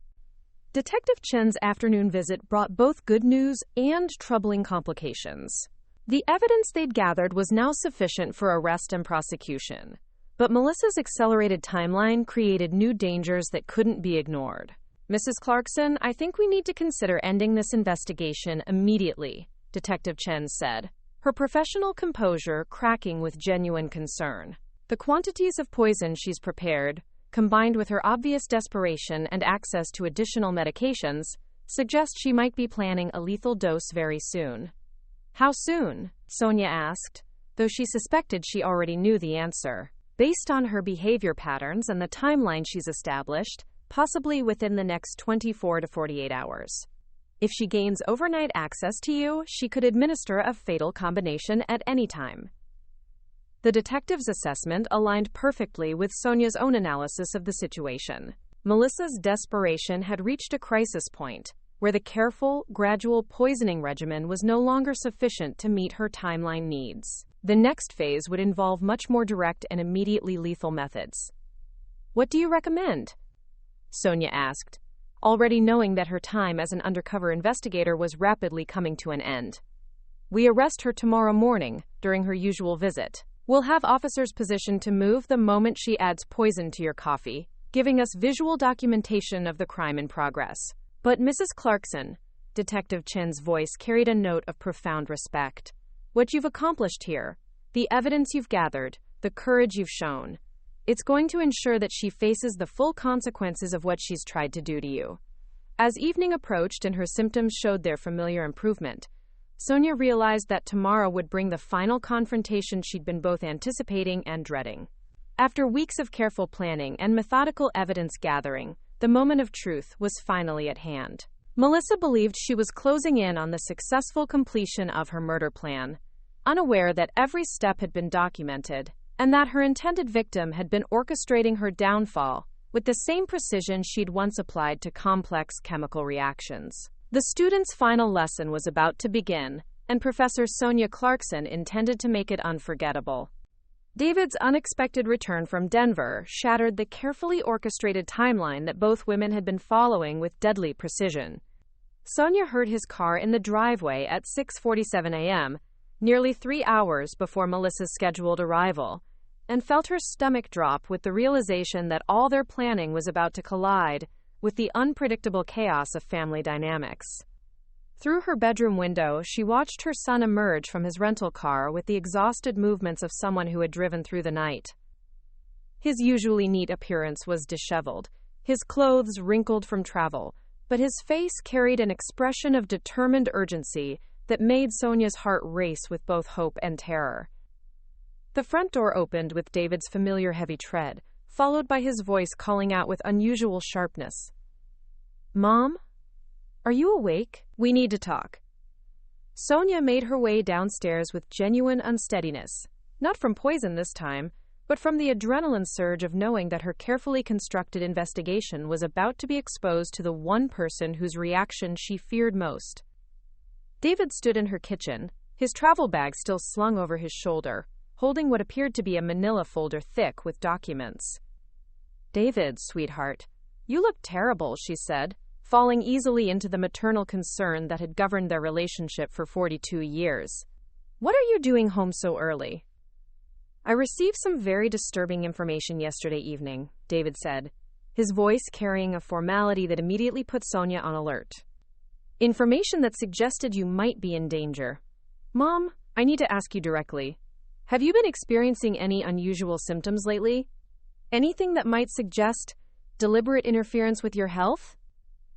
Detective Chen's afternoon visit brought both good news and troubling complications. The evidence they'd gathered was now sufficient for arrest and prosecution, but Melissa's accelerated timeline created new dangers that couldn't be ignored. "Mrs. Clarkson, I think we need to consider ending this investigation immediately," Detective Chen said, her professional composure cracking with genuine concern. "The quantities of poison she's prepared, combined with her obvious desperation and access to additional medications, suggest she might be planning a lethal dose very soon." "How soon?" Sonia asked, though she suspected she already knew the answer. "Based on her behavior patterns and the timeline she's established, possibly within the next 24 to 48 hours. If she gains overnight access to you, she could administer a fatal combination at any time." The detective's assessment aligned perfectly with Sonia's own analysis of the situation. Melissa's desperation had reached a crisis point, where the careful, gradual poisoning regimen was no longer sufficient to meet her timeline needs. The next phase would involve much more direct and immediately lethal methods. "What do you recommend?" Sonia asked, already knowing that her time as an undercover investigator was rapidly coming to an end. "We arrest her tomorrow morning, during her usual visit. We'll have officers positioned to move the moment she adds poison to your coffee, giving us visual documentation of the crime in progress. But Mrs. Clarkson," Detective Chen's voice carried a note of profound respect, "what you've accomplished here, the evidence you've gathered, the courage you've shown, it's going to ensure that she faces the full consequences of what she's tried to do to you." As evening approached and her symptoms showed their familiar improvement, Sonia realized that tomorrow would bring the final confrontation she'd been both anticipating and dreading. After weeks of careful planning and methodical evidence gathering, the moment of truth was finally at hand. Melissa believed she was closing in on the successful completion of her murder plan, unaware that every step had been documented, and that her intended victim had been orchestrating her downfall with the same precision she'd once applied to complex chemical reactions. The student's final lesson was about to begin, and Professor Sonia Clarkson intended to make it unforgettable. David's unexpected return from Denver shattered the carefully orchestrated timeline that both women had been following with deadly precision. Sonia heard his car in the driveway at 6:47 a.m., nearly 3 hours before Melissa's scheduled arrival, and felt her stomach drop with the realization that all their planning was about to collide with the unpredictable chaos of family dynamics. Through her bedroom window, she watched her son emerge from his rental car with the exhausted movements of someone who had driven through the night. His usually neat appearance was disheveled, his clothes wrinkled from travel, but his face carried an expression of determined urgency that made Sonia's heart race with both hope and terror. The front door opened with David's familiar heavy tread, followed by his voice calling out with unusual sharpness. "Mom? Are you awake? We need to talk." Sonia made her way downstairs with genuine unsteadiness, not from poison this time, but from the adrenaline surge of knowing that her carefully constructed investigation was about to be exposed to the one person whose reaction she feared most. David stood in her kitchen, his travel bag still slung over his shoulder, holding what appeared to be a manila folder thick with documents. "David, sweetheart, you look terrible," she said, falling easily into the maternal concern that had governed their relationship for 42 years. "What are you doing home so early?" "I received some very disturbing information yesterday evening," David said, his voice carrying a formality that immediately put Sonia on alert. "Information that suggested you might be in danger. Mom, I need to ask you directly. Have you been experiencing any unusual symptoms lately? Anything that might suggest deliberate interference with your health?"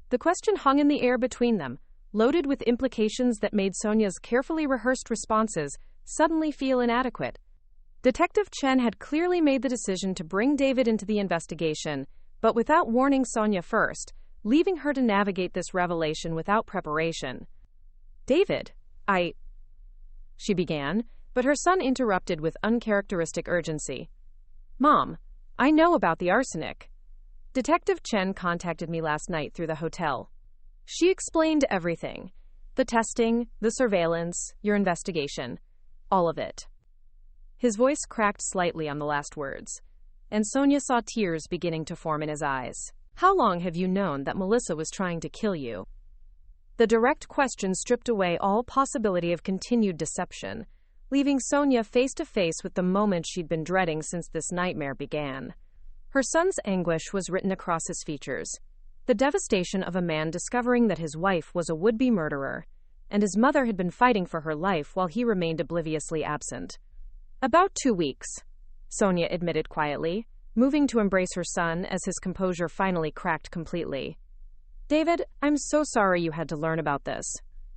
The question hung in the air between them, loaded with implications that made Sonia's carefully rehearsed responses suddenly feel inadequate. Detective Chen had clearly made the decision to bring David into the investigation, but without warning Sonia first, leaving her to navigate this revelation without preparation. "David, she began, but her son interrupted with uncharacteristic urgency. "Mom, I know about the arsenic. Detective Chen contacted me last night through the hotel. She explained everything. The testing, the surveillance, your investigation. All of it." His voice cracked slightly on the last words, and Sonia saw tears beginning to form in his eyes. "How long have you known that Melissa was trying to kill you?" The direct question stripped away all possibility of continued deception, leaving Sonia face to face with the moment she'd been dreading since this nightmare began. Her son's anguish was written across his features, the devastation of a man discovering that his wife was a would-be murderer, and his mother had been fighting for her life while he remained obliviously absent. "About 2 weeks, Sonia admitted quietly, moving to embrace her son as his composure finally cracked completely. "David, I'm so sorry you had to learn about this.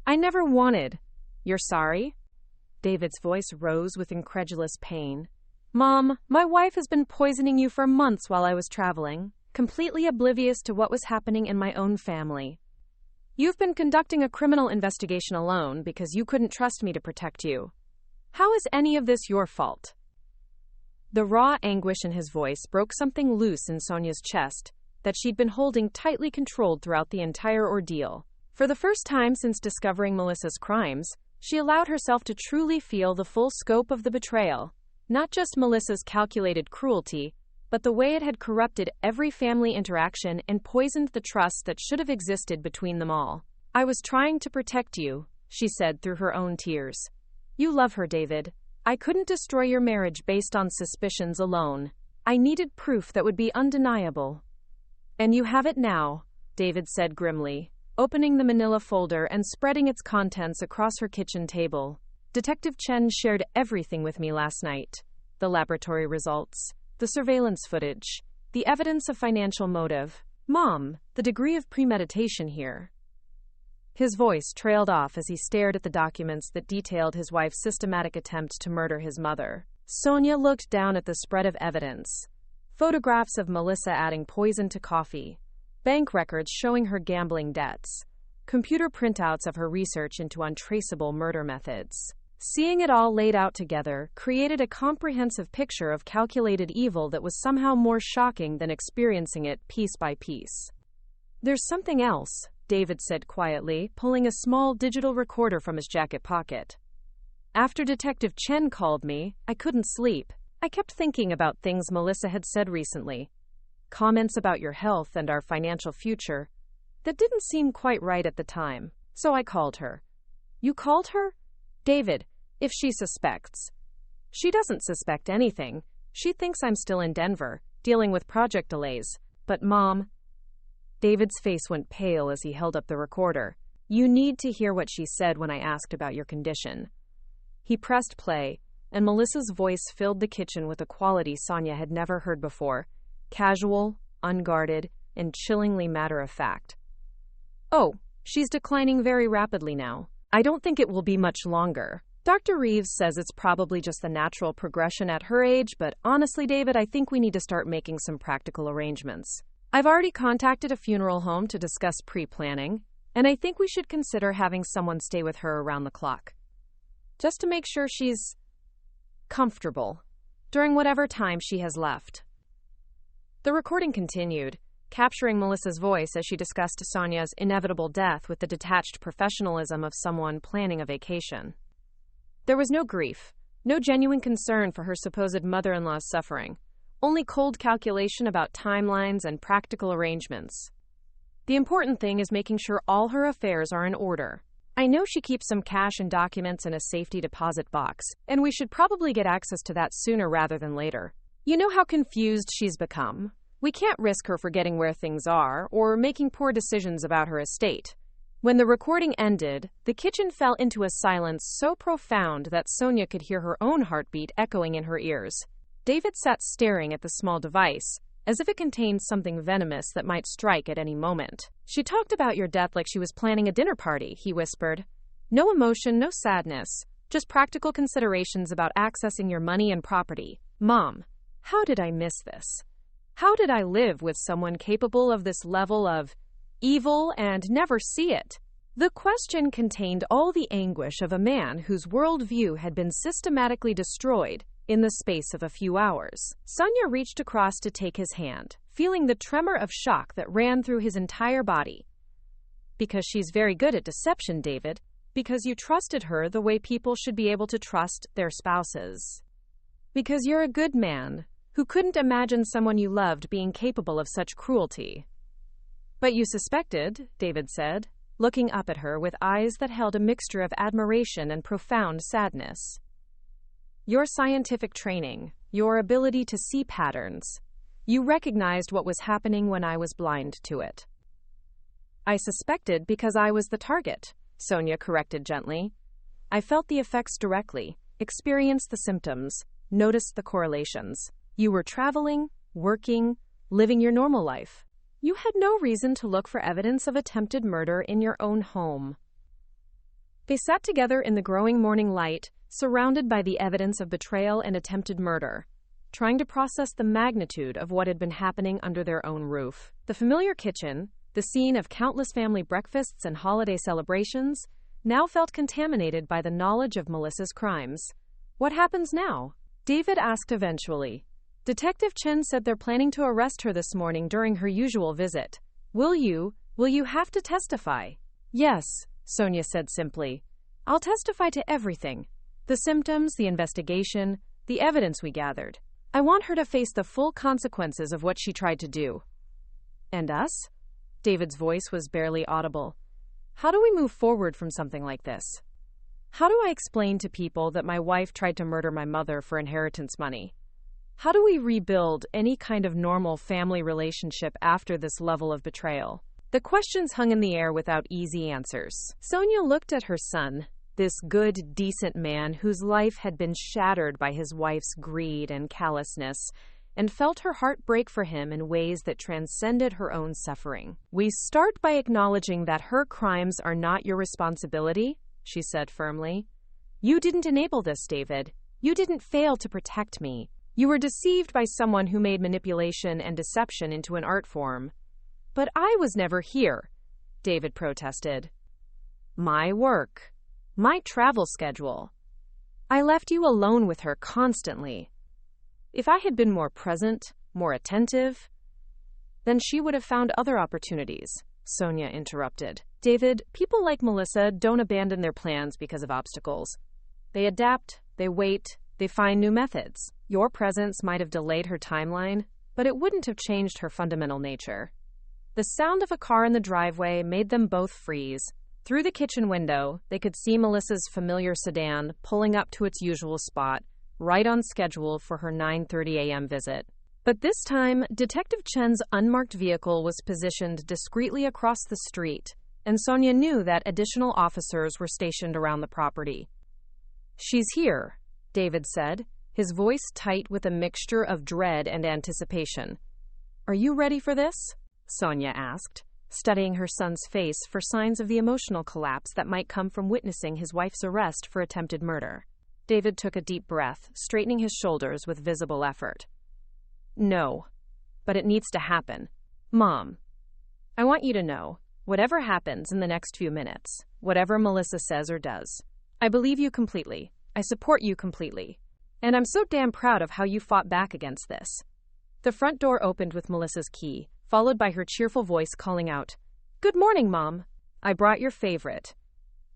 I never wanted." "You're sorry?" David's voice rose with incredulous pain. "Mom, my wife has been poisoning you for months while I was traveling, completely oblivious to what was happening in my own family. You've been conducting a criminal investigation alone because you couldn't trust me to protect you. How is any of this your fault?" The raw anguish in his voice broke something loose in Sonia's chest that she'd been holding tightly controlled throughout the entire ordeal. For the first time since discovering Melissa's crimes, she allowed herself to truly feel the full scope of the betrayal. Not just Melissa's calculated cruelty, but the way it had corrupted every family interaction and poisoned the trust that should have existed between them all. "I was trying to protect you," she said through her own tears. "You love her, David. I couldn't destroy your marriage based on suspicions alone. I needed proof that would be undeniable." "And you have it now," David said grimly, opening the manila folder and spreading its contents across her kitchen table. "Detective Chen shared everything with me last night. The laboratory results, the surveillance footage, the evidence of financial motive. Mom, the degree of premeditation here." His voice trailed off as he stared at the documents that detailed his wife's systematic attempt to murder his mother. Sonia looked down at the spread of evidence. Photographs of Melissa adding poison to coffee, bank records showing her gambling debts, computer printouts of her research into untraceable murder methods. Seeing it all laid out together created a comprehensive picture of calculated evil that was somehow more shocking than experiencing it piece by piece. "There's something else," David said quietly, pulling a small digital recorder from his jacket pocket. After Detective Chen called me, I couldn't sleep. I kept thinking about things Melissa had said recently. Comments about your health and our financial future that didn't seem quite right at the time. So I called her. You called her? David, if she suspects. She doesn't suspect anything. She thinks I'm still in Denver, dealing with project delays. But Mom... David's face went pale as he held up the recorder. You need to hear what she said when I asked about your condition. He pressed play, and Melissa's voice filled the kitchen with a quality Sonia had never heard before. Casual, unguarded, and chillingly matter-of-fact. Oh, she's declining very rapidly now. I don't think it will be much longer. Dr. Reeves says it's probably just the natural progression at her age, but honestly, David, I think we need to start making some practical arrangements. I've already contacted a funeral home to discuss pre-planning, and I think we should consider having someone stay with her around the clock. Just to make sure she's comfortable during whatever time she has left. The recording continued, capturing Melissa's voice as she discussed Sonia's inevitable death with the detached professionalism of someone planning a vacation. There was no grief, no genuine concern for her supposed mother-in-law's suffering, only cold calculation about timelines and practical arrangements. The important thing is making sure all her affairs are in order. I know she keeps some cash and documents in a safety deposit box, and we should probably get access to that sooner rather than later. You know how confused she's become. We can't risk her forgetting where things are or making poor decisions about her estate. When the recording ended, the kitchen fell into a silence so profound that Sonia could hear her own heartbeat echoing in her ears. David sat staring at the small device, as if it contained something venomous that might strike at any moment. She talked about your death like she was planning a dinner party, he whispered. No emotion, no sadness, just practical considerations about accessing your money and property. Mom, how did I miss this? How did I live with someone capable of this level of evil and never see it? The question contained all the anguish of a man whose worldview had been systematically destroyed in the space of a few hours. Sonia reached across to take his hand, feeling the tremor of shock that ran through his entire body. Because she's very good at deception, David. Because you trusted her the way people should be able to trust their spouses. Because you're a good man who couldn't imagine someone you loved being capable of such cruelty. But you suspected, David said, looking up at her with eyes that held a mixture of admiration and profound sadness. Your scientific training, your ability to see patterns. You recognized what was happening when I was blind to it. I suspected because I was the target, Sonia corrected gently. I felt the effects directly, experienced the symptoms, noticed the correlations. You were traveling, working, living your normal life. You had no reason to look for evidence of attempted murder in your own home. They sat together in the growing morning light, surrounded by the evidence of betrayal and attempted murder, trying to process the magnitude of what had been happening under their own roof. The familiar kitchen, the scene of countless family breakfasts and holiday celebrations, now felt contaminated by the knowledge of Melissa's crimes. What happens now? David asked eventually. Detective Chen said they're planning to arrest her this morning during her usual visit. Will you have to testify? Yes, Sonia said simply. I'll testify to everything. The symptoms, the investigation, the evidence we gathered. I want her to face the full consequences of what she tried to do. And us? David's voice was barely audible. How do we move forward from something like this? How do I explain to people that my wife tried to murder my mother for inheritance money? How do we rebuild any kind of normal family relationship after this level of betrayal? The questions hung in the air without easy answers. Sonia looked at her son, this good, decent man whose life had been shattered by his wife's greed and callousness, and felt her heart break for him in ways that transcended her own suffering. We start by acknowledging that her crimes are not your responsibility, she said firmly. You didn't enable this, David. You didn't fail to protect me. You were deceived by someone who made manipulation and deception into an art form. But I was never here, David protested. My work. My travel schedule. I left you alone with her constantly. If I had been more present, more attentive, then she would have found other opportunities. Sonia interrupted. David, people like Melissa don't abandon their plans because of obstacles. They adapt, they wait, they find new methods. Your presence might have delayed her timeline, but it wouldn't have changed her fundamental nature. The sound of a car in the driveway made them both freeze. Through the kitchen window, they could see Melissa's familiar sedan pulling up to its usual spot, right on schedule for her 9:30 a.m. visit. But this time, Detective Chen's unmarked vehicle was positioned discreetly across the street, and Sonia knew that additional officers were stationed around the property. "She's here," David said, his voice tight with a mixture of dread and anticipation. "Are you ready for this?" Sonia asked, studying her son's face for signs of the emotional collapse that might come from witnessing his wife's arrest for attempted murder. David took a deep breath, straightening his shoulders with visible effort. "No, but it needs to happen. Mom, I want you to know, whatever happens in the next few minutes, whatever Melissa says or does, I believe you completely. I support you completely. And I'm so damn proud of how you fought back against this." The front door opened with Melissa's key, followed by her cheerful voice calling out, "Good morning, Mom. I brought your favorite."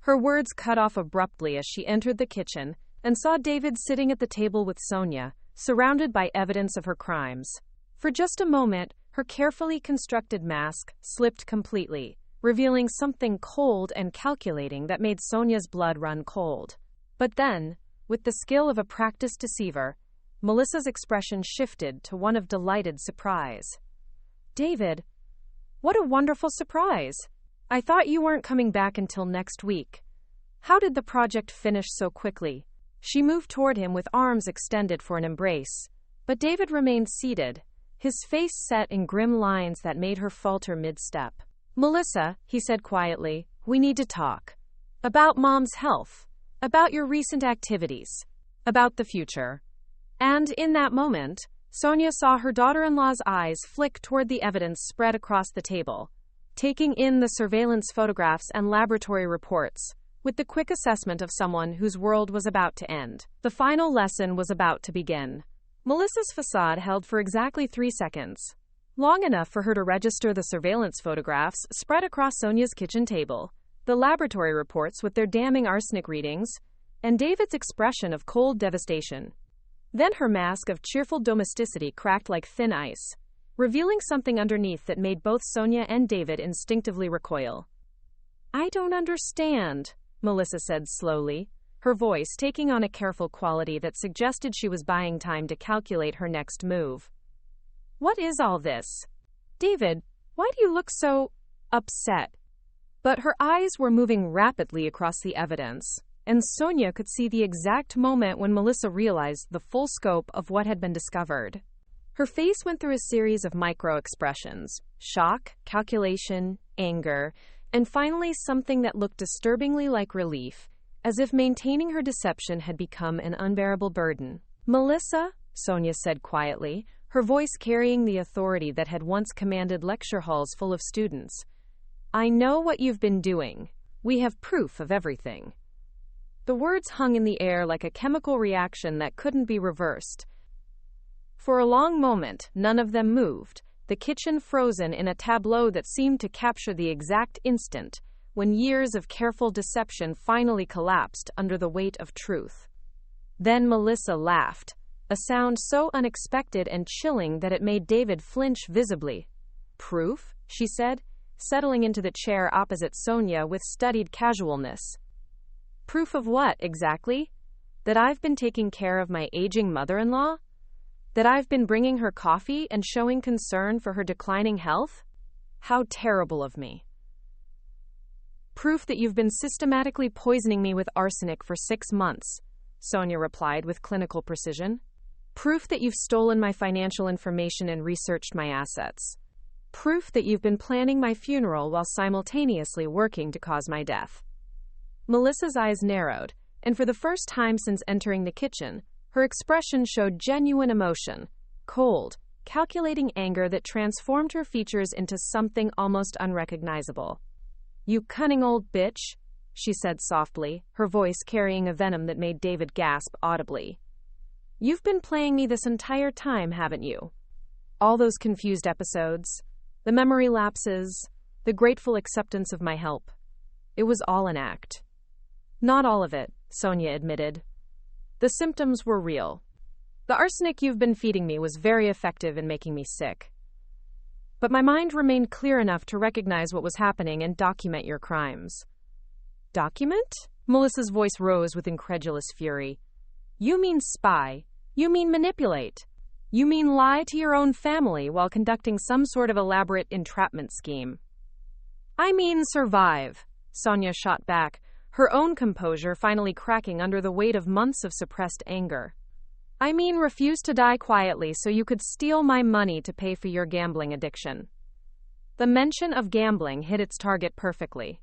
Her words cut off abruptly as she entered the kitchen and saw David sitting at the table with Sonia, surrounded by evidence of her crimes. For just a moment, her carefully constructed mask slipped completely, revealing something cold and calculating that made Sonia's blood run cold. But then, with the skill of a practiced deceiver, Melissa's expression shifted to one of delighted surprise. "David, what a wonderful surprise! I thought you weren't coming back until next week. How did the project finish so quickly?" She moved toward him with arms extended for an embrace, but David remained seated, his face set in grim lines that made her falter mid-step. "Melissa," he said quietly, "we need to talk. About Mom's health, about your recent activities, about the future." And in that moment, Sonia saw her daughter-in-law's eyes flick toward the evidence spread across the table, taking in the surveillance photographs and laboratory reports, with the quick assessment of someone whose world was about to end. The final lesson was about to begin. Melissa's facade held for exactly 3 seconds, long enough for her to register the surveillance photographs spread across Sonia's kitchen table, the laboratory reports with their damning arsenic readings, and David's expression of cold devastation. Then her mask of cheerful domesticity cracked like thin ice, revealing something underneath that made both Sonia and David instinctively recoil. "I don't understand," Melissa said slowly, her voice taking on a careful quality that suggested she was buying time to calculate her next move. "What is all this? David, why do you look so upset?" But her eyes were moving rapidly across the evidence, and Sonia could see the exact moment when Melissa realized the full scope of what had been discovered. Her face went through a series of micro-expressions: shock, calculation, anger, and finally something that looked disturbingly like relief, as if maintaining her deception had become an unbearable burden. "Melissa," Sonia said quietly, her voice carrying the authority that had once commanded lecture halls full of students, "I know what you've been doing. We have proof of everything." The words hung in the air like a chemical reaction that couldn't be reversed. For a long moment, none of them moved, the kitchen frozen in a tableau that seemed to capture the exact instant when years of careful deception finally collapsed under the weight of truth. Then Melissa laughed, a sound so unexpected and chilling that it made David flinch visibly. "Proof?" she said, settling into the chair opposite Sonia with studied casualness. "Proof of what, exactly? That I've been taking care of my aging mother-in-law? That I've been bringing her coffee and showing concern for her declining health? How terrible of me. Proof that you've been systematically poisoning me with arsenic for 6 months, Sonia replied with clinical precision. Proof that you've stolen my financial information and researched my assets. Proof that you've been planning my funeral while simultaneously working to cause my death." Melissa's eyes narrowed, and for the first time since entering the kitchen, her expression showed genuine emotion, cold, calculating anger that transformed her features into something almost unrecognizable. "You cunning old bitch," she said softly, her voice carrying a venom that made David gasp audibly. "You've been playing me this entire time, haven't you? All those confused episodes, the memory lapses, the grateful acceptance of my help. It was all an act. Not all of it, Sonia admitted. The symptoms were real. The arsenic you've been feeding me was very effective in making me sick. But my mind remained clear enough to recognize what was happening and document your crimes. Document? Melissa's voice rose with incredulous fury. You mean spy. You mean manipulate. You mean lie to your own family while conducting some sort of elaborate entrapment scheme. I mean survive, Sonia shot back, her own composure finally cracking under the weight of months of suppressed anger. I mean refuse to die quietly so you could steal my money to pay for your gambling addiction. The mention of gambling hit its target perfectly.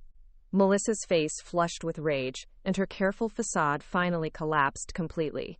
Melissa's face flushed with rage, and her careful facade finally collapsed completely.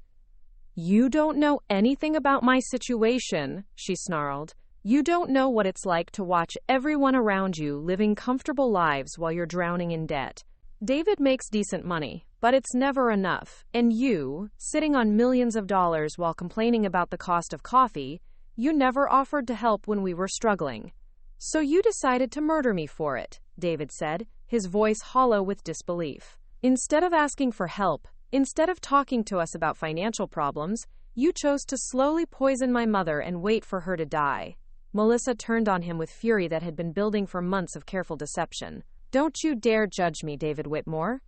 You don't know anything about my situation, she snarled. You don't know what it's like to watch everyone around you living comfortable lives while you're drowning in debt. David makes decent money, but it's never enough. And you, sitting on millions of dollars while complaining about the cost of coffee, you never offered to help when we were struggling. So you decided to murder me for it, David said, his voice hollow with disbelief. Instead of asking for help, instead of talking to us about financial problems, you chose to slowly poison my mother and wait for her to die. Melissa turned on him with fury that had been building for months of careful deception. Don't you dare judge me, David Whitmore.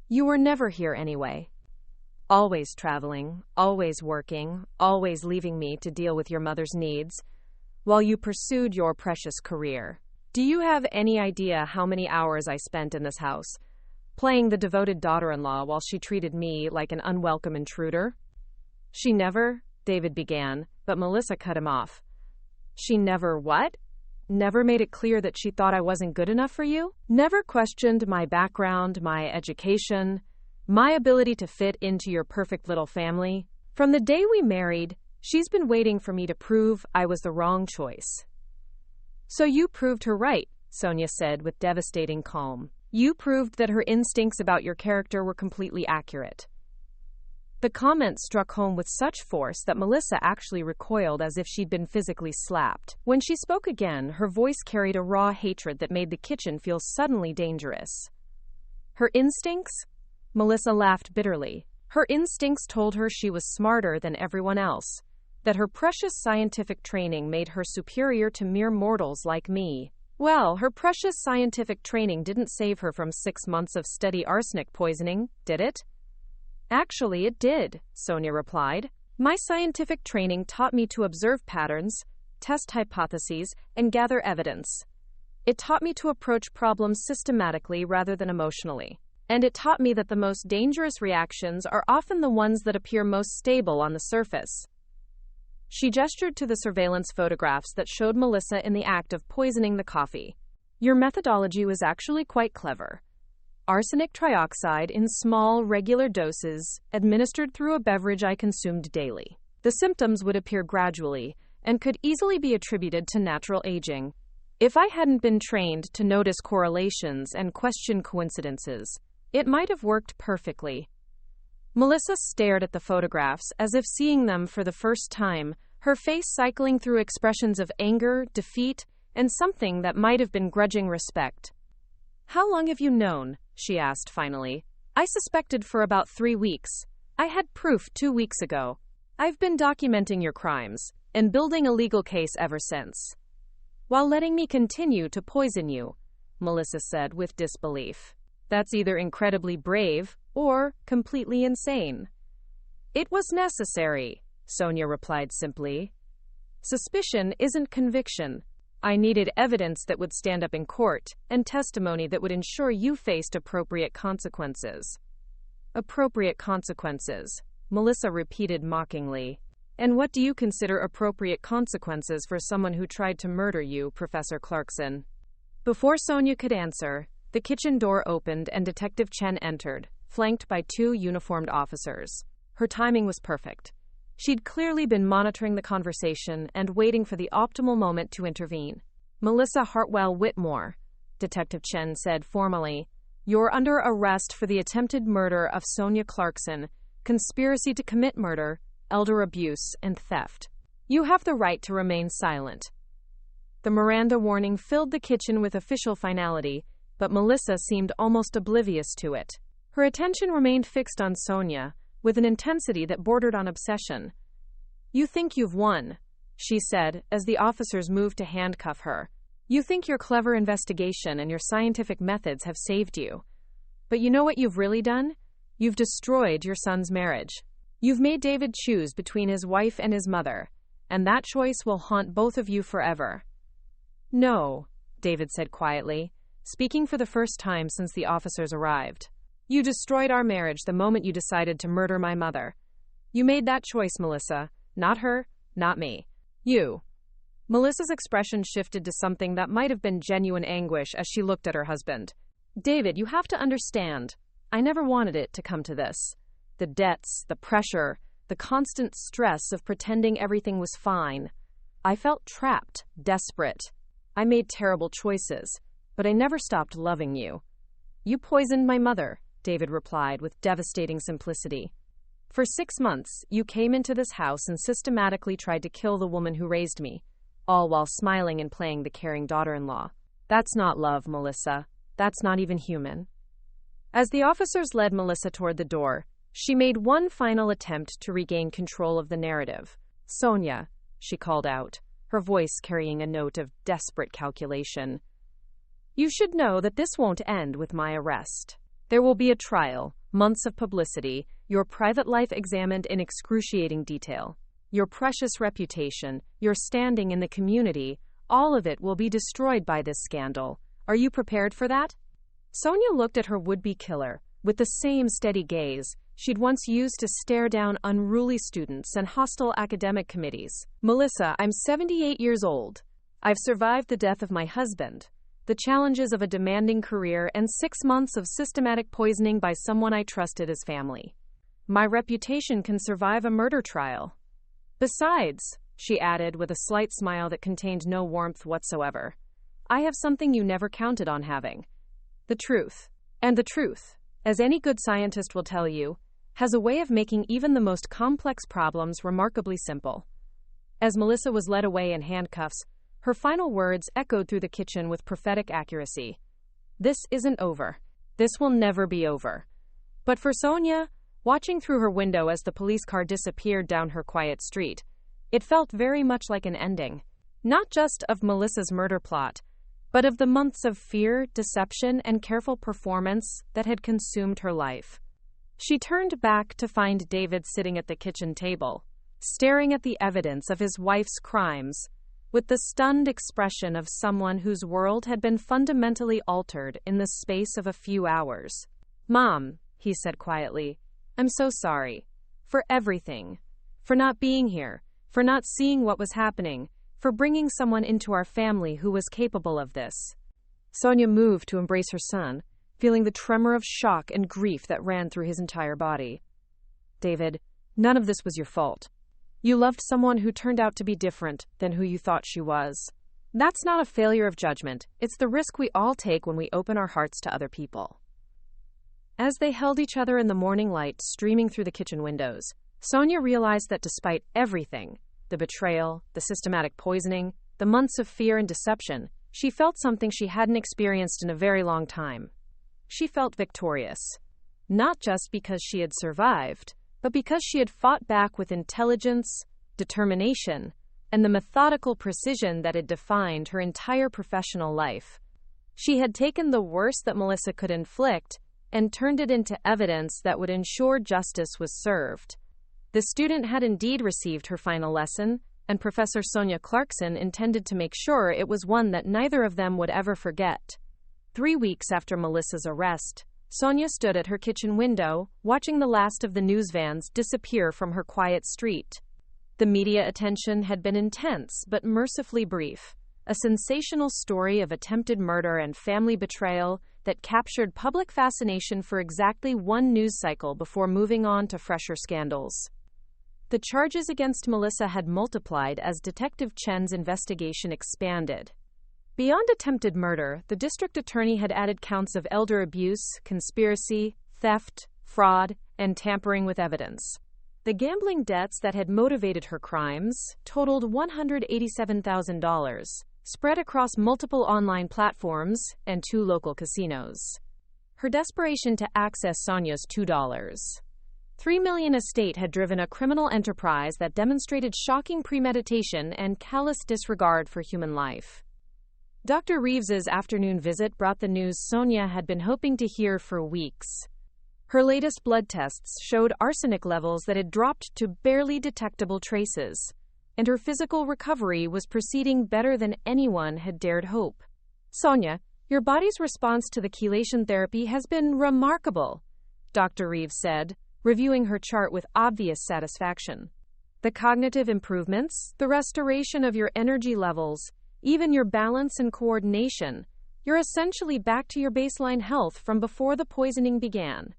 You were never here anyway. Always traveling, always working, always leaving me to deal with your mother's needs, while you pursued your precious career. Do you have any idea how many hours I spent in this house, playing the devoted daughter-in-law while she treated me like an unwelcome intruder? She never, David began, but Melissa cut him off. She never what? Never made it clear that she thought I wasn't good enough for you? Never questioned my background, my education, my ability to fit into your perfect little family? From the day we married, she's been waiting for me to prove I was the wrong choice. So you proved her right, Sonia said with devastating calm. You proved that her instincts about your character were completely accurate. The comment struck home with such force that Melissa actually recoiled as if she'd been physically slapped. When she spoke again, her voice carried a raw hatred that made the kitchen feel suddenly dangerous. Her instincts? Melissa laughed bitterly. Her instincts told her she was smarter than everyone else, that her precious scientific training made her superior to mere mortals like me. Well, her precious scientific training didn't save her from 6 months of steady arsenic poisoning, did it? Actually, it did, Sonia replied. My scientific training taught me to observe patterns, test hypotheses, and gather evidence. It taught me to approach problems systematically rather than emotionally. And it taught me that the most dangerous reactions are often the ones that appear most stable on the surface. She gestured to the surveillance photographs that showed Melissa in the act of poisoning the coffee. Your methodology was actually quite clever. Arsenic trioxide in small, regular doses, administered through a beverage I consumed daily. The symptoms would appear gradually and could easily be attributed to natural aging. If I hadn't been trained to notice correlations and question coincidences, it might have worked perfectly. Melissa stared at the photographs as if seeing them for the first time, her face cycling through expressions of anger, defeat, and something that might have been grudging respect. How long have you known? She asked finally. I suspected for about 3 weeks. I had proof 2 weeks ago. I've been documenting your crimes and building a legal case ever since, while letting me continue to poison you, Melissa said with disbelief. That's either incredibly brave or completely insane. It was necessary, Sonia replied simply. Suspicion isn't conviction. I needed evidence that would stand up in court and testimony that would ensure you faced appropriate consequences. Appropriate consequences, Melissa repeated mockingly. And what do you consider appropriate consequences for someone who tried to murder you, Professor Clarkson? Before Sonia could answer, the kitchen door opened and Detective Chen entered, flanked by 2 uniformed officers. Her timing was perfect. She'd clearly been monitoring the conversation and waiting for the optimal moment to intervene. Melissa Hartwell Whitmore, Detective Chen said formally, you're under arrest for the attempted murder of Sonia Clarkson, conspiracy to commit murder, elder abuse, and theft. You have the right to remain silent. The Miranda warning filled the kitchen with official finality, but Melissa seemed almost oblivious to it. Her attention remained fixed on Sonia, with an intensity that bordered on obsession. "You think you've won," she said, as the officers moved to handcuff her. "You think your clever investigation and your scientific methods have saved you. But you know what you've really done? You've destroyed your son's marriage. You've made David choose between his wife and his mother, and that choice will haunt both of you forever." "No," David said quietly, speaking for the first time since the officers arrived. "You destroyed our marriage the moment you decided to murder my mother. You made that choice, Melissa. Not her, not me. You." Melissa's expression shifted to something that might have been genuine anguish as she looked at her husband. "David, you have to understand. I never wanted it to come to this. The debts, the pressure, the constant stress of pretending everything was fine. I felt trapped, desperate. I made terrible choices, but I never stopped loving you." "You poisoned my mother," David replied with devastating simplicity. "For 6 months, you came into this house and systematically tried to kill the woman who raised me, all while smiling and playing the caring daughter-in-law. That's not love, Melissa. That's not even human." As the officers led Melissa toward the door, she made one final attempt to regain control of the narrative. "Sonia," she called out, her voice carrying a note of desperate calculation, "you should know that this won't end with my arrest. There will be a trial, months of publicity, your private life examined in excruciating detail. Your precious reputation, your standing in the community, all of it will be destroyed by this scandal. Are you prepared for that?" Sonia looked at her would-be killer with the same steady gaze she'd once used to stare down unruly students and hostile academic committees. "Melissa, I'm 78 years old. I've survived the death of my husband, the challenges of a demanding career, and 6 months of systematic poisoning by someone I trusted as family. My reputation can survive a murder trial. Besides," she added with a slight smile that contained no warmth whatsoever, "I have something you never counted on having. The truth. And the truth, as any good scientist will tell you, has a way of making even the most complex problems remarkably simple." As Melissa was led away in handcuffs, her final words echoed through the kitchen with prophetic accuracy. "This isn't over. This will never be over." But for Sonia, watching through her window as the police car disappeared down her quiet street, it felt very much like an ending, not just of Melissa's murder plot, but of the months of fear, deception, and careful performance that had consumed her life. She turned back to find David sitting at the kitchen table, staring at the evidence of his wife's crimes, with the stunned expression of someone whose world had been fundamentally altered in the space of a few hours. "Mom," he said quietly, "I'm so sorry. For everything. For not being here. For not seeing what was happening. For bringing someone into our family who was capable of this." Sonia moved to embrace her son, feeling the tremor of shock and grief that ran through his entire body. "David, none of this was your fault. You loved someone who turned out to be different than who you thought she was. That's not a failure of judgment. It's the risk we all take when we open our hearts to other people." As they held each other in the morning light streaming through the kitchen windows, Sonia realized that despite everything, the betrayal, the systematic poisoning, the months of fear and deception, she felt something she hadn't experienced in a very long time. She felt victorious. Not just because she had survived, but because she had fought back with intelligence, determination, and the methodical precision that had defined her entire professional life. She had taken the worst that Melissa could inflict and turned it into evidence that would ensure justice was served. The student had indeed received her final lesson, and Professor Sonia Clarkson intended to make sure it was one that neither of them would ever forget. 3 weeks after Melissa's arrest, Sonia stood at her kitchen window, watching the last of the news vans disappear from her quiet street. The media attention had been intense but mercifully brief, a sensational story of attempted murder and family betrayal that captured public fascination for exactly one news cycle before moving on to fresher scandals. The charges against Melissa had multiplied as Detective Chen's investigation expanded. Beyond attempted murder, the district attorney had added counts of elder abuse, conspiracy, theft, fraud, and tampering with evidence. The gambling debts that had motivated her crimes totaled $187,000, spread across multiple online platforms and 2 local casinos. Her desperation to access Sonia's $2.3 million estate had driven a criminal enterprise that demonstrated shocking premeditation and callous disregard for human life. Dr. Reeves's afternoon visit brought the news Sonia had been hoping to hear for weeks. Her latest blood tests showed arsenic levels that had dropped to barely detectable traces, and her physical recovery was proceeding better than anyone had dared hope. "Sonia, your body's response to the chelation therapy has been remarkable," Dr. Reeves said, reviewing her chart with obvious satisfaction. "The cognitive improvements, the restoration of your energy levels, even your balance and coordination, you're essentially back to your baseline health from before the poisoning began."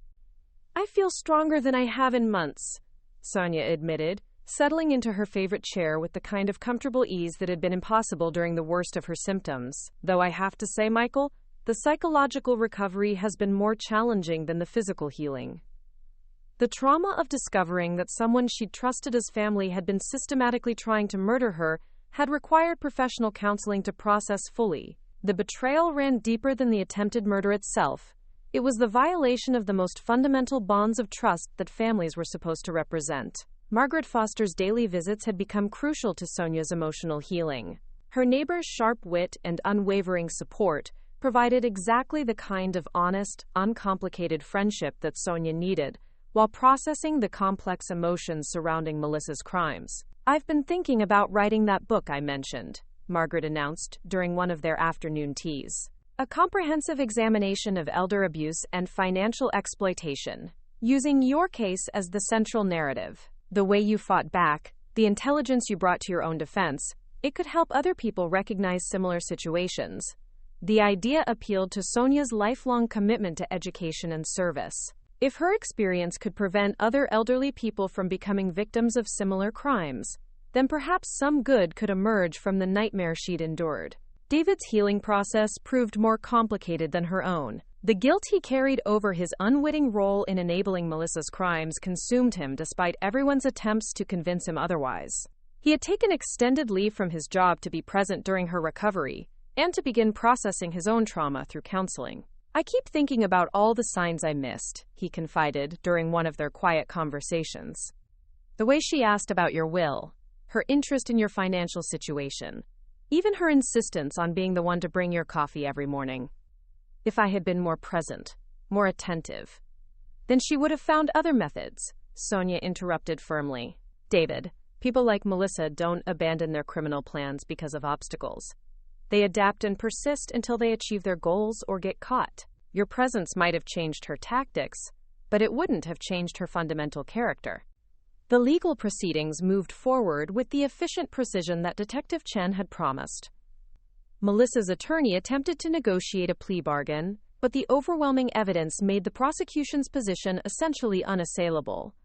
"I feel stronger than I have in months," Sonia admitted, settling into her favorite chair with the kind of comfortable ease that had been impossible during the worst of her symptoms. "Though I have to say, Michael, the psychological recovery has been more challenging than the physical healing." The trauma of discovering that someone she'd trusted as family had been systematically trying to murder her had required professional counseling to process fully. The betrayal ran deeper than the attempted murder itself. It was the violation of the most fundamental bonds of trust that families were supposed to represent. Margaret Foster's daily visits had become crucial to Sonia's emotional healing. Her neighbor's sharp wit and unwavering support provided exactly the kind of honest, uncomplicated friendship that Sonia needed while processing the complex emotions surrounding Melissa's crimes. "I've been thinking about writing that book I mentioned," Margaret announced during one of their afternoon teas. "A comprehensive examination of elder abuse and financial exploitation, using your case as the central narrative. The way you fought back, the intelligence you brought to your own defense, it could help other people recognize similar situations." The idea appealed to Sonia's lifelong commitment to education and service. If her experience could prevent other elderly people from becoming victims of similar crimes, then perhaps some good could emerge from the nightmare she'd endured. David's healing process proved more complicated than her own. The guilt he carried over his unwitting role in enabling Melissa's crimes consumed him despite everyone's attempts to convince him otherwise. He had taken extended leave from his job to be present during her recovery and to begin processing his own trauma through counseling. "I keep thinking about all the signs I missed," he confided during one of their quiet conversations. "The way she asked about your will, her interest in your financial situation, even her insistence on being the one to bring your coffee every morning. If I had been more present, more attentive, then she would have found other methods," Sonia interrupted firmly. "David, people like Melissa don't abandon their criminal plans because of obstacles. They adapt and persist until they achieve their goals or get caught. Your presence might have changed her tactics, but it wouldn't have changed her fundamental character." The legal proceedings moved forward with the efficient precision that Detective Chen had promised. Melissa's attorney attempted to negotiate a plea bargain, but the overwhelming evidence made the prosecution's position essentially unassailable.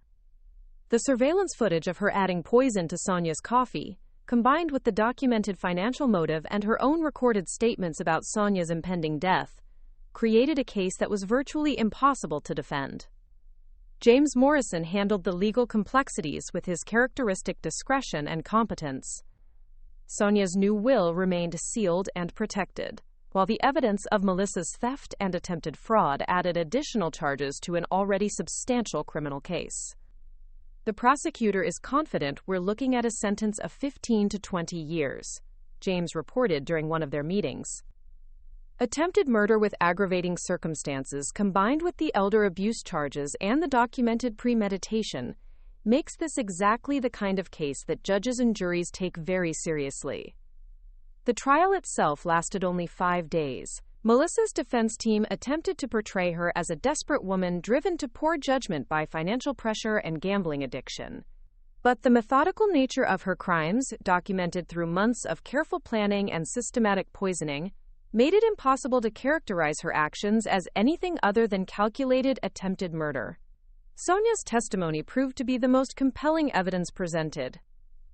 The surveillance footage of her adding poison to Sonia's coffee, combined with the documented financial motive and her own recorded statements about Sonia's impending death, created a case that was virtually impossible to defend. James Morrison handled the legal complexities with his characteristic discretion and competence. Sonia's new will remained sealed and protected, while the evidence of Melissa's theft and attempted fraud added additional charges to an already substantial criminal case. "The prosecutor is confident we're looking at a sentence of 15 to 20 years, James reported during one of their meetings. Attempted murder with aggravating circumstances combined with the elder abuse charges and the documented premeditation makes this exactly the kind of case that judges and juries take very seriously. The trial itself lasted only 5 days. Melissa's defense team attempted to portray her as a desperate woman driven to poor judgment by financial pressure and gambling addiction. But the methodical nature of her crimes, documented through months of careful planning and systematic poisoning, made it impossible to characterize her actions as anything other than calculated attempted murder. Sonia's testimony proved to be the most compelling evidence presented.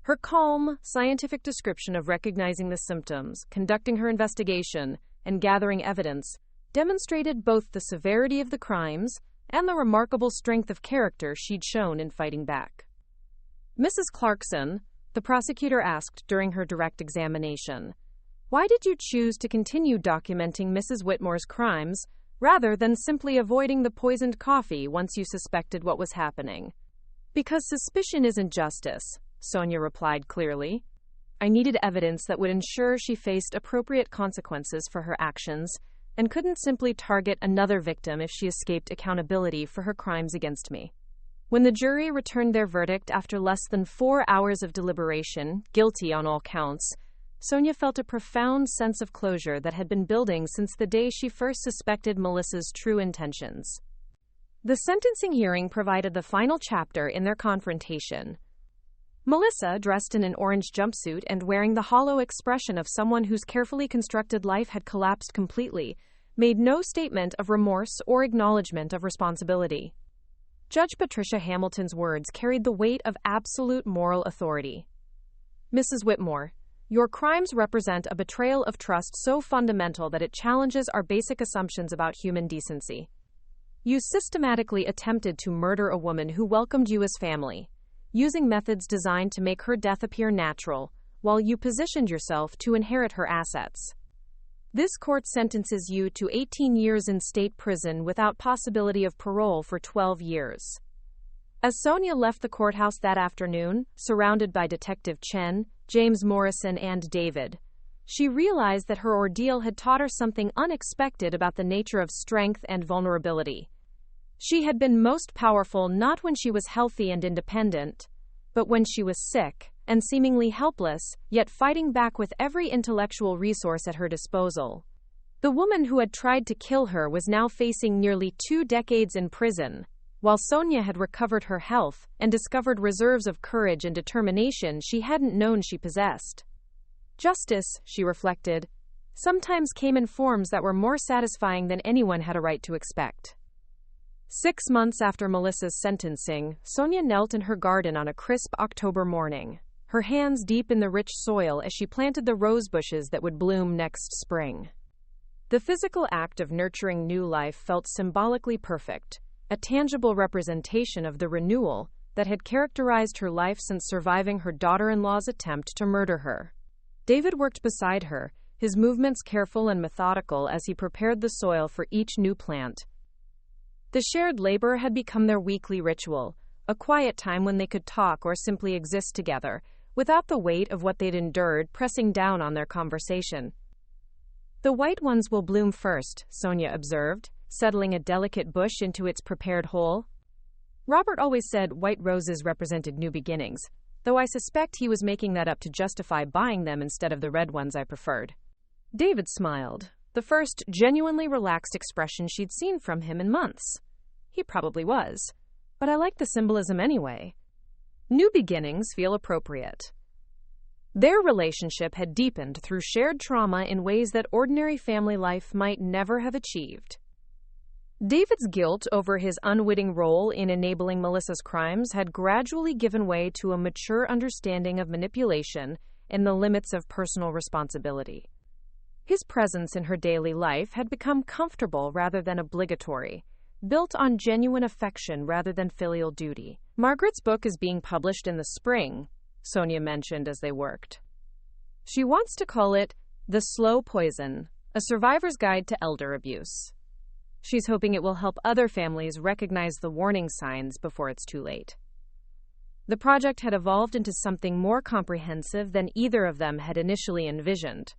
Her calm, scientific description of recognizing the symptoms, conducting her investigation, and gathering evidence demonstrated both the severity of the crimes and the remarkable strength of character she'd shown in fighting back. "Mrs. Clarkson," the prosecutor asked during her direct examination, Why did you choose to continue documenting Mrs. Whitmore's crimes, rather than simply avoiding the poisoned coffee once you suspected what was happening? Because suspicion isn't justice, Sonia replied clearly. I needed evidence that would ensure she faced appropriate consequences for her actions, and couldn't simply target another victim if she escaped accountability for her crimes against me. When the jury returned their verdict after less than 4 hours of deliberation, guilty on all counts, Sonia felt a profound sense of closure that had been building since the day she first suspected Melissa's true intentions. The sentencing hearing provided the final chapter in their confrontation. Melissa, dressed in an orange jumpsuit and wearing the hollow expression of someone whose carefully constructed life had collapsed completely, made no statement of remorse or acknowledgement of responsibility. Judge Patricia Hamilton's words carried the weight of absolute moral authority. Mrs. Whitmore, your crimes represent a betrayal of trust so fundamental that it challenges our basic assumptions about human decency. You systematically attempted to murder a woman who welcomed you as family, using methods designed to make her death appear natural, while you positioned yourself to inherit her assets. This court sentences you to 18 years in state prison without possibility of parole for 12 years. As Sonia left the courthouse that afternoon, surrounded by Detective Chen, James Morrison, and David, she realized that her ordeal had taught her something unexpected about the nature of strength and vulnerability. She had been most powerful not when she was healthy and independent, but when she was sick and seemingly helpless, yet fighting back with every intellectual resource at her disposal. The woman who had tried to kill her was now facing nearly 2 decades in prison, while Sonia had recovered her health and discovered reserves of courage and determination she hadn't known she possessed. Justice, she reflected, sometimes came in forms that were more satisfying than anyone had a right to expect. 6 months after Melissa's sentencing, Sonia knelt in her garden on a crisp October morning, her hands deep in the rich soil as she planted the rose bushes that would bloom next spring. The physical act of nurturing new life felt symbolically perfect, a tangible representation of the renewal that had characterized her life since surviving her daughter-in-law's attempt to murder her. David worked beside her, his movements careful and methodical as he prepared the soil for each new plant. The shared labor had become their weekly ritual, a quiet time when they could talk or simply exist together, without the weight of what they'd endured pressing down on their conversation. The white ones will bloom first, Sonia observed, settling a delicate bush into its prepared hole. Robert always said white roses represented new beginnings, though I suspect he was making that up to justify buying them instead of the red ones I preferred. David smiled, the first genuinely relaxed expression she'd seen from him in months. He probably was, but I like the symbolism anyway. New beginnings feel appropriate. Their relationship had deepened through shared trauma in ways that ordinary family life might never have achieved. David's guilt over his unwitting role in enabling Melissa's crimes had gradually given way to a mature understanding of manipulation and the limits of personal responsibility. His presence in her daily life had become comfortable rather than obligatory, built on genuine affection rather than filial duty. Margaret's book is being published in the spring, Sonia mentioned as they worked. She wants to call it The Slow Poison, a survivor's guide to elder abuse. She's hoping it will help other families recognize the warning signs before it's too late. The project had evolved into something more comprehensive than either of them had initially envisioned.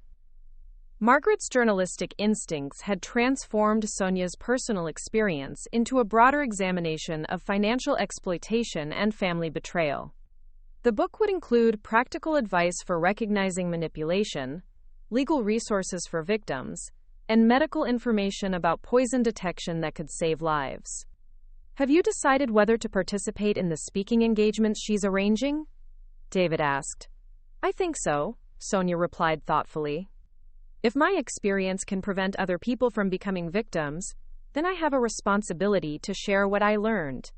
Margaret's journalistic instincts had transformed Sonia's personal experience into a broader examination of financial exploitation and family betrayal. The book would include practical advice for recognizing manipulation, legal resources for victims, and medical information about poison detection that could save lives. Have you decided whether to participate in the speaking engagements she's arranging? David asked. I think so, Sonia replied thoughtfully. If my experience can prevent other people from becoming victims, then I have a responsibility to share what I learned.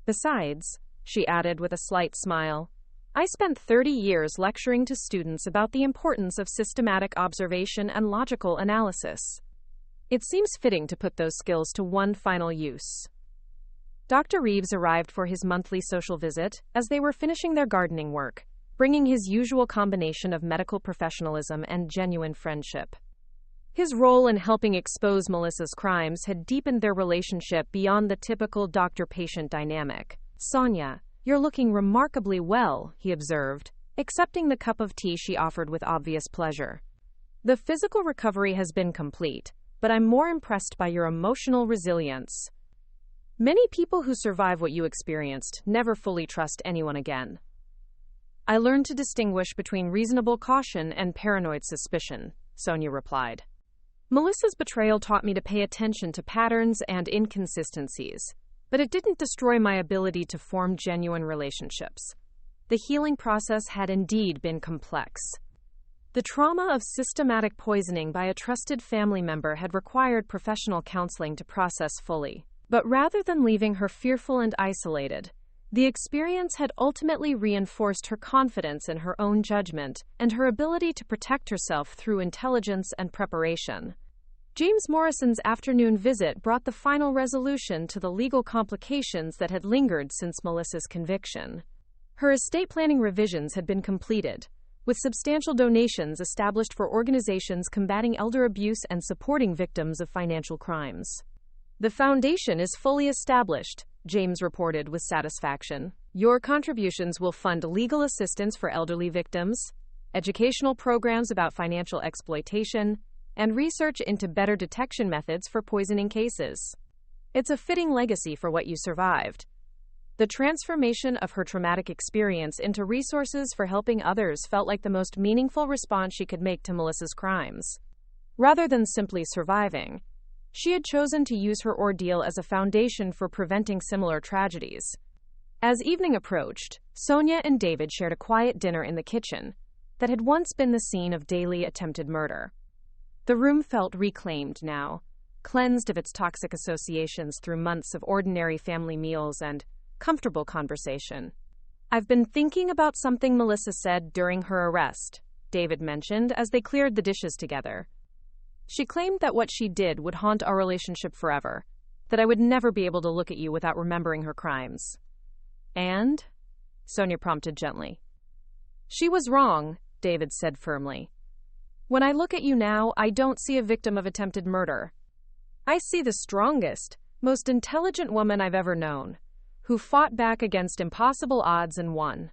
Besides, she added with a slight smile, I spent 30 years lecturing to students about the importance of systematic observation and logical analysis. It seems fitting to put those skills to one final use. Dr. Reeves arrived for his monthly social visit as they were finishing their gardening work, bringing his usual combination of medical professionalism and genuine friendship. His role in helping expose Melissa's crimes had deepened their relationship beyond the typical doctor-patient dynamic. "Sonia, you're looking remarkably well," he observed, accepting the cup of tea she offered with obvious pleasure. "The physical recovery has been complete, but I'm more impressed by your emotional resilience. Many people who survive what you experienced never fully trust anyone again." "I learned to distinguish between reasonable caution and paranoid suspicion," Sonia replied. "Melissa's betrayal taught me to pay attention to patterns and inconsistencies, but it didn't destroy my ability to form genuine relationships. The healing process had indeed been complex. The trauma of systematic poisoning by a trusted family member had required professional counseling to process fully. But rather than leaving her fearful and isolated, the experience had ultimately reinforced her confidence in her own judgment and her ability to protect herself through intelligence and preparation." James Morrison's afternoon visit brought the final resolution to the legal complications that had lingered since Melissa's conviction. Her estate planning revisions had been completed, with substantial donations established for organizations combating elder abuse and supporting victims of financial crimes. "The foundation is fully established," James reported with satisfaction. "Your contributions will fund legal assistance for elderly victims, educational programs about financial exploitation, and research into better detection methods for poisoning cases. It's a fitting legacy for what you survived." The transformation of her traumatic experience into resources for helping others felt like the most meaningful response she could make to Melissa's crimes. Rather than simply surviving, she had chosen to use her ordeal as a foundation for preventing similar tragedies. As evening approached, Sonia and David shared a quiet dinner in the kitchen that had once been the scene of daily attempted murder. The room felt reclaimed now, cleansed of its toxic associations through months of ordinary family meals and comfortable conversation. "I've been thinking about something Melissa said during her arrest," David mentioned as they cleared the dishes together. "She claimed that what she did would haunt our relationship forever, that I would never be able to look at you without remembering her crimes." "And?" Sonia prompted gently. "She was wrong," David said firmly. "When I look at you now, I don't see a victim of attempted murder. I see the strongest, most intelligent woman I've ever known, who fought back against impossible odds and won.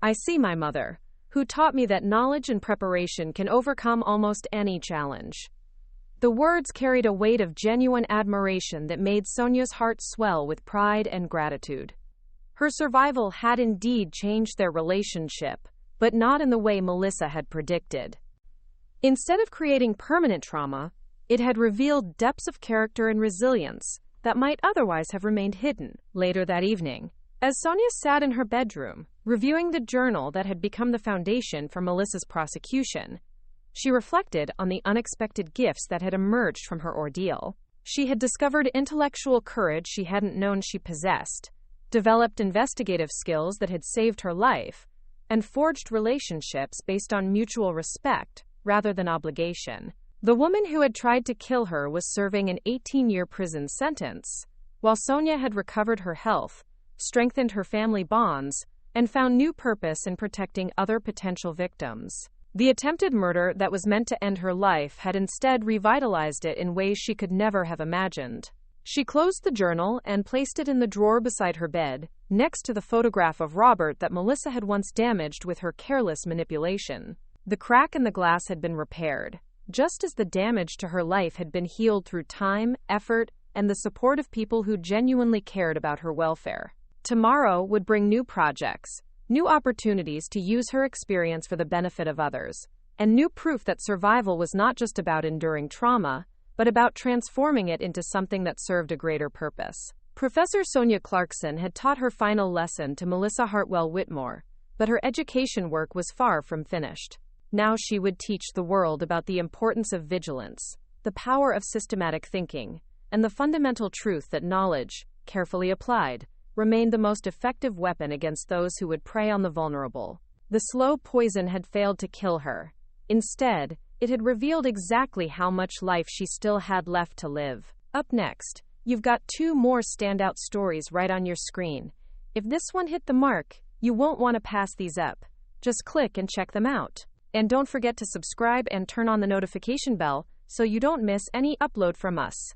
I see my mother, who taught me that knowledge and preparation can overcome almost any challenge." The words carried a weight of genuine admiration that made Sonia's heart swell with pride and gratitude. Her survival had indeed changed their relationship, but not in the way Melissa had predicted. Instead of creating permanent trauma, it had revealed depths of character and resilience that might otherwise have remained hidden. Later that evening, as Sonia sat in her bedroom, reviewing the journal that had become the foundation for Melissa's prosecution, she reflected on the unexpected gifts that had emerged from her ordeal. She had discovered intellectual courage she hadn't known she possessed, developed investigative skills that had saved her life, and forged relationships based on mutual respect rather than obligation. The woman who had tried to kill her was serving an 18-year prison sentence, while Sonia had recovered her health, strengthened her family bonds, and found new purpose in protecting other potential victims. The attempted murder that was meant to end her life had instead revitalized it in ways she could never have imagined. She closed the journal and placed it in the drawer beside her bed, next to the photograph of Robert that Melissa had once damaged with her careless manipulation. The crack in the glass had been repaired, just as the damage to her life had been healed through time, effort, and the support of people who genuinely cared about her welfare. Tomorrow would bring new projects, new opportunities to use her experience for the benefit of others, and new proof that survival was not just about enduring trauma, but about transforming it into something that served a greater purpose. Professor Sonia Clarkson had taught her final lesson to Melissa Hartwell Whitmore, but her education work was far from finished. Now she would teach the world about the importance of vigilance, the power of systematic thinking, and the fundamental truth that knowledge, carefully applied, remained the most effective weapon against those who would prey on the vulnerable. The slow poison had failed to kill her. Instead, it had revealed exactly how much life she still had left to live. Up next, you've got 2 more standout stories right on your screen. If this one hit the mark, you won't want to pass these up. Just click and check them out. And don't forget to subscribe and turn on the notification bell so you don't miss any upload from us.